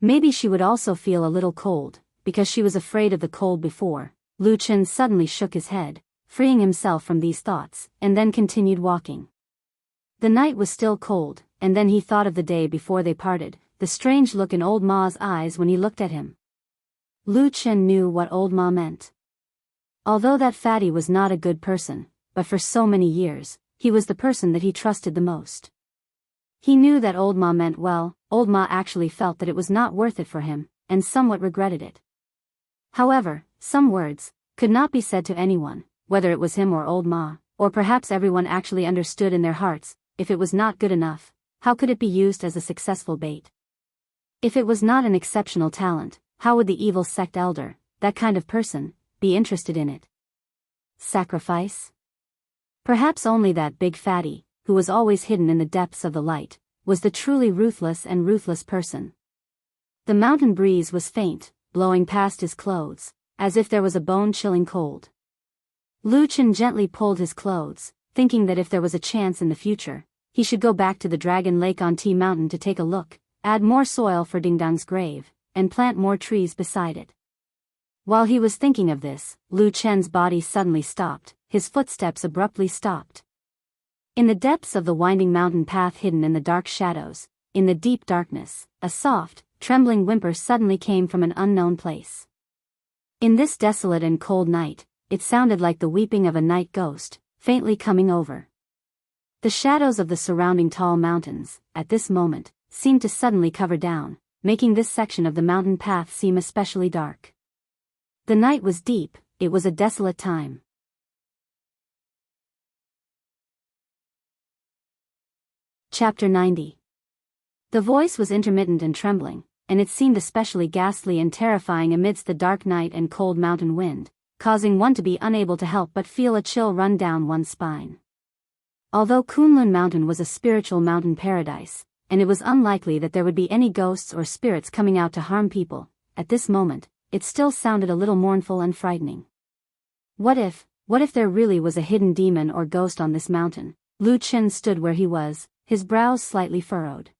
Maybe she would also feel a little cold, because she was afraid of the cold before. Lu Chen suddenly shook his head, freeing himself from these thoughts, and then continued walking. The night was still cold, and then he thought of the day before they parted, the strange look in old Ma's eyes when he looked at him. Lu Chen knew what old Ma meant. Although that fatty was not a good person, but for so many years, he was the person that he trusted the most. He knew that old Ma meant well. Old Ma actually felt that it was not worth it for him, and somewhat regretted it. However, some words could not be said to anyone, whether it was him or old Ma, or perhaps everyone actually understood in their hearts. If it was not good enough, how could it be used as a successful bait? If it was not an exceptional talent, how would the evil sect elder, that kind of person, be interested in it? Sacrifice? Perhaps only that big fatty, who was always hidden in the depths of the light, was the truly ruthless and ruthless person. The mountain breeze was faint, blowing past his clothes, as if there was a bone-chilling cold. Lu Chen gently pulled his clothes, thinking that if there was a chance in the future, he should go back to the Dragon Lake on Tea Mountain to take a look, add more soil for Ding Dong's grave, and plant more trees beside it. While he was thinking of this, Lu Chen's body suddenly stopped, his footsteps abruptly stopped. In the depths of the winding mountain path hidden in the dark shadows, in the deep darkness, a soft, trembling whimper suddenly came from an unknown place. In this desolate and cold night, it sounded like the weeping of a night ghost, faintly coming over. The shadows of the surrounding tall mountains, at this moment, seemed to suddenly cover down, making this section of the mountain path seem especially dark. The night was deep, it was a desolate time. Chapter 90. The voice was intermittent and trembling, and it seemed especially ghastly and terrifying amidst the dark night and cold mountain wind, causing one to be unable to help but feel a chill run down one's spine. Although Kunlun Mountain was a spiritual mountain paradise, and it was unlikely that there would be any ghosts or spirits coming out to harm people, at this moment, it still sounded a little mournful and frightening. What if there really was a hidden demon or ghost on this mountain? Lu Chen stood where he was, his brows slightly furrowed.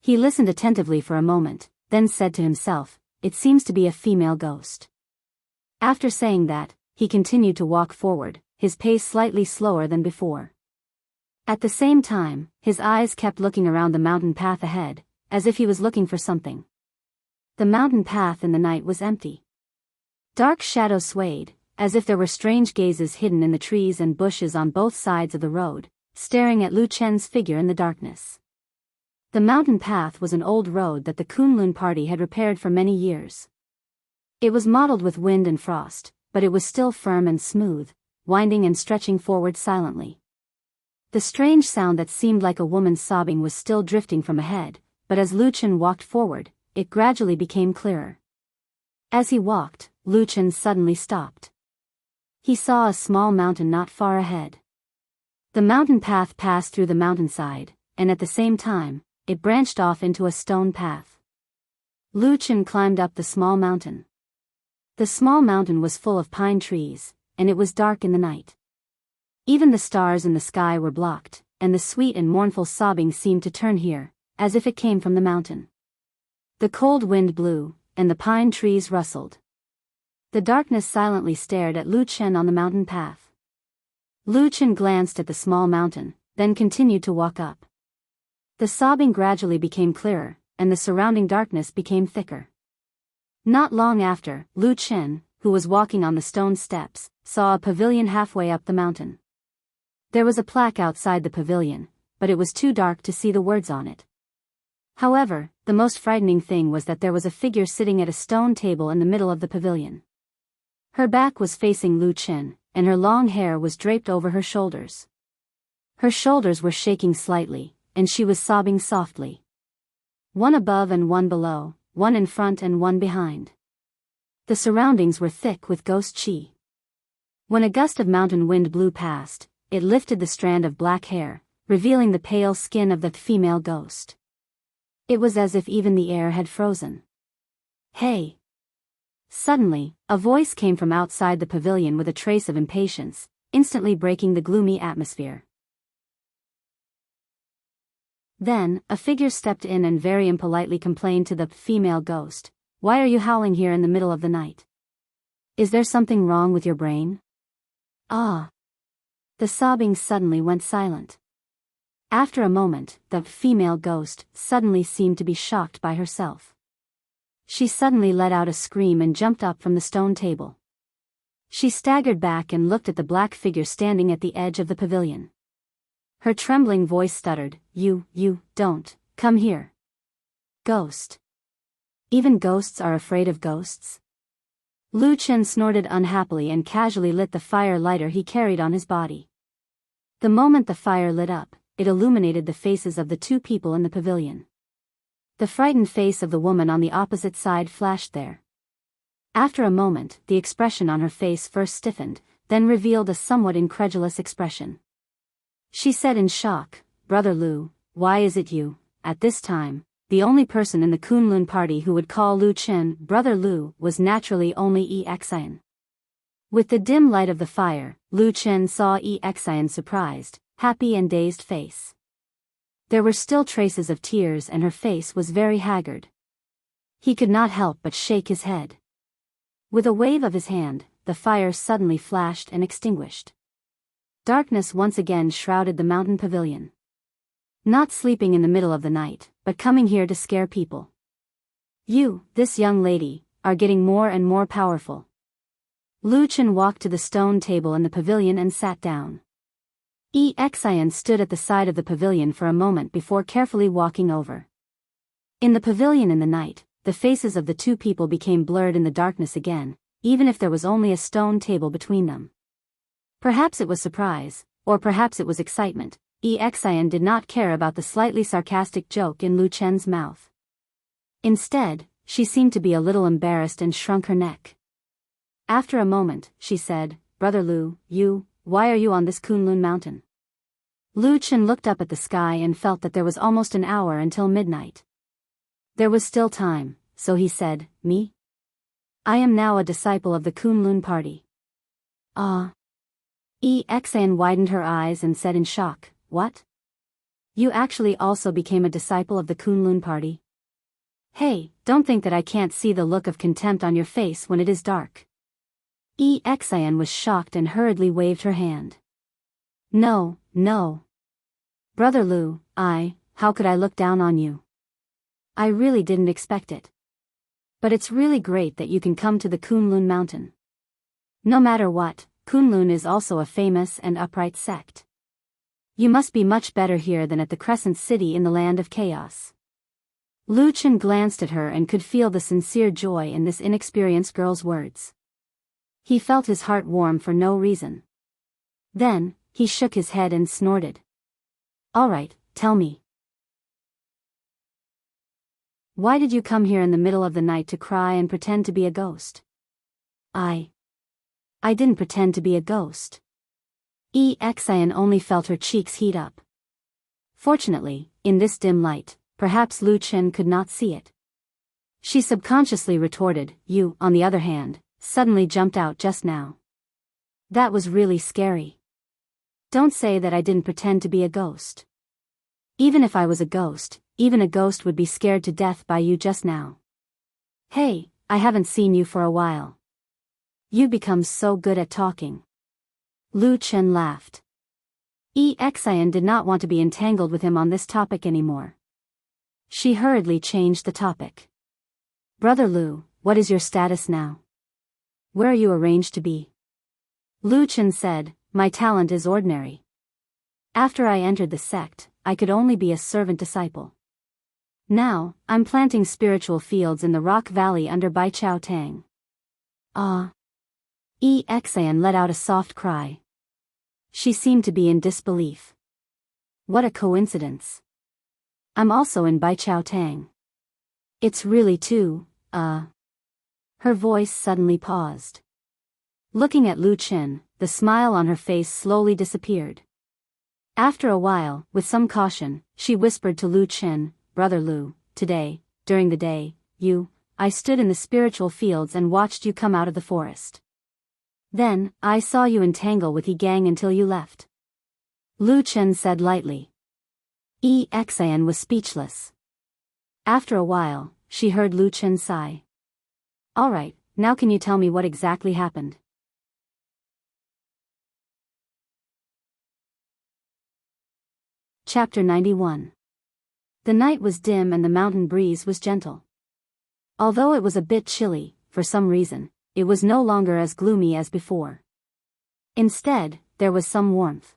He listened attentively for a moment, then said to himself, "It seems to be a female ghost." After saying that, he continued to walk forward, his pace slightly slower than before. At the same time, his eyes kept looking around the mountain path ahead, as if he was looking for something. The mountain path in the night was empty. Dark shadows swayed, as if there were strange gazes hidden in the trees and bushes on both sides of the road, staring at Lu Chen's figure in the darkness. The mountain path was an old road that the Kunlun party had repaired for many years. It was mottled with wind and frost, but it was still firm and smooth, winding and stretching forward silently. The strange sound that seemed like a woman's sobbing was still drifting from ahead, but as Lu Chen walked forward, it gradually became clearer. As he walked, Lu Chen suddenly stopped. He saw a small mountain not far ahead. The mountain path passed through the mountainside, and at the same time, it branched off into a stone path. Lu Chen climbed up the small mountain. The small mountain was full of pine trees, and it was dark in the night. Even the stars in the sky were blocked, and the sweet and mournful sobbing seemed to turn here, as if it came from the mountain. The cold wind blew, and the pine trees rustled. The darkness silently stared at Lu Chen on the mountain path. Lu Chen glanced at the small mountain, then continued to walk up. The sobbing gradually became clearer, and the surrounding darkness became thicker. Not long after, Lu Chen, who was walking on the stone steps, saw a pavilion halfway up the mountain. There was a plaque outside the pavilion, but it was too dark to see the words on it. However, the most frightening thing was that there was a figure sitting at a stone table in the middle of the pavilion. Her back was facing Lu Chen, and her long hair was draped over her shoulders. Her shoulders were shaking slightly, and she was sobbing softly. One above and one below, one in front and one behind. The surroundings were thick with ghost chi. When a gust of mountain wind blew past, it lifted the strand of black hair, revealing the pale skin of the female ghost. It was as if even the air had frozen. "Hey!" Suddenly, a voice came from outside the pavilion with a trace of impatience, instantly breaking the gloomy atmosphere. Then, a figure stepped in and very impolitely complained to the female ghost, "Why are you howling here in the middle of the night? Is there something wrong with your brain?" "Ah!" The sobbing suddenly went silent. After a moment, the female ghost suddenly seemed to be shocked by herself. She suddenly let out a scream and jumped up from the stone table. She staggered back and looked at the black figure standing at the edge of the pavilion. Her trembling voice stuttered, You, don't, come here. Ghost. Even ghosts are afraid of ghosts?" Lu Chen snorted unhappily and casually lit the fire lighter he carried on his body. The moment the fire lit up, it illuminated the faces of the two people in the pavilion. The frightened face of the woman on the opposite side flashed there. After a moment, the expression on her face first stiffened, then revealed a somewhat incredulous expression. She said in shock, "Brother Lu, why is it you?" At this time, the only person in the Kunlun party who would call Lu Chen Brother Lu was naturally only Yi Xian. With the dim light of the fire, Lu Chen saw Yi Xian's surprised, happy and dazed face. There were still traces of tears and her face was very haggard. He could not help but shake his head. With a wave of his hand, the fire suddenly flashed and extinguished. Darkness once again shrouded the mountain pavilion. Not sleeping in the middle of the night, but coming here to scare people. You, this young lady, are getting more and more powerful. Lu Chen walked to the stone table in the pavilion and sat down. Yi Xian stood at the side of the pavilion for a moment before carefully walking over. In the pavilion in the night, the faces of the two people became blurred in the darkness again, even if there was only a stone table between them. Perhaps it was surprise, or perhaps it was excitement. Yi Xian did not care about the slightly sarcastic joke in Lu Chen's mouth. Instead, she seemed to be a little embarrassed and shrunk her neck. After a moment, she said, "Brother Lu, why are you on this Kunlun mountain?" Lu Chen looked up at the sky and felt that there was almost an hour until midnight. There was still time, so he said, "Me? I am now a disciple of the Kunlun party." "Ah." Yi Xian widened her eyes and said in shock, "What? You actually also became a disciple of the Kunlun party? Hey, don't think that I can't see the look of contempt on your face when it is dark." Yi Xian was shocked and hurriedly waved her hand. No. Brother Lu, how could I look down on you? I really didn't expect it. But it's really great that you can come to the Kunlun mountain. No matter what, Kunlun is also a famous and upright sect. You must be much better here than at the Crescent City in the Land of Chaos. Lu Chen glanced at her and could feel the sincere joy in this inexperienced girl's words. He felt his heart warm for no reason. Then, he shook his head and snorted. "All right, tell me. Why did you come here in the middle of the night to cry and pretend to be a ghost?" I didn't pretend to be a ghost." Yi Xian only felt her cheeks heat up. Fortunately, in this dim light, perhaps Lu Chen could not see it. She subconsciously retorted, "You, on the other hand, suddenly jumped out just now. That was really scary. Don't say that I didn't pretend to be a ghost. Even if I was a ghost, even a ghost would be scared to death by you just now. Hey, I haven't seen you for a while. You become so good at talking. Lu Chen laughed. Xian did not want to be entangled with him on this topic anymore. She hurriedly changed the topic. Brother Lu, what is your status now? Where are you arranged to be? Lu Chen said, my talent is ordinary. After I entered the sect, I could only be a servant disciple. Now, I'm planting spiritual fields in the rock valley under Baichao Tang. Ah. Xian let out a soft cry. She seemed to be in disbelief. What a coincidence. I'm also in Baichao Tang. It's really too, Her voice suddenly paused. Looking at Lu Chen, the smile on her face slowly disappeared. After a while, with some caution, she whispered to Lu Chen, Brother Lu, today, during the day, I stood in the spiritual fields and watched you come out of the forest. Then, I saw you entangle with Yi Gang until you left. Lu Chen said lightly. Xian was speechless. After a while, she heard Lu Chen sigh. Alright, now can you tell me what exactly happened? Chapter 91. The night was dim and the mountain breeze was gentle. Although it was a bit chilly, for some reason, it was no longer as gloomy as before. Instead, there was some warmth.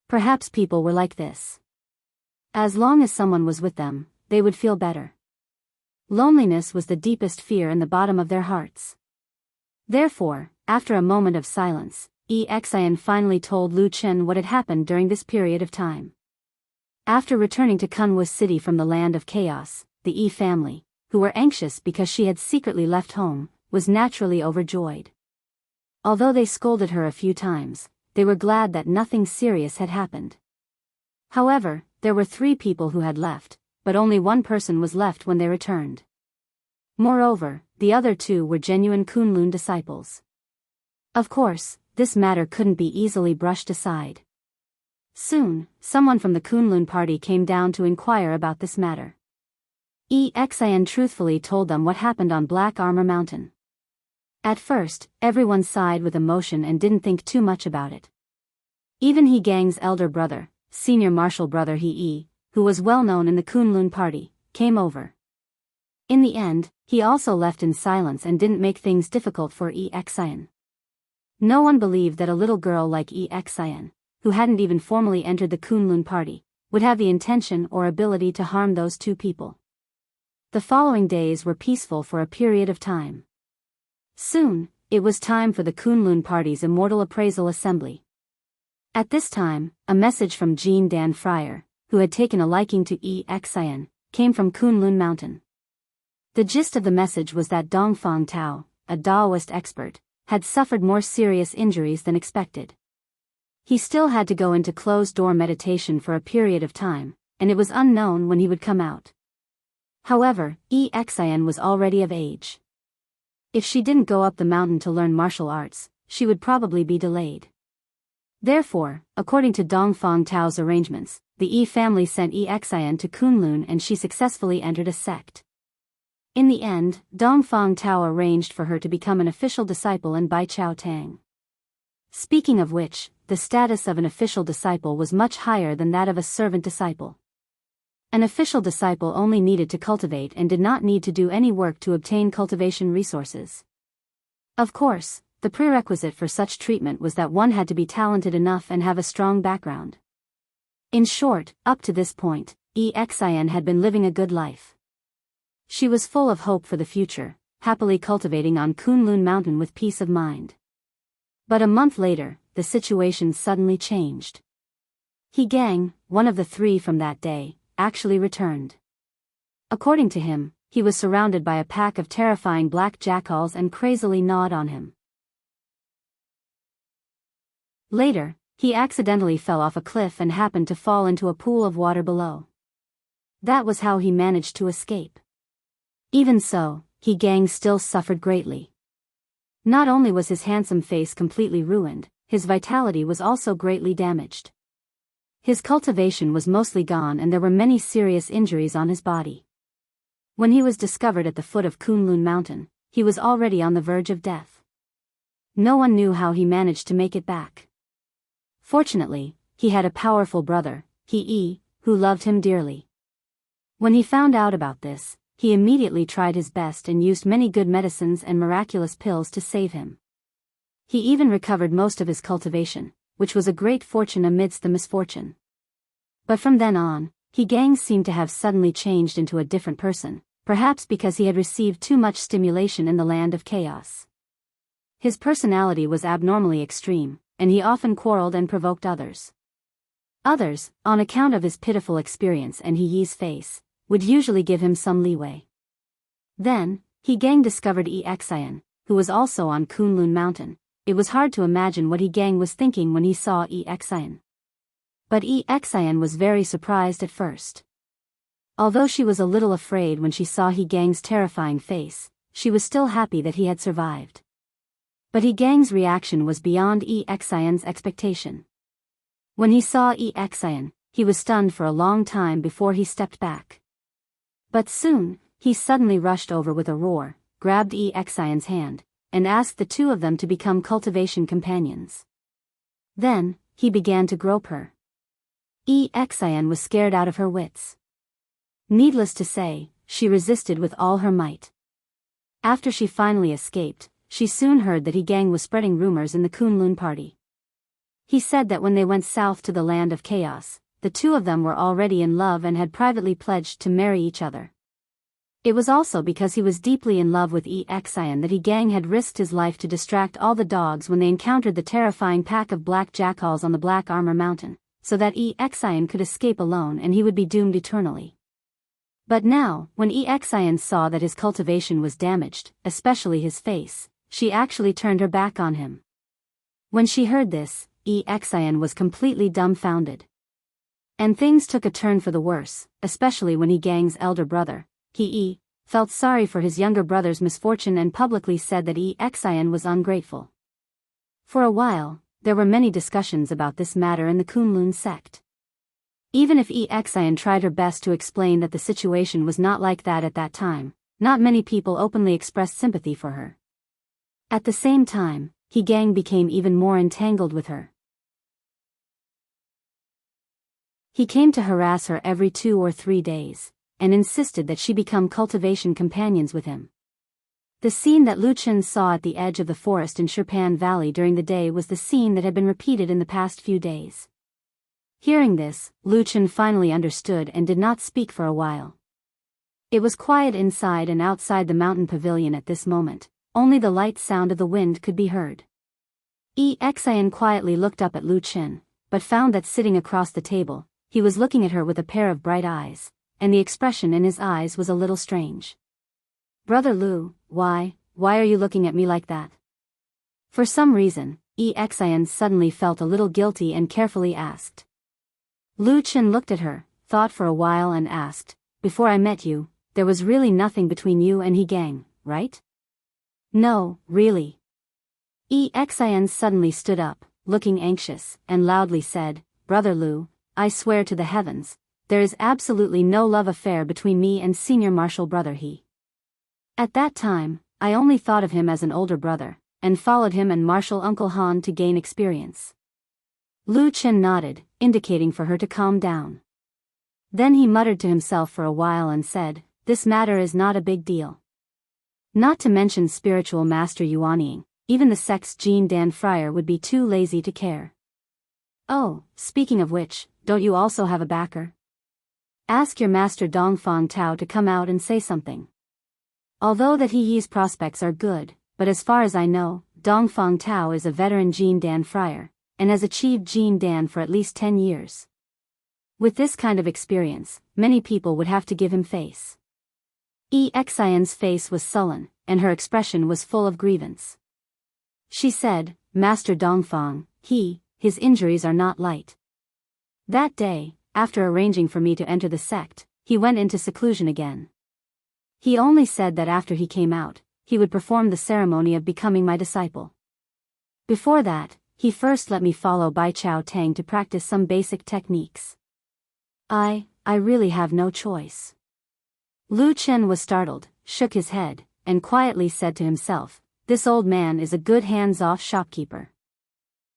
Perhaps people were like this. As long as someone was with them, they would feel better. Loneliness was the deepest fear in the bottom of their hearts. Therefore, after a moment of silence, Xian finally told Lu Chen what had happened during this period of time. After returning to Kunwa City from the land of chaos, the Yi family, who were anxious because she had secretly left home, was naturally overjoyed. Although they scolded her a few times, they were glad that nothing serious had happened. However, there were 3 people who had left, but only one person was left when they returned. Moreover, the other 2 were genuine Kunlun disciples. Of course, this matter couldn't be easily brushed aside. Soon, someone from the Kunlun party came down to inquire about this matter. Xian truthfully told them what happened on Black Armor Mountain. At first, everyone sighed with emotion and didn't think too much about it. Even He Gang's elder brother, senior martial brother He Yi, who was well known in the Kunlun party, came over. In the end, he also left in silence and didn't make things difficult for Xian. No one believed that a little girl like Xian, who hadn't even formally entered the Kunlun party, would have the intention or ability to harm those 2 people. The following days were peaceful for a period of time. Soon, it was time for the Kunlun party's immortal appraisal assembly. At this time, a message from Jean Dan Friar, who had taken a liking to Xian, came from Kunlun Mountain. The gist of the message was that Dongfang Tao, a Daoist expert, had suffered more serious injuries than expected. He still had to go into closed-door meditation for a period of time, and it was unknown when he would come out. However, Xian was already of age. If she didn't go up the mountain to learn martial arts, she would probably be delayed. Therefore, according to Dongfang Tao's arrangements, the Yi family sent Xian to Kunlun and she successfully entered a sect. In the end, Dongfang Tao arranged for her to become an official disciple in Baichao Tang. Speaking of which, the status of an official disciple was much higher than that of a servant disciple. An official disciple only needed to cultivate and did not need to do any work to obtain cultivation resources. Of course, the prerequisite for such treatment was that one had to be talented enough and have a strong background. In short, up to this point, Xian had been living a good life. She was full of hope for the future, happily cultivating on Kunlun Mountain with peace of mind. But a month later, the situation suddenly changed. He Gang, one of the 3 from that day, actually returned. According to him, he was surrounded by a pack of terrifying black jackals and crazily gnawed on him. Later, he accidentally fell off a cliff and happened to fall into a pool of water below. That was how he managed to escape. Even so, He Gang still suffered greatly. Not only was his handsome face completely ruined, his vitality was also greatly damaged. His cultivation was mostly gone and there were many serious injuries on his body. When he was discovered at the foot of Kunlun Mountain, he was already on the verge of death. No one knew how he managed to make it back. Fortunately, he had a powerful brother, He, who loved him dearly. When he found out about this, he immediately tried his best and used many good medicines and miraculous pills to save him. He even recovered most of his cultivation, which was a great fortune amidst the misfortune. But from then on, He seemed to have suddenly changed into a different person, perhaps because he had received too much stimulation in the land of chaos. His personality was abnormally extreme, and he often quarreled and provoked others. Others, on account of his pitiful experience and He's face, would usually give him some leeway. Then, discovered Xian, who was also on Kunlun Mountain. It was hard to imagine what He was thinking when he saw Xian. But Xian was very surprised at first. Although she was a little afraid when she saw He's terrifying face, she was still happy that he had survived. But He's reaction was beyond Xian's expectation. When he saw Xian, he was stunned for a long time before he stepped back. But soon, he suddenly rushed over with a roar, grabbed Xian's hand, and asked the two of them to become cultivation companions. Then, he began to grope her. Xian was scared out of her wits. Needless to say, she resisted with all her might. After she finally escaped, she soon heard that He was spreading rumors in the Kunlun party. He said that when they went south to the land of chaos, the two of them were already in love and had privately pledged to marry each other. It was also because he was deeply in love with Xian that He had risked his life to distract all the dogs when they encountered the terrifying pack of black jackals on the Black Armor Mountain, so that Xian could escape alone and he would be doomed eternally. But now, when Xian saw that his cultivation was damaged, especially his face, she actually turned her back on him. When she heard this, Xian was completely dumbfounded. And things took a turn for the worse, especially when He's elder brother, He, felt sorry for his younger brother's misfortune and publicly said that Xian was ungrateful. For a while, there were many discussions about this matter in the Kunlun sect. Even if Xian tried her best to explain that the situation was not like that at that time, not many people openly expressed sympathy for her. At the same time, He became even more entangled with her. He came to harass her every 2 or 3 days, and insisted that she become cultivation companions with him. The scene that Lu Chen saw at the edge of the forest in Carefree Valley during the day was the scene that had been repeated in the past few days. Hearing this, Lu Chen finally understood and did not speak for a while. It was quiet inside and outside the mountain pavilion at this moment, only the light sound of the wind could be heard. Xian quietly looked up at Lu Chen, but found that sitting across the table, he was looking at her with a pair of bright eyes, and the expression in his eyes was a little strange. "Brother Lu, why are you looking at me like that?" For some reason, Xian suddenly felt a little guilty and carefully asked. Lu Chen looked at her, thought for a while and asked, "Before I met you, there was really nothing between you and He, right?" "No, really." Xian suddenly stood up, looking anxious, and loudly said, "Brother Lu, I swear to the heavens, there is absolutely no love affair between me and Senior Martial Brother He. At that time, I only thought of him as an older brother, and followed him and Martial Uncle Han to gain experience." Lu Chen nodded, indicating for her to calm down. Then he muttered to himself for a while and said, "This matter is not a big deal. Not to mention spiritual master Yuanying, even the sect's Jin Dan friar would be too lazy to care. Oh, speaking of which, don't you also have a backer? Ask your master Dongfang Tao to come out and say something. Although that He's prospects are good, but as far as I know, Dongfang Tao is a veteran Jin Dan friar, and has achieved Jin Dan for at least 10 years. With this kind of experience, many people would have to give him face." Xian's face was sullen, and her expression was full of grievance. She said, "Master Dongfang, his injuries are not light. That day, after arranging for me to enter the sect, he went into seclusion again. He only said that after he came out, he would perform the ceremony of becoming my disciple. Before that, he first let me follow Bai Chao Tang to practice some basic techniques. I really have no choice. Lu Chen was startled, shook his head, and quietly said to himself, "This old man is a good hands-off shopkeeper.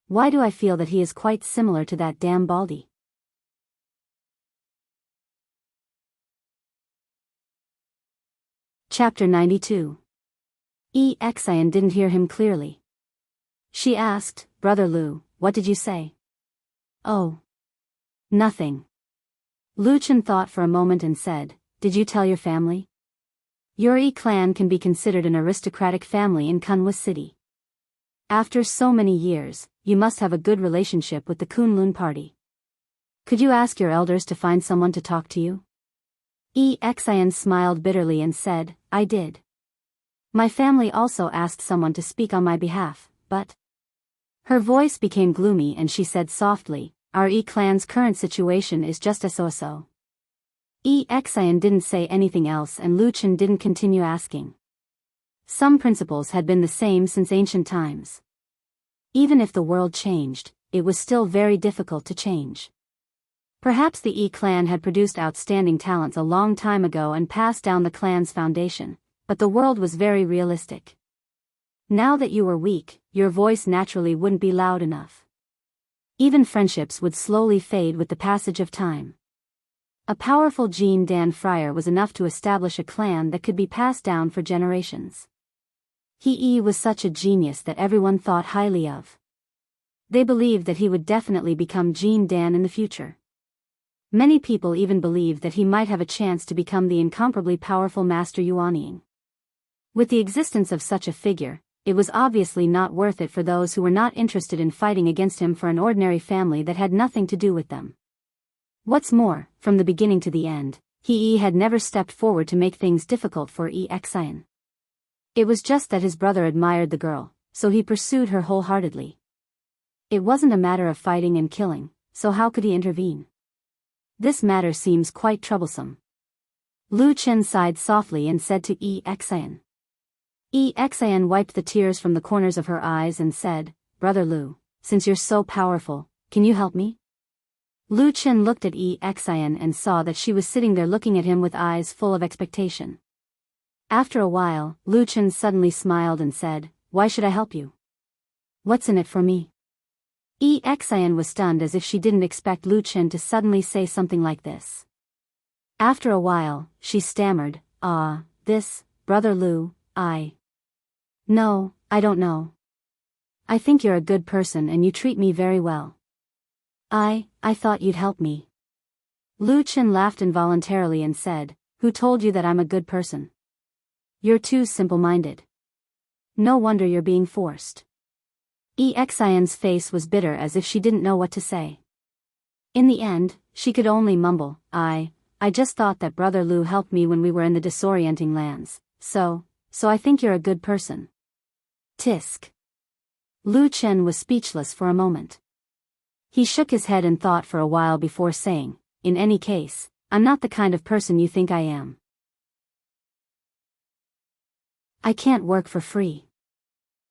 Why do I feel that he is quite similar to that damn Baldy?" Chapter 92. Xian didn't hear him clearly. She asked, "Brother Lu, what did you say?" "Oh. Nothing." Lu Chen thought for a moment and said, "Did you tell your family? Your clan can be considered an aristocratic family in Kunwa City. After so many years, you must have a good relationship with the Kunlun party. Could you ask your elders to find someone to talk to you?" Xian smiled bitterly and said, "I did. My family also asked someone to speak on my behalf, but..." Her voice became gloomy and she said softly, "Our clan's current situation is just so-so." Xian didn't say anything else and Lu Chen didn't continue asking. Some principles had been the same since ancient times. Even if the world changed, it was still very difficult to change. Perhaps the clan had produced outstanding talents a long time ago and passed down the clan's foundation, but the world was very realistic. Now that you were weak, your voice naturally wouldn't be loud enough. Even friendships would slowly fade with the passage of time. A powerful Jin Dan friar was enough to establish a clan that could be passed down for generations. He was such a genius that everyone thought highly of. They believed that he would definitely become Jin Dan in the future. Many people even believed that he might have a chance to become the incomparably powerful Master Yuanying. With the existence of such a figure, it was obviously not worth it for those who were not interested in fighting against him for an ordinary family that had nothing to do with them. What's more, from the beginning to the end, he had never stepped forward to make things difficult for Xian. It was just that his brother admired the girl, so he pursued her wholeheartedly. It wasn't a matter of fighting and killing, so how could he intervene? This matter seems quite troublesome. Lu Chen sighed softly and said to Xian. Xian wiped the tears from the corners of her eyes and said, "Brother Lu, since you're so powerful, can you help me?" Lu Chen looked at Xian and saw that she was sitting there looking at him with eyes full of expectation. After a while, Lu Chen suddenly smiled and said, "Why should I help you? What's in it for me?" Xian was stunned as if she didn't expect Lu Chen to suddenly say something like this. After a while, she stammered, Brother Lu, No, I don't know. I think you're a good person and you treat me very well. I thought you'd help me." Lu Chen laughed involuntarily and said, "Who told you that I'm a good person? You're too simple-minded. No wonder you're being forced." Xian's face was bitter as if she didn't know what to say. In the end, she could only mumble, I just thought that Brother Lu helped me when we were in the disorienting lands, so I think you're a good person." Tisk. Lu Chen was speechless for a moment. He shook his head and thought for a while before saying, "In any case, I'm not the kind of person you think I am. I can't work for free.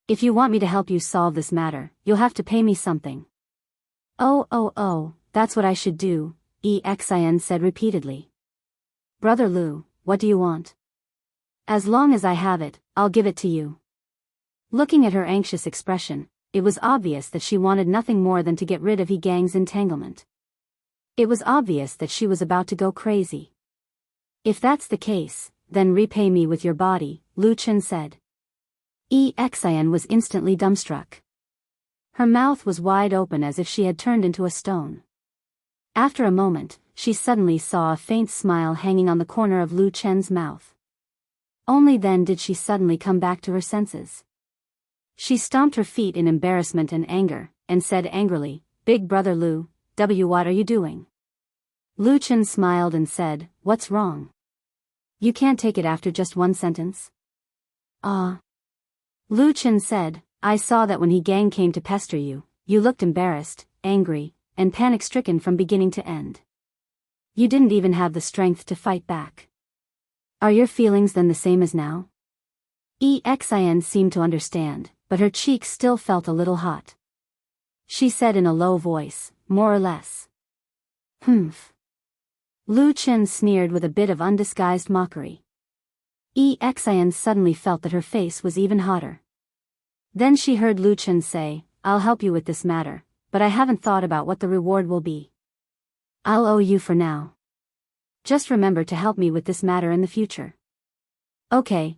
If you want me to help you solve this matter, you'll have to pay me something." Oh, that's what I should do," Xian said repeatedly. "Brother Lu, what do you want?" "As long as I have it, I'll give it to you." Looking at her anxious expression, it was obvious that she wanted nothing more than to get rid of He Gang's entanglement. It was obvious that she was about to go crazy. "If that's the case, then repay me with your body," Lu Chen said. Xian was instantly dumbstruck. Her mouth was wide open as if she had turned into a stone. After a moment, she suddenly saw a faint smile hanging on the corner of Lu Chen's mouth. Only then did she suddenly come back to her senses. She stomped her feet in embarrassment and anger, and said angrily, "Big Brother Lu, what are you doing?" Lu Chen smiled and said, "What's wrong? You can't take it after just one sentence?" Lu Chen said, "I saw that when He Gang came to pester you, you looked embarrassed, angry, and panic-stricken from beginning to end. You didn't even have the strength to fight back. Are your feelings then the same as now?" Xin seemed to understand, but her cheeks still felt a little hot. She said in a low voice, more or less. Humph. Lu Chen sneered with a bit of undisguised mockery. Xin suddenly felt that her face was even hotter. Then she heard Lu Chen say, I'll help you with this matter, but I haven't thought about what the reward will be. I'll owe you for now. Just remember to help me with this matter in the future. Okay.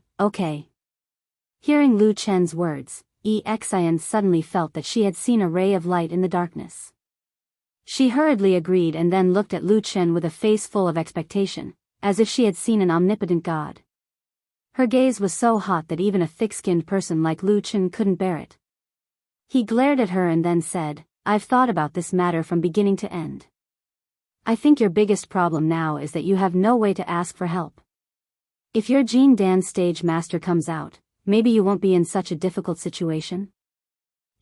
Hearing Lu Chen's words, Xin suddenly felt that she had seen a ray of light in the darkness. She hurriedly agreed and then looked at Lu Chen with a face full of expectation, as if she had seen an omnipotent god. Her gaze was so hot that even a thick-skinned person like Lu Chen couldn't bear it. He glared at her and then said, I've thought about this matter from beginning to end. I think your biggest problem now is that you have no way to ask for help. If your Jin Dan stage master comes out, maybe you won't be in such a difficult situation?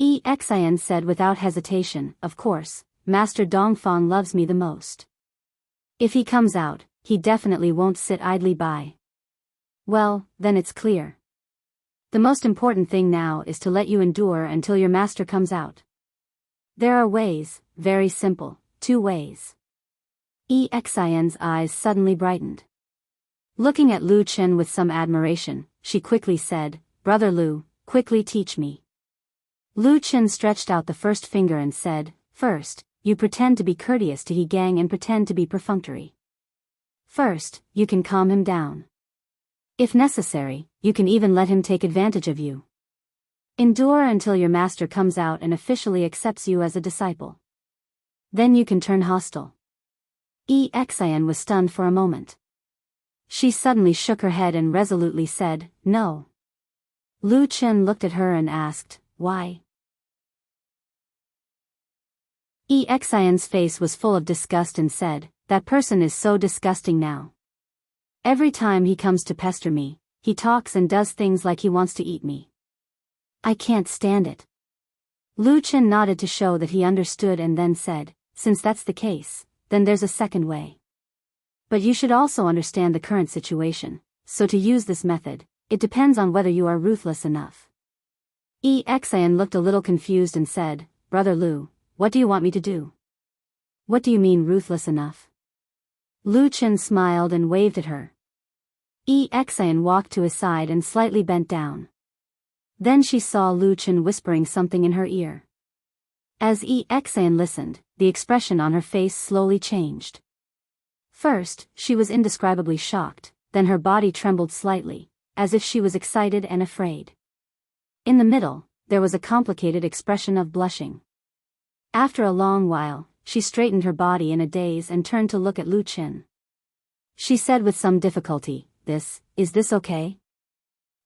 Xin said without hesitation, of course, Master Dongfang loves me the most. If he comes out, he definitely won't sit idly by. Well, then it's clear. The most important thing now is to let you endure until your master comes out. There are ways, very simple, 2 ways. Xin's eyes suddenly brightened. Looking at Lu Chen with some admiration, she quickly said, Brother Lu, quickly teach me. Lu Chen stretched out the first finger and said, First, you pretend to be courteous to He Gang and pretend to be perfunctory. First, you can calm him down. If necessary, you can even let him take advantage of you. Endure until your master comes out and officially accepts you as a disciple. Then you can turn hostile. Xin was stunned for a moment. She suddenly shook her head and resolutely said, No. Lu Chen looked at her and asked, Why? Xin's face was full of disgust and said, That person is so disgusting now. Every time he comes to pester me, he talks and does things like he wants to eat me. I can't stand it. Lu Chen nodded to show that he understood and then said, Since that's the case, then there's a second way. But you should also understand the current situation, so to use this method, it depends on whether you are ruthless enough. Xin looked a little confused and said, Brother Lu, what do you want me to do? What do you mean ruthless enough? Lu Chen smiled and waved at her. Xin walked to his side and slightly bent down. Then she saw Lu Chen whispering something in her ear. As Xin listened, the expression on her face slowly changed. First, she was indescribably shocked, then her body trembled slightly, as if she was excited and afraid. In the middle, there was a complicated expression of blushing. After a long while, she straightened her body in a daze and turned to look at Lu Chen. She said with some difficulty, Is this okay?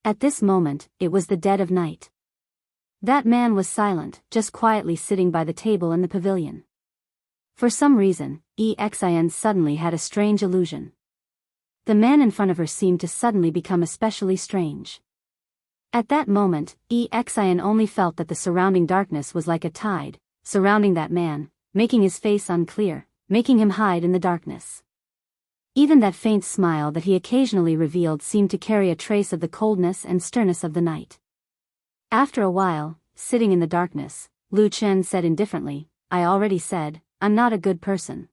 At this moment, it was the dead of night. That man was silent, just quietly sitting by the table in the pavilion. For some reason, Xin suddenly had a strange illusion. The man in front of her seemed to suddenly become especially strange. At that moment, Xin only felt that the surrounding darkness was like a tide, surrounding that man, making his face unclear, making him hide in the darkness. Even that faint smile that he occasionally revealed seemed to carry a trace of the coldness and sternness of the night. After a while, sitting in the darkness, Lu Chen said indifferently, I already said, I'm not a good person.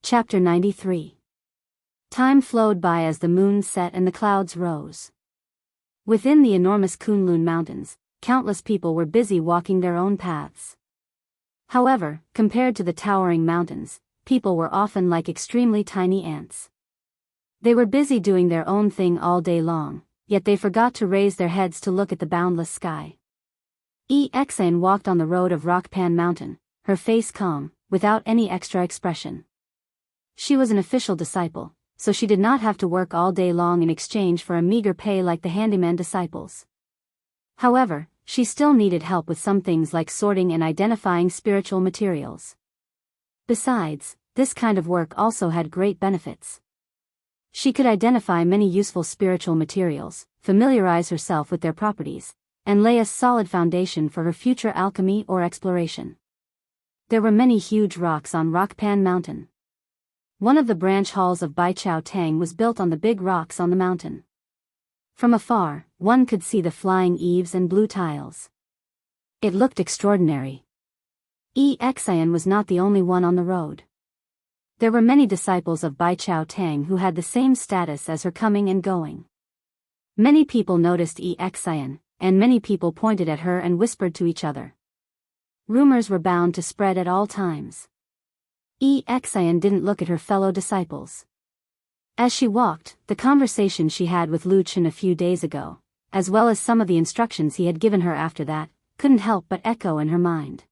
Chapter 93. Time flowed by as the moon set and the clouds rose. Within the enormous Kunlun Mountains, countless people were busy walking their own paths. However, compared to the towering mountains, people were often like extremely tiny ants. They were busy doing their own thing all day long, yet they forgot to raise their heads to look at the boundless sky. Xin walked on the road of Rockpan Mountain, her face calm, without any extra expression. She was an official disciple, so she did not have to work all day long in exchange for a meager pay like the handyman disciples. However, she still needed help with some things like sorting and identifying spiritual materials. Besides, this kind of work also had great benefits. She could identify many useful spiritual materials, familiarize herself with their properties, and lay a solid foundation for her future alchemy or exploration. There were many huge rocks on Rockpan Mountain. One of the branch halls of Baichao Tang was built on the big rocks on the mountain. From afar, one could see the flying eaves and blue tiles. It looked extraordinary. Xian was not the only one on the road. There were many disciples of Baichao Tang who had the same status as her coming and going. Many people noticed Xian, and many people pointed at her and whispered to each other. Rumors were bound to spread at all times. Xian didn't look at her fellow disciples. As she walked, the conversation she had with Lu Chen a few days ago, as well as some of the instructions he had given her after that, couldn't help but echo in her mind.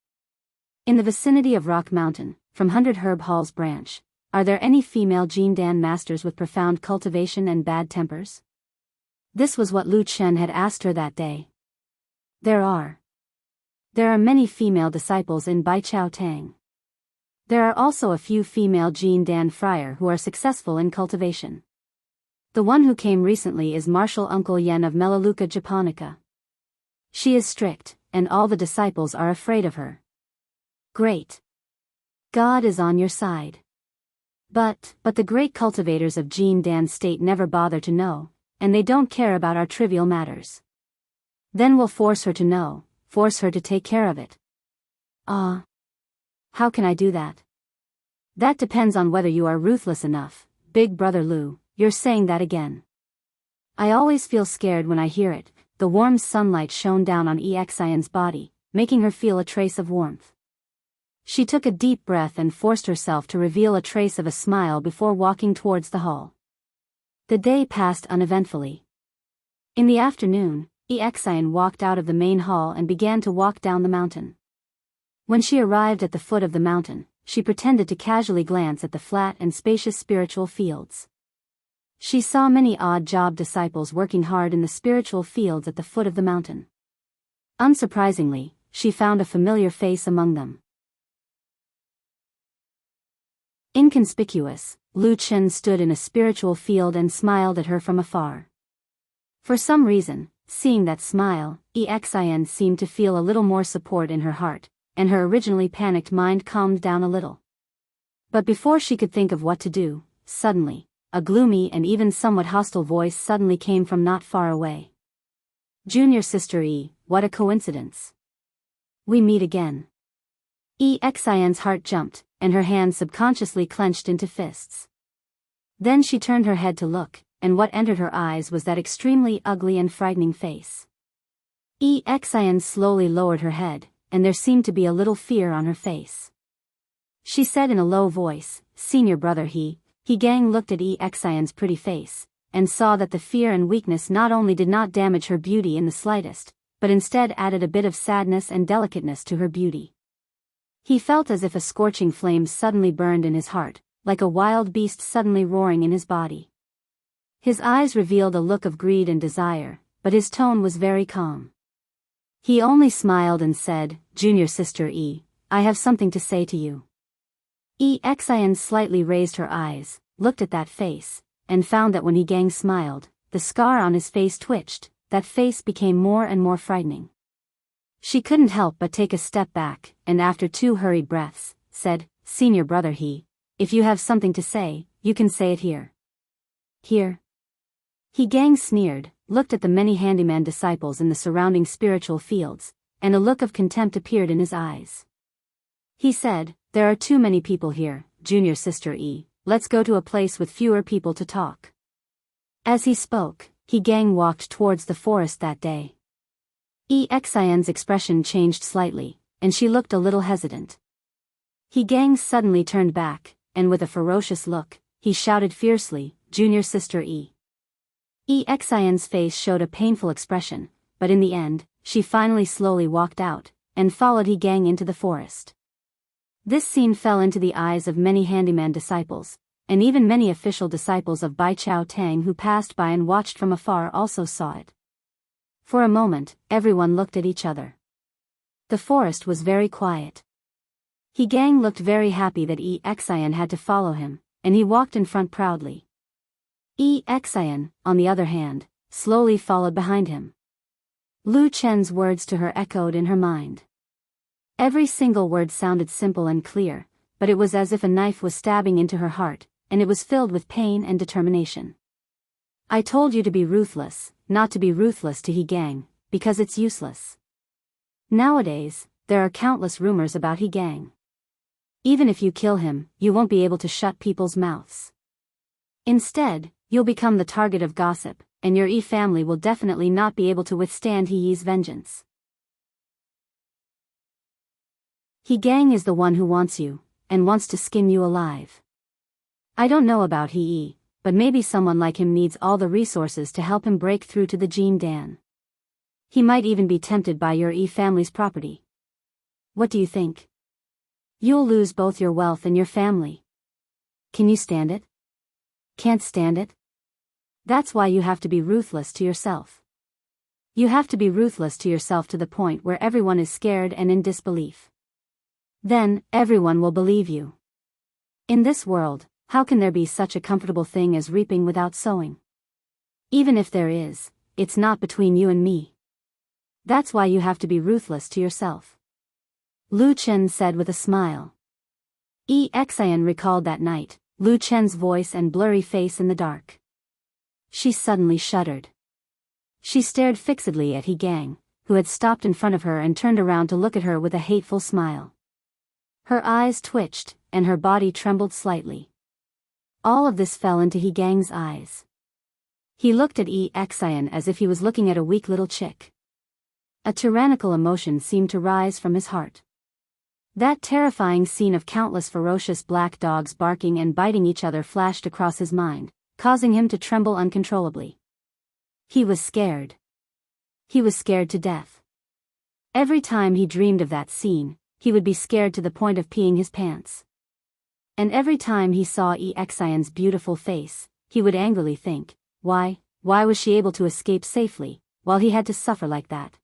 In the vicinity of Rock Mountain, from 100 Herb Hall's branch, are there any female Jindan masters with profound cultivation and bad tempers? This was what Lu Chen had asked her that day. There are. There are many female disciples in Baichao Tang. There are also a few female Jindan friar who are successful in cultivation. The one who came recently is Martial Uncle Yen of Melaleuca japonica. She is strict, and all the disciples are afraid of her. Great. God is on your side. But the great cultivators of Jindan state never bother to know, and they don't care about our trivial matters. Then we'll force her to know, force her to take care of it. How can I do that? That depends on whether you are ruthless enough. Big brother Lu, you're saying that again. I always feel scared when I hear it. The warm sunlight shone down on Xian's body, making her feel a trace of warmth. She took a deep breath and forced herself to reveal a trace of a smile before walking towards the hall. The day passed uneventfully. In the afternoon, Xian walked out of the main hall and began to walk down the mountain. When she arrived at the foot of the mountain, she pretended to casually glance at the flat and spacious spiritual fields. She saw many odd-job disciples working hard in the spiritual fields at the foot of the mountain. Unsurprisingly, she found a familiar face among them. Inconspicuous, Lu Chen stood in a spiritual field and smiled at her from afar. For some reason, seeing that smile, Xian seemed to feel a little more support in her heart, and her originally panicked mind calmed down a little. But before she could think of what to do, suddenly, a gloomy and even somewhat hostile voice suddenly came from not far away. Junior Sister E, what a coincidence. We meet again. Xian's heart jumped, and her hands subconsciously clenched into fists. Then she turned her head to look, and what entered her eyes was that extremely ugly and frightening face. Xian slowly lowered her head, and there seemed to be a little fear on her face. She said in a low voice, Senior brother He Gang looked at Xian's pretty face, and saw that the fear and weakness not only did not damage her beauty in the slightest, but instead added a bit of sadness and delicateness to her beauty. He felt as if a scorching flame suddenly burned in his heart, like a wild beast suddenly roaring in his body. His eyes revealed a look of greed and desire, but his tone was very calm. He only smiled and said, Junior Sister E, I have something to say to you. Xian slightly raised her eyes, looked at that face, and found that when He Gang smiled, the scar on his face twitched, that face became more and more frightening. She couldn't help but take a step back, and after 2 hurried breaths, said, Senior brother He, if you have something to say, you can say it here. Here? He Gang sneered, looked at the many handyman disciples in the surrounding spiritual fields, and a look of contempt appeared in his eyes. He said, There are too many people here, Junior Sister E, let's go to a place with fewer people to talk. As he spoke, He Gang walked towards the forest that day. Xian's expression changed slightly, and she looked a little hesitant. He Gang suddenly turned back, and with a ferocious look, he shouted fiercely, Junior Sister E. Xian's face showed a painful expression, but in the end, she finally slowly walked out, and followed He Gang into the forest. This scene fell into the eyes of many handyman disciples, and even many official disciples of Baichao Tang who passed by and watched from afar also saw it. For a moment, everyone looked at each other. The forest was very quiet. He Gang looked very happy that Xian had to follow him, and he walked in front proudly. Xian, on the other hand, slowly followed behind him. Lu Chen's words to her echoed in her mind. Every single word sounded simple and clear, but it was as if a knife was stabbing into her heart, and it was filled with pain and determination. I told you to be ruthless, not to be ruthless to He Gang, because it's useless. Nowadays, there are countless rumors about He Gang. Even if you kill him, you won't be able to shut people's mouths. Instead, you'll become the target of gossip, and your Yi family will definitely not be able to withstand He Yi's vengeance. He Gang is the one who wants you, and wants to skin you alive. I don't know about He Yi, but maybe someone like him needs all the resources to help him break through to the Jin Dan. He might even be tempted by your Yi family's property. What do you think? You'll lose both your wealth and your family. Can you stand it? Can't stand it? That's why you have to be ruthless to yourself. You have to be ruthless to yourself to the point where everyone is scared and in disbelief. Then, everyone will believe you. In this world, how can there be such a comfortable thing as reaping without sowing? Even if there is, it's not between you and me. That's why you have to be ruthless to yourself. Lu Chen said with a smile. Yi Xian recalled that night, Lu Chen's voice and blurry face in the dark. She suddenly shuddered. She stared fixedly at He Gang, who had stopped in front of her and turned around to look at her with a hateful smile. Her eyes twitched, and her body trembled slightly. All of this fell into He Gang's eyes. He looked at Yi Xian as if he was looking at a weak little chick. A tyrannical emotion seemed to rise from his heart. That terrifying scene of countless ferocious black dogs barking and biting each other flashed across his mind, causing him to tremble uncontrollably. He was scared. He was scared to death. Every time he dreamed of that scene, he would be scared to the point of peeing his pants. And every time he saw Yi Xian's beautiful face, he would angrily think, why was she able to escape safely, while he had to suffer like that?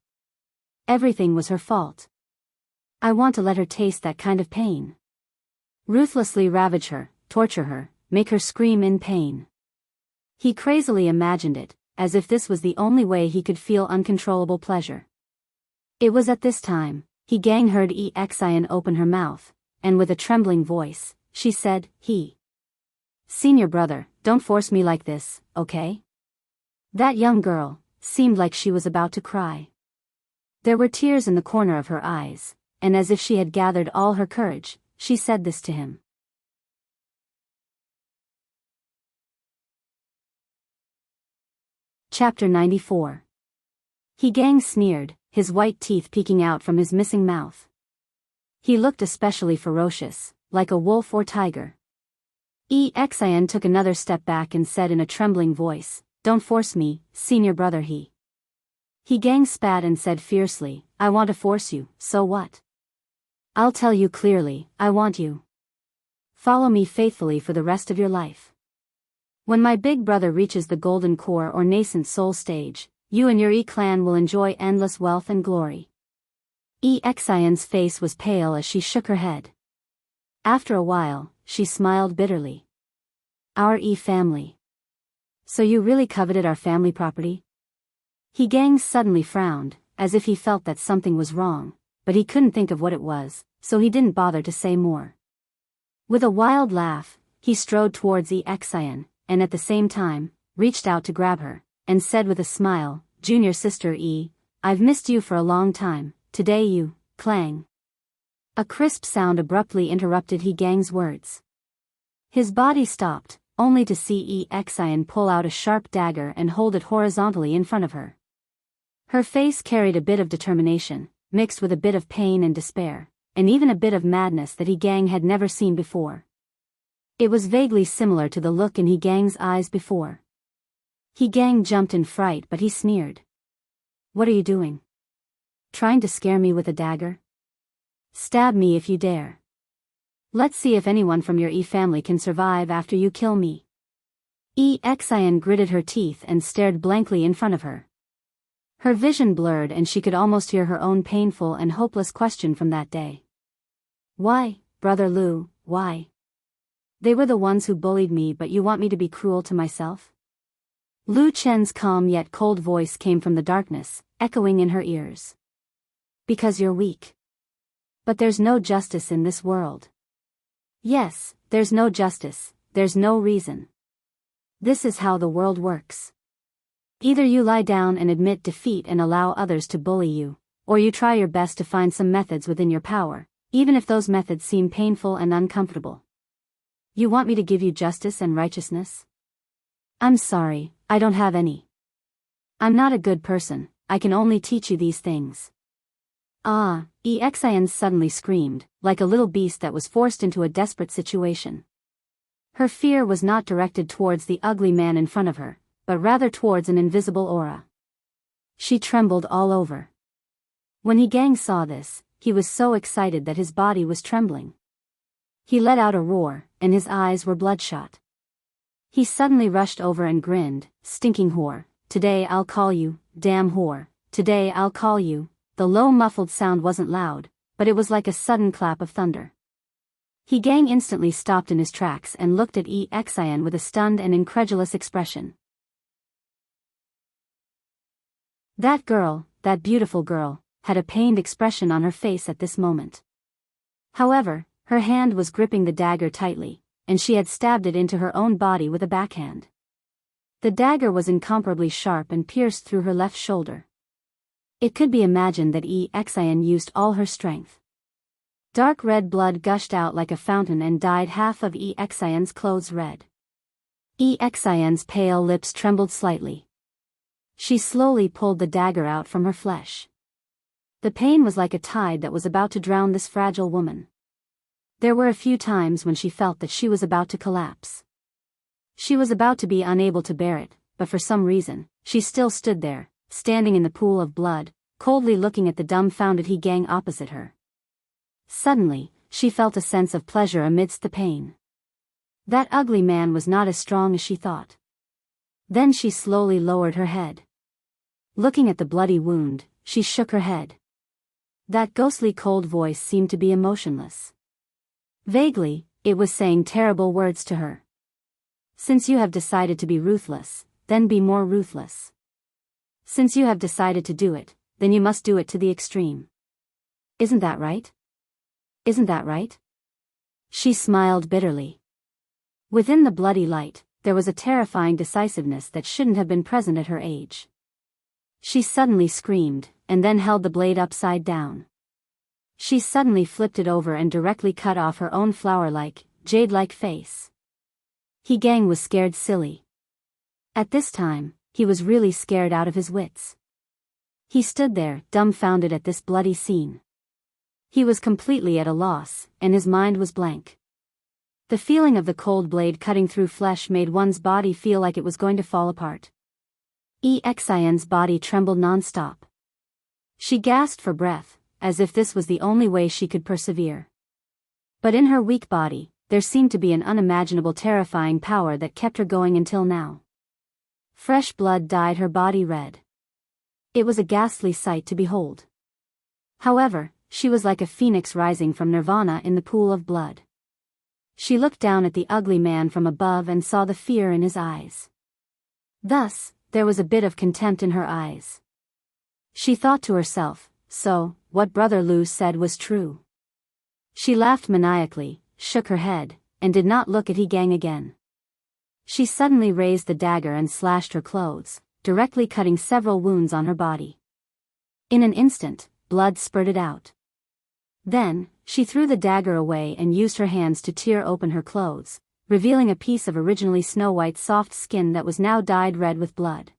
Everything was her fault. I want to let her taste that kind of pain. Ruthlessly ravage her, torture her, make her scream in pain. He crazily imagined it, as if this was the only way he could feel uncontrollable pleasure. It was at this time, He Gang heard Yi Xian open her mouth, and with a trembling voice, she said, Senior brother, don't force me like this, okay? That young girl seemed like she was about to cry. There were tears in the corner of her eyes, and as if she had gathered all her courage, she said this to him. Chapter 94. He Gang sneered, his white teeth peeking out from his missing mouth. He looked especially ferocious, like a wolf or tiger. Yi Xian took another step back and said in a trembling voice, Don't force me, senior brother He Gang spat and said fiercely, I want to force you, so what? I'll tell you clearly, I want you. Follow me faithfully for the rest of your life. When my big brother reaches the golden core or nascent soul stage, you and your Yi clan will enjoy endless wealth and glory. Yi Xian's face was pale as she shook her head. After a while, she smiled bitterly. Our Yi family. So you really coveted our family property? He Gang suddenly frowned, as if he felt that something was wrong, but he couldn't think of what it was, so he didn't bother to say more. With a wild laugh, he strode towards Yi Xian, and at the same time, reached out to grab her, and said with a smile, Junior sister Yi, I've missed you for a long time, today you, clang. A crisp sound abruptly interrupted He Gang's words. His body stopped, only to see Yi Xian pull out a sharp dagger and hold it horizontally in front of her. Her face carried a bit of determination, mixed with a bit of pain and despair, and even a bit of madness that He Gang had never seen before. It was vaguely similar to the look in He Gang's eyes before. He Gang jumped in fright, but he sneered. What are you doing? Trying to scare me with a dagger? Stab me if you dare. Let's see if anyone from your Yi family can survive after you kill me. Yi Xian gritted her teeth and stared blankly in front of her. Her vision blurred and she could almost hear her own painful and hopeless question from that day. Why, Brother Lu, why? They were the ones who bullied me, but you want me to be cruel to myself? Lu Chen's calm yet cold voice came from the darkness, echoing in her ears. Because you're weak. But there's no justice in this world. Yes, there's no justice, there's no reason. This is how the world works. Either you lie down and admit defeat and allow others to bully you, or you try your best to find some methods within your power, even if those methods seem painful and uncomfortable. You want me to give you justice and righteousness? I'm sorry, I don't have any. I'm not a good person, I can only teach you these things. Ah, Xian suddenly screamed, like a little beast that was forced into a desperate situation. Her fear was not directed towards the ugly man in front of her, but rather towards an invisible aura. She trembled all over. When Jianghu saw this, he was so excited that his body was trembling. He let out a roar, and his eyes were bloodshot. He suddenly rushed over and grinned, "Stinking whore, today I'll call you, damn whore, today I'll call you." The low muffled sound wasn't loud, but it was like a sudden clap of thunder. Jianghu instantly stopped in his tracks and looked at Xian with a stunned and incredulous expression. That girl, that beautiful girl, had a pained expression on her face at this moment. However, her hand was gripping the dagger tightly, and she had stabbed it into her own body with a backhand. The dagger was incomparably sharp and pierced through her left shoulder. It could be imagined that Xian used all her strength. Dark red blood gushed out like a fountain and dyed half of Xian's clothes red. Xian's pale lips trembled slightly. She slowly pulled the dagger out from her flesh. The pain was like a tide that was about to drown this fragile woman. There were a few times when she felt that she was about to collapse. She was about to be unable to bear it, but for some reason, she still stood there, standing in the pool of blood, coldly looking at the dumbfounded Jianghu opposite her. Suddenly, she felt a sense of pleasure amidst the pain. That ugly man was not as strong as she thought. Then she slowly lowered her head. Looking at the bloody wound, she shook her head. That ghostly cold voice seemed to be emotionless. Vaguely, it was saying terrible words to her. Since you have decided to be ruthless, then be more ruthless. Since you have decided to do it, then you must do it to the extreme. Isn't that right? Isn't that right? She smiled bitterly. Within the bloody light, there was a terrifying decisiveness that shouldn't have been present at her age. She suddenly screamed, and then held the blade upside down. She suddenly flipped it over and directly cut off her own flower-like, jade-like face. Jianghu was scared silly. At this time, he was really scared out of his wits. He stood there, dumbfounded at this bloody scene. He was completely at a loss, and his mind was blank. The feeling of the cold blade cutting through flesh made one's body feel like it was going to fall apart. Xian's body trembled non-stop. She gasped for breath, as if this was the only way she could persevere. But in her weak body, there seemed to be an unimaginable terrifying power that kept her going until now. Fresh blood dyed her body red. It was a ghastly sight to behold. However, she was like a phoenix rising from nirvana in the pool of blood. She looked down at the ugly man from above and saw the fear in his eyes. Thus, there was a bit of contempt in her eyes. She thought to herself, so, what Brother Lu said was true. She laughed maniacally, shook her head, and did not look at Jianghu again. She suddenly raised the dagger and slashed her clothes, directly cutting several wounds on her body. In an instant, blood spurted out. Then, she threw the dagger away and used her hands to tear open her clothes, revealing a piece of originally snow-white soft skin that was now dyed red with blood.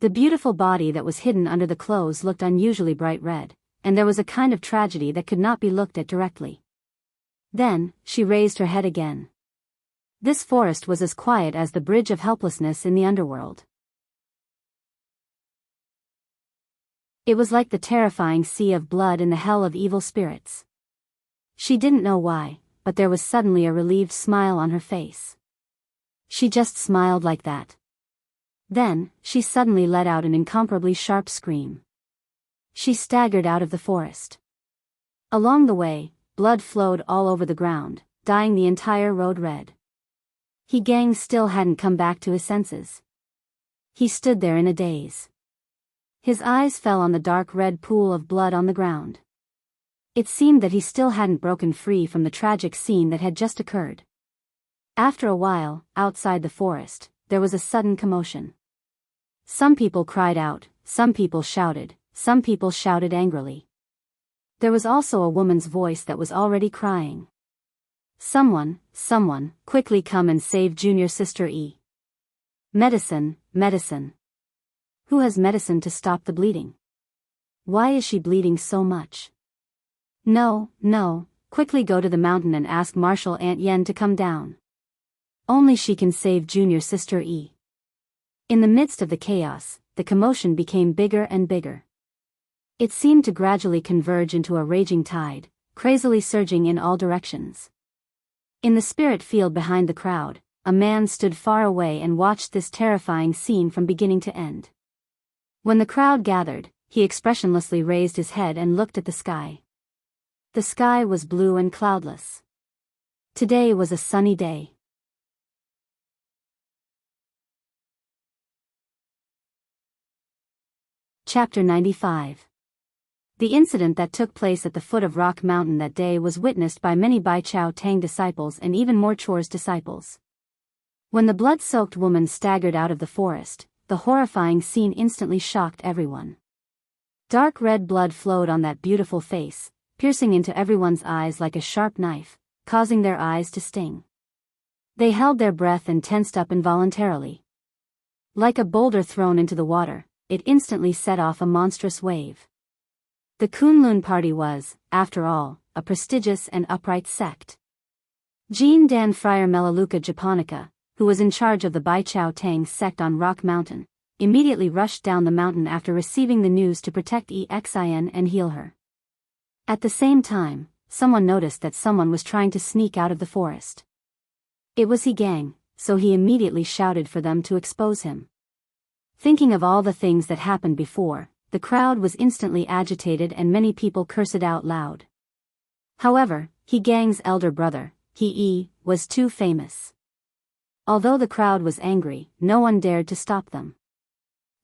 The beautiful body that was hidden under the clothes looked unusually bright red, and there was a kind of tragedy that could not be looked at directly. Then, she raised her head again. This forest was as quiet as the bridge of helplessness in the underworld. It was like the terrifying sea of blood in the hell of evil spirits. She didn't know why, but there was suddenly a relieved smile on her face. She just smiled like that. Then, she suddenly let out an incomparably sharp scream. She staggered out of the forest. Along the way, blood flowed all over the ground, dyeing the entire road red. Jianghu still hadn't come back to his senses. He stood there in a daze. His eyes fell on the dark red pool of blood on the ground. It seemed that he still hadn't broken free from the tragic scene that had just occurred. After a while, outside the forest, there was a sudden commotion. Some people cried out, some people shouted angrily. There was also a woman's voice that was already crying. Someone, quickly come and save junior sister E. Medicine. Who has medicine to stop the bleeding? Why is she bleeding so much? No, quickly go to the mountain and ask Marshal Aunt Yen to come down. Only she can save junior sister E. In the midst of the chaos, the commotion became bigger and bigger. It seemed to gradually converge into a raging tide, crazily surging in all directions. In the spirit field behind the crowd, a man stood far away and watched this terrifying scene from beginning to end. When the crowd gathered, he expressionlessly raised his head and looked at the sky. The sky was blue and cloudless. Today was a sunny day. Chapter 95. The incident that took place at the foot of Rock Mountain that day was witnessed by many Bai Chao Tang disciples and even more Chor's disciples. When the blood-soaked woman staggered out of the forest, the horrifying scene instantly shocked everyone. Dark red blood flowed on that beautiful face, piercing into everyone's eyes like a sharp knife, causing their eyes to sting. They held their breath and tensed up involuntarily. Like a boulder thrown into the water, it instantly set off a monstrous wave. The Kunlun party was, after all, a prestigious and upright sect. Jean Dan Friar Melaleuca Japonica, who was in charge of the Bai Chao Tang sect on Rock Mountain, immediately rushed down the mountain after receiving the news to protect Xin and heal her. At the same time, someone noticed that someone was trying to sneak out of the forest. It was He Gang, so he immediately shouted for them to expose him. Thinking of all the things that happened before, the crowd was instantly agitated and many people cursed out loud. However, He Gang's elder brother, He was too famous. Although the crowd was angry, no one dared to stop them.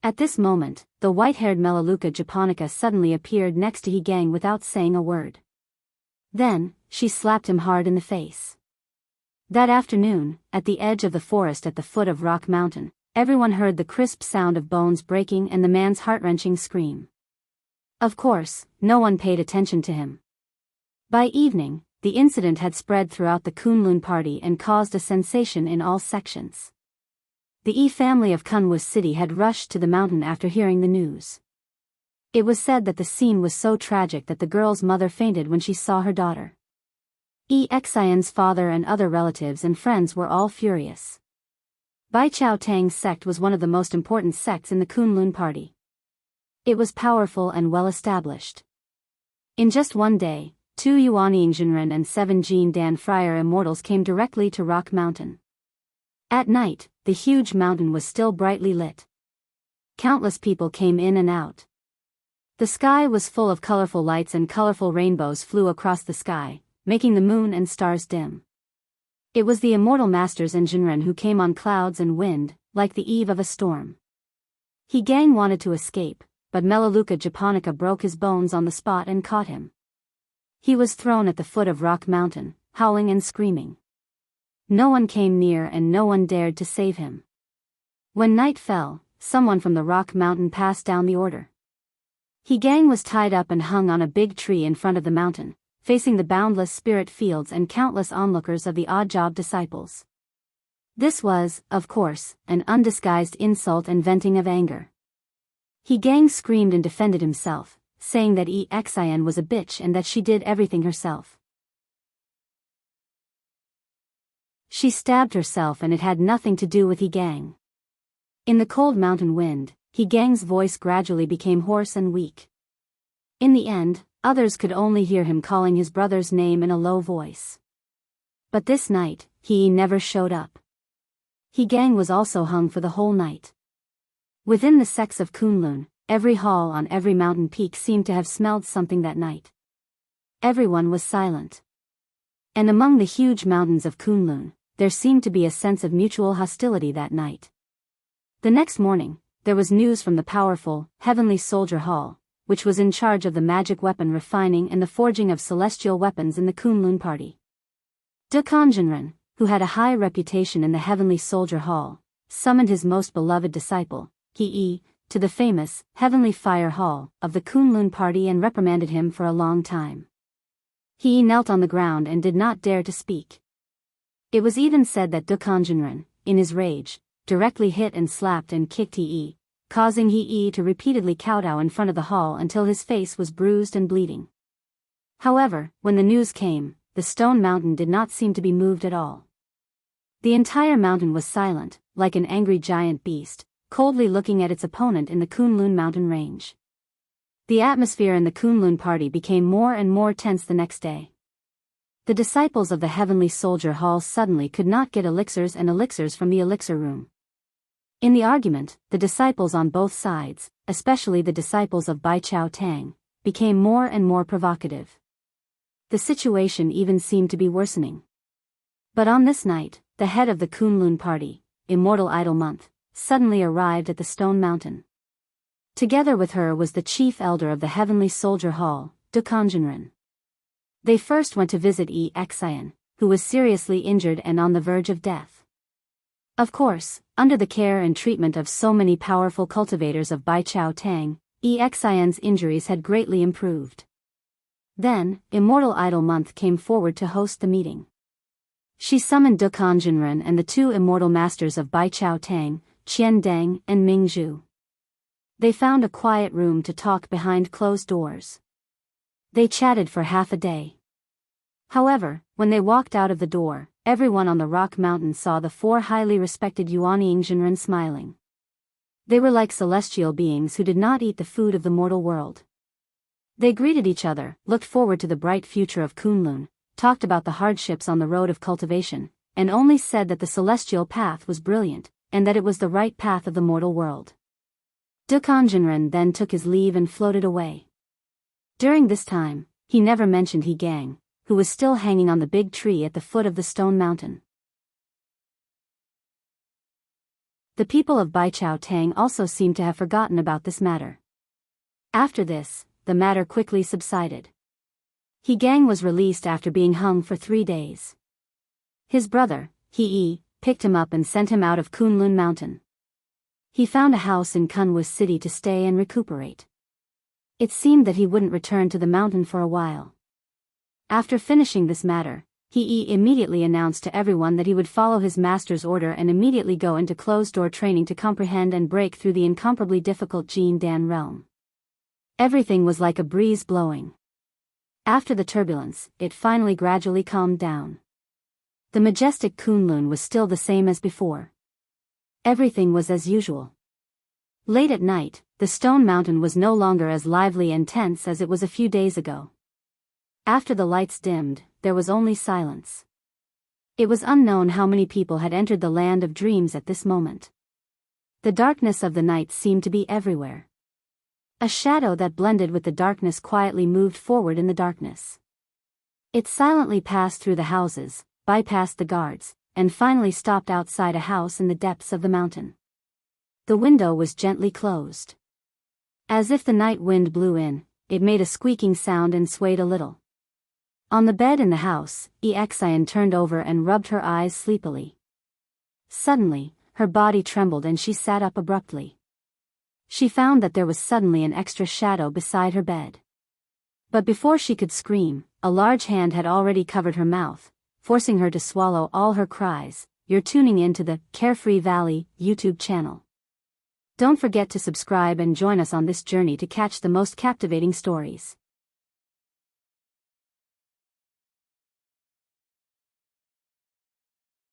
At this moment, the white-haired Melaleuca Japonica suddenly appeared next to He Gang without saying a word. Then, she slapped him hard in the face. That afternoon, at the edge of the forest at the foot of Rock Mountain, everyone heard the crisp sound of bones breaking and the man's heart-wrenching scream. Of course, no one paid attention to him. By evening, the incident had spread throughout the Kunlun party and caused a sensation in all sections. The E family of Kunwas City had rushed to the mountain after hearing the news. It was said that the scene was so tragic that the girl's mother fainted when she saw her daughter. Xian's father and other relatives and friends were all furious. Bai Chao Tang's sect was one of the most important sects in the Kunlun party. It was powerful and well established. In just one day, 2 Yuanying Jinren and 7 Jean Dan Friar immortals came directly to Rock Mountain. At night, the huge mountain was still brightly lit. Countless people came in and out. The sky was full of colorful lights and colorful rainbows flew across the sky, making the moon and stars dim. It was the immortal masters and Jinren who came on clouds and wind, like the eve of a storm. He Gang wanted to escape, but Melaleuca Japonica broke his bones on the spot and caught him. He was thrown at the foot of Rock Mountain, howling and screaming. No one came near and no one dared to save him. When night fell, someone from the Rock Mountain passed down the order. He Gang was tied up and hung on a big tree in front of the mountain, facing the boundless spirit fields and countless onlookers of the odd job disciples. This was, of course, an undisguised insult and venting of anger. He Gang screamed and defended himself, saying that Xin was a bitch and that she did everything herself. She stabbed herself and it had nothing to do with He Gang. In the cold mountain wind, He Gang's voice gradually became hoarse and weak. In the end, others could only hear him calling his brother's name in a low voice. But this night, he never showed up. He Gang was also hung for the whole night. Within the sects of Kunlun, every hall on every mountain peak seemed to have smelled something that night. Everyone was silent. And among the huge mountains of Kunlun, there seemed to be a sense of mutual hostility that night. The next morning, there was news from the powerful, Heavenly Soldier Hall, which was in charge of the magic weapon refining and the forging of celestial weapons in the Kunlun party. Dukan Jinren, who had a high reputation in the Heavenly Soldier Hall, summoned his most beloved disciple, He, to the famous Heavenly Fire Hall of the Kunlun party and reprimanded him for a long time. He knelt on the ground and did not dare to speak. It was even said that Dukanjinren, in his rage, directly hit and slapped and kicked He, causing He to repeatedly kowtow in front of the hall until his face was bruised and bleeding. However, when the news came, the stone mountain did not seem to be moved at all. The entire mountain was silent, like an angry giant beast, coldly looking at its opponent in the Kunlun mountain range. The atmosphere in the Kunlun party became more and more tense the next day. The disciples of the Heavenly Soldier Hall suddenly could not get elixirs from the elixir room. In the argument, the disciples on both sides, especially the disciples of Bai Chao Tang, became more and more provocative. The situation even seemed to be worsening. But on this night, the head of the Kunlun party, Immortal Idol Month, suddenly arrived at the stone mountain. Together with her was the chief elder of the Heavenly Soldier Hall, Dukanjinren. They first went to visit Xian, who was seriously injured and on the verge of death. Of course, under the care and treatment of so many powerful cultivators of Bai Chao Tang, Xian's injuries had greatly improved. Then, Immortal Idol Month came forward to host the meeting. She summoned Dukanjinren and the two immortal masters of Bai Chao Tang, Qian Deng and Ming Zhu. They found a quiet room to talk behind closed doors. They chatted for half a day. However, when they walked out of the door, everyone on the rock mountain saw the four highly respected Yuanyingjinren smiling. They were like celestial beings who did not eat the food of the mortal world. They greeted each other, looked forward to the bright future of Kunlun, talked about the hardships on the road of cultivation, and only said that the celestial path was brilliant, and that it was the right path of the mortal world. Dukanjinren then took his leave and floated away. During this time, he never mentioned He Gang, who was still hanging on the big tree at the foot of the stone mountain. The people of Bai Chao Tang also seemed to have forgotten about this matter. After this, the matter quickly subsided. He Gang was released after being hung for 3 days. His brother, He, picked him up and sent him out of Kunlun Mountain. He found a house in Kunwu City to stay and recuperate. It seemed that he wouldn't return to the mountain for a while. After finishing this matter, He immediately announced to everyone that he would follow his master's order and immediately go into closed-door training to comprehend and break through the incomparably difficult Jin Dan realm. Everything was like a breeze blowing. After the turbulence, it finally gradually calmed down. The majestic Kunlun was still the same as before. Everything was as usual. Late at night, the stone mountain was no longer as lively and tense as it was a few days ago. After the lights dimmed, there was only silence. It was unknown how many people had entered the land of dreams at this moment. The darkness of the night seemed to be everywhere. A shadow that blended with the darkness quietly moved forward in the darkness. It silently passed through the houses, bypassed the guards, and finally stopped outside a house in the depths of the mountain. The window was gently closed. As if the night wind blew in, it made a squeaking sound and swayed a little. On the bed in the house, Xian turned over and rubbed her eyes sleepily. Suddenly, her body trembled and she sat up abruptly. She found that there was suddenly an extra shadow beside her bed. But before she could scream, a large hand had already covered her mouth, forcing her to swallow all her cries. You're tuning in to the Carefree Valley YouTube channel. Don't forget to subscribe and join us on this journey to catch the most captivating stories.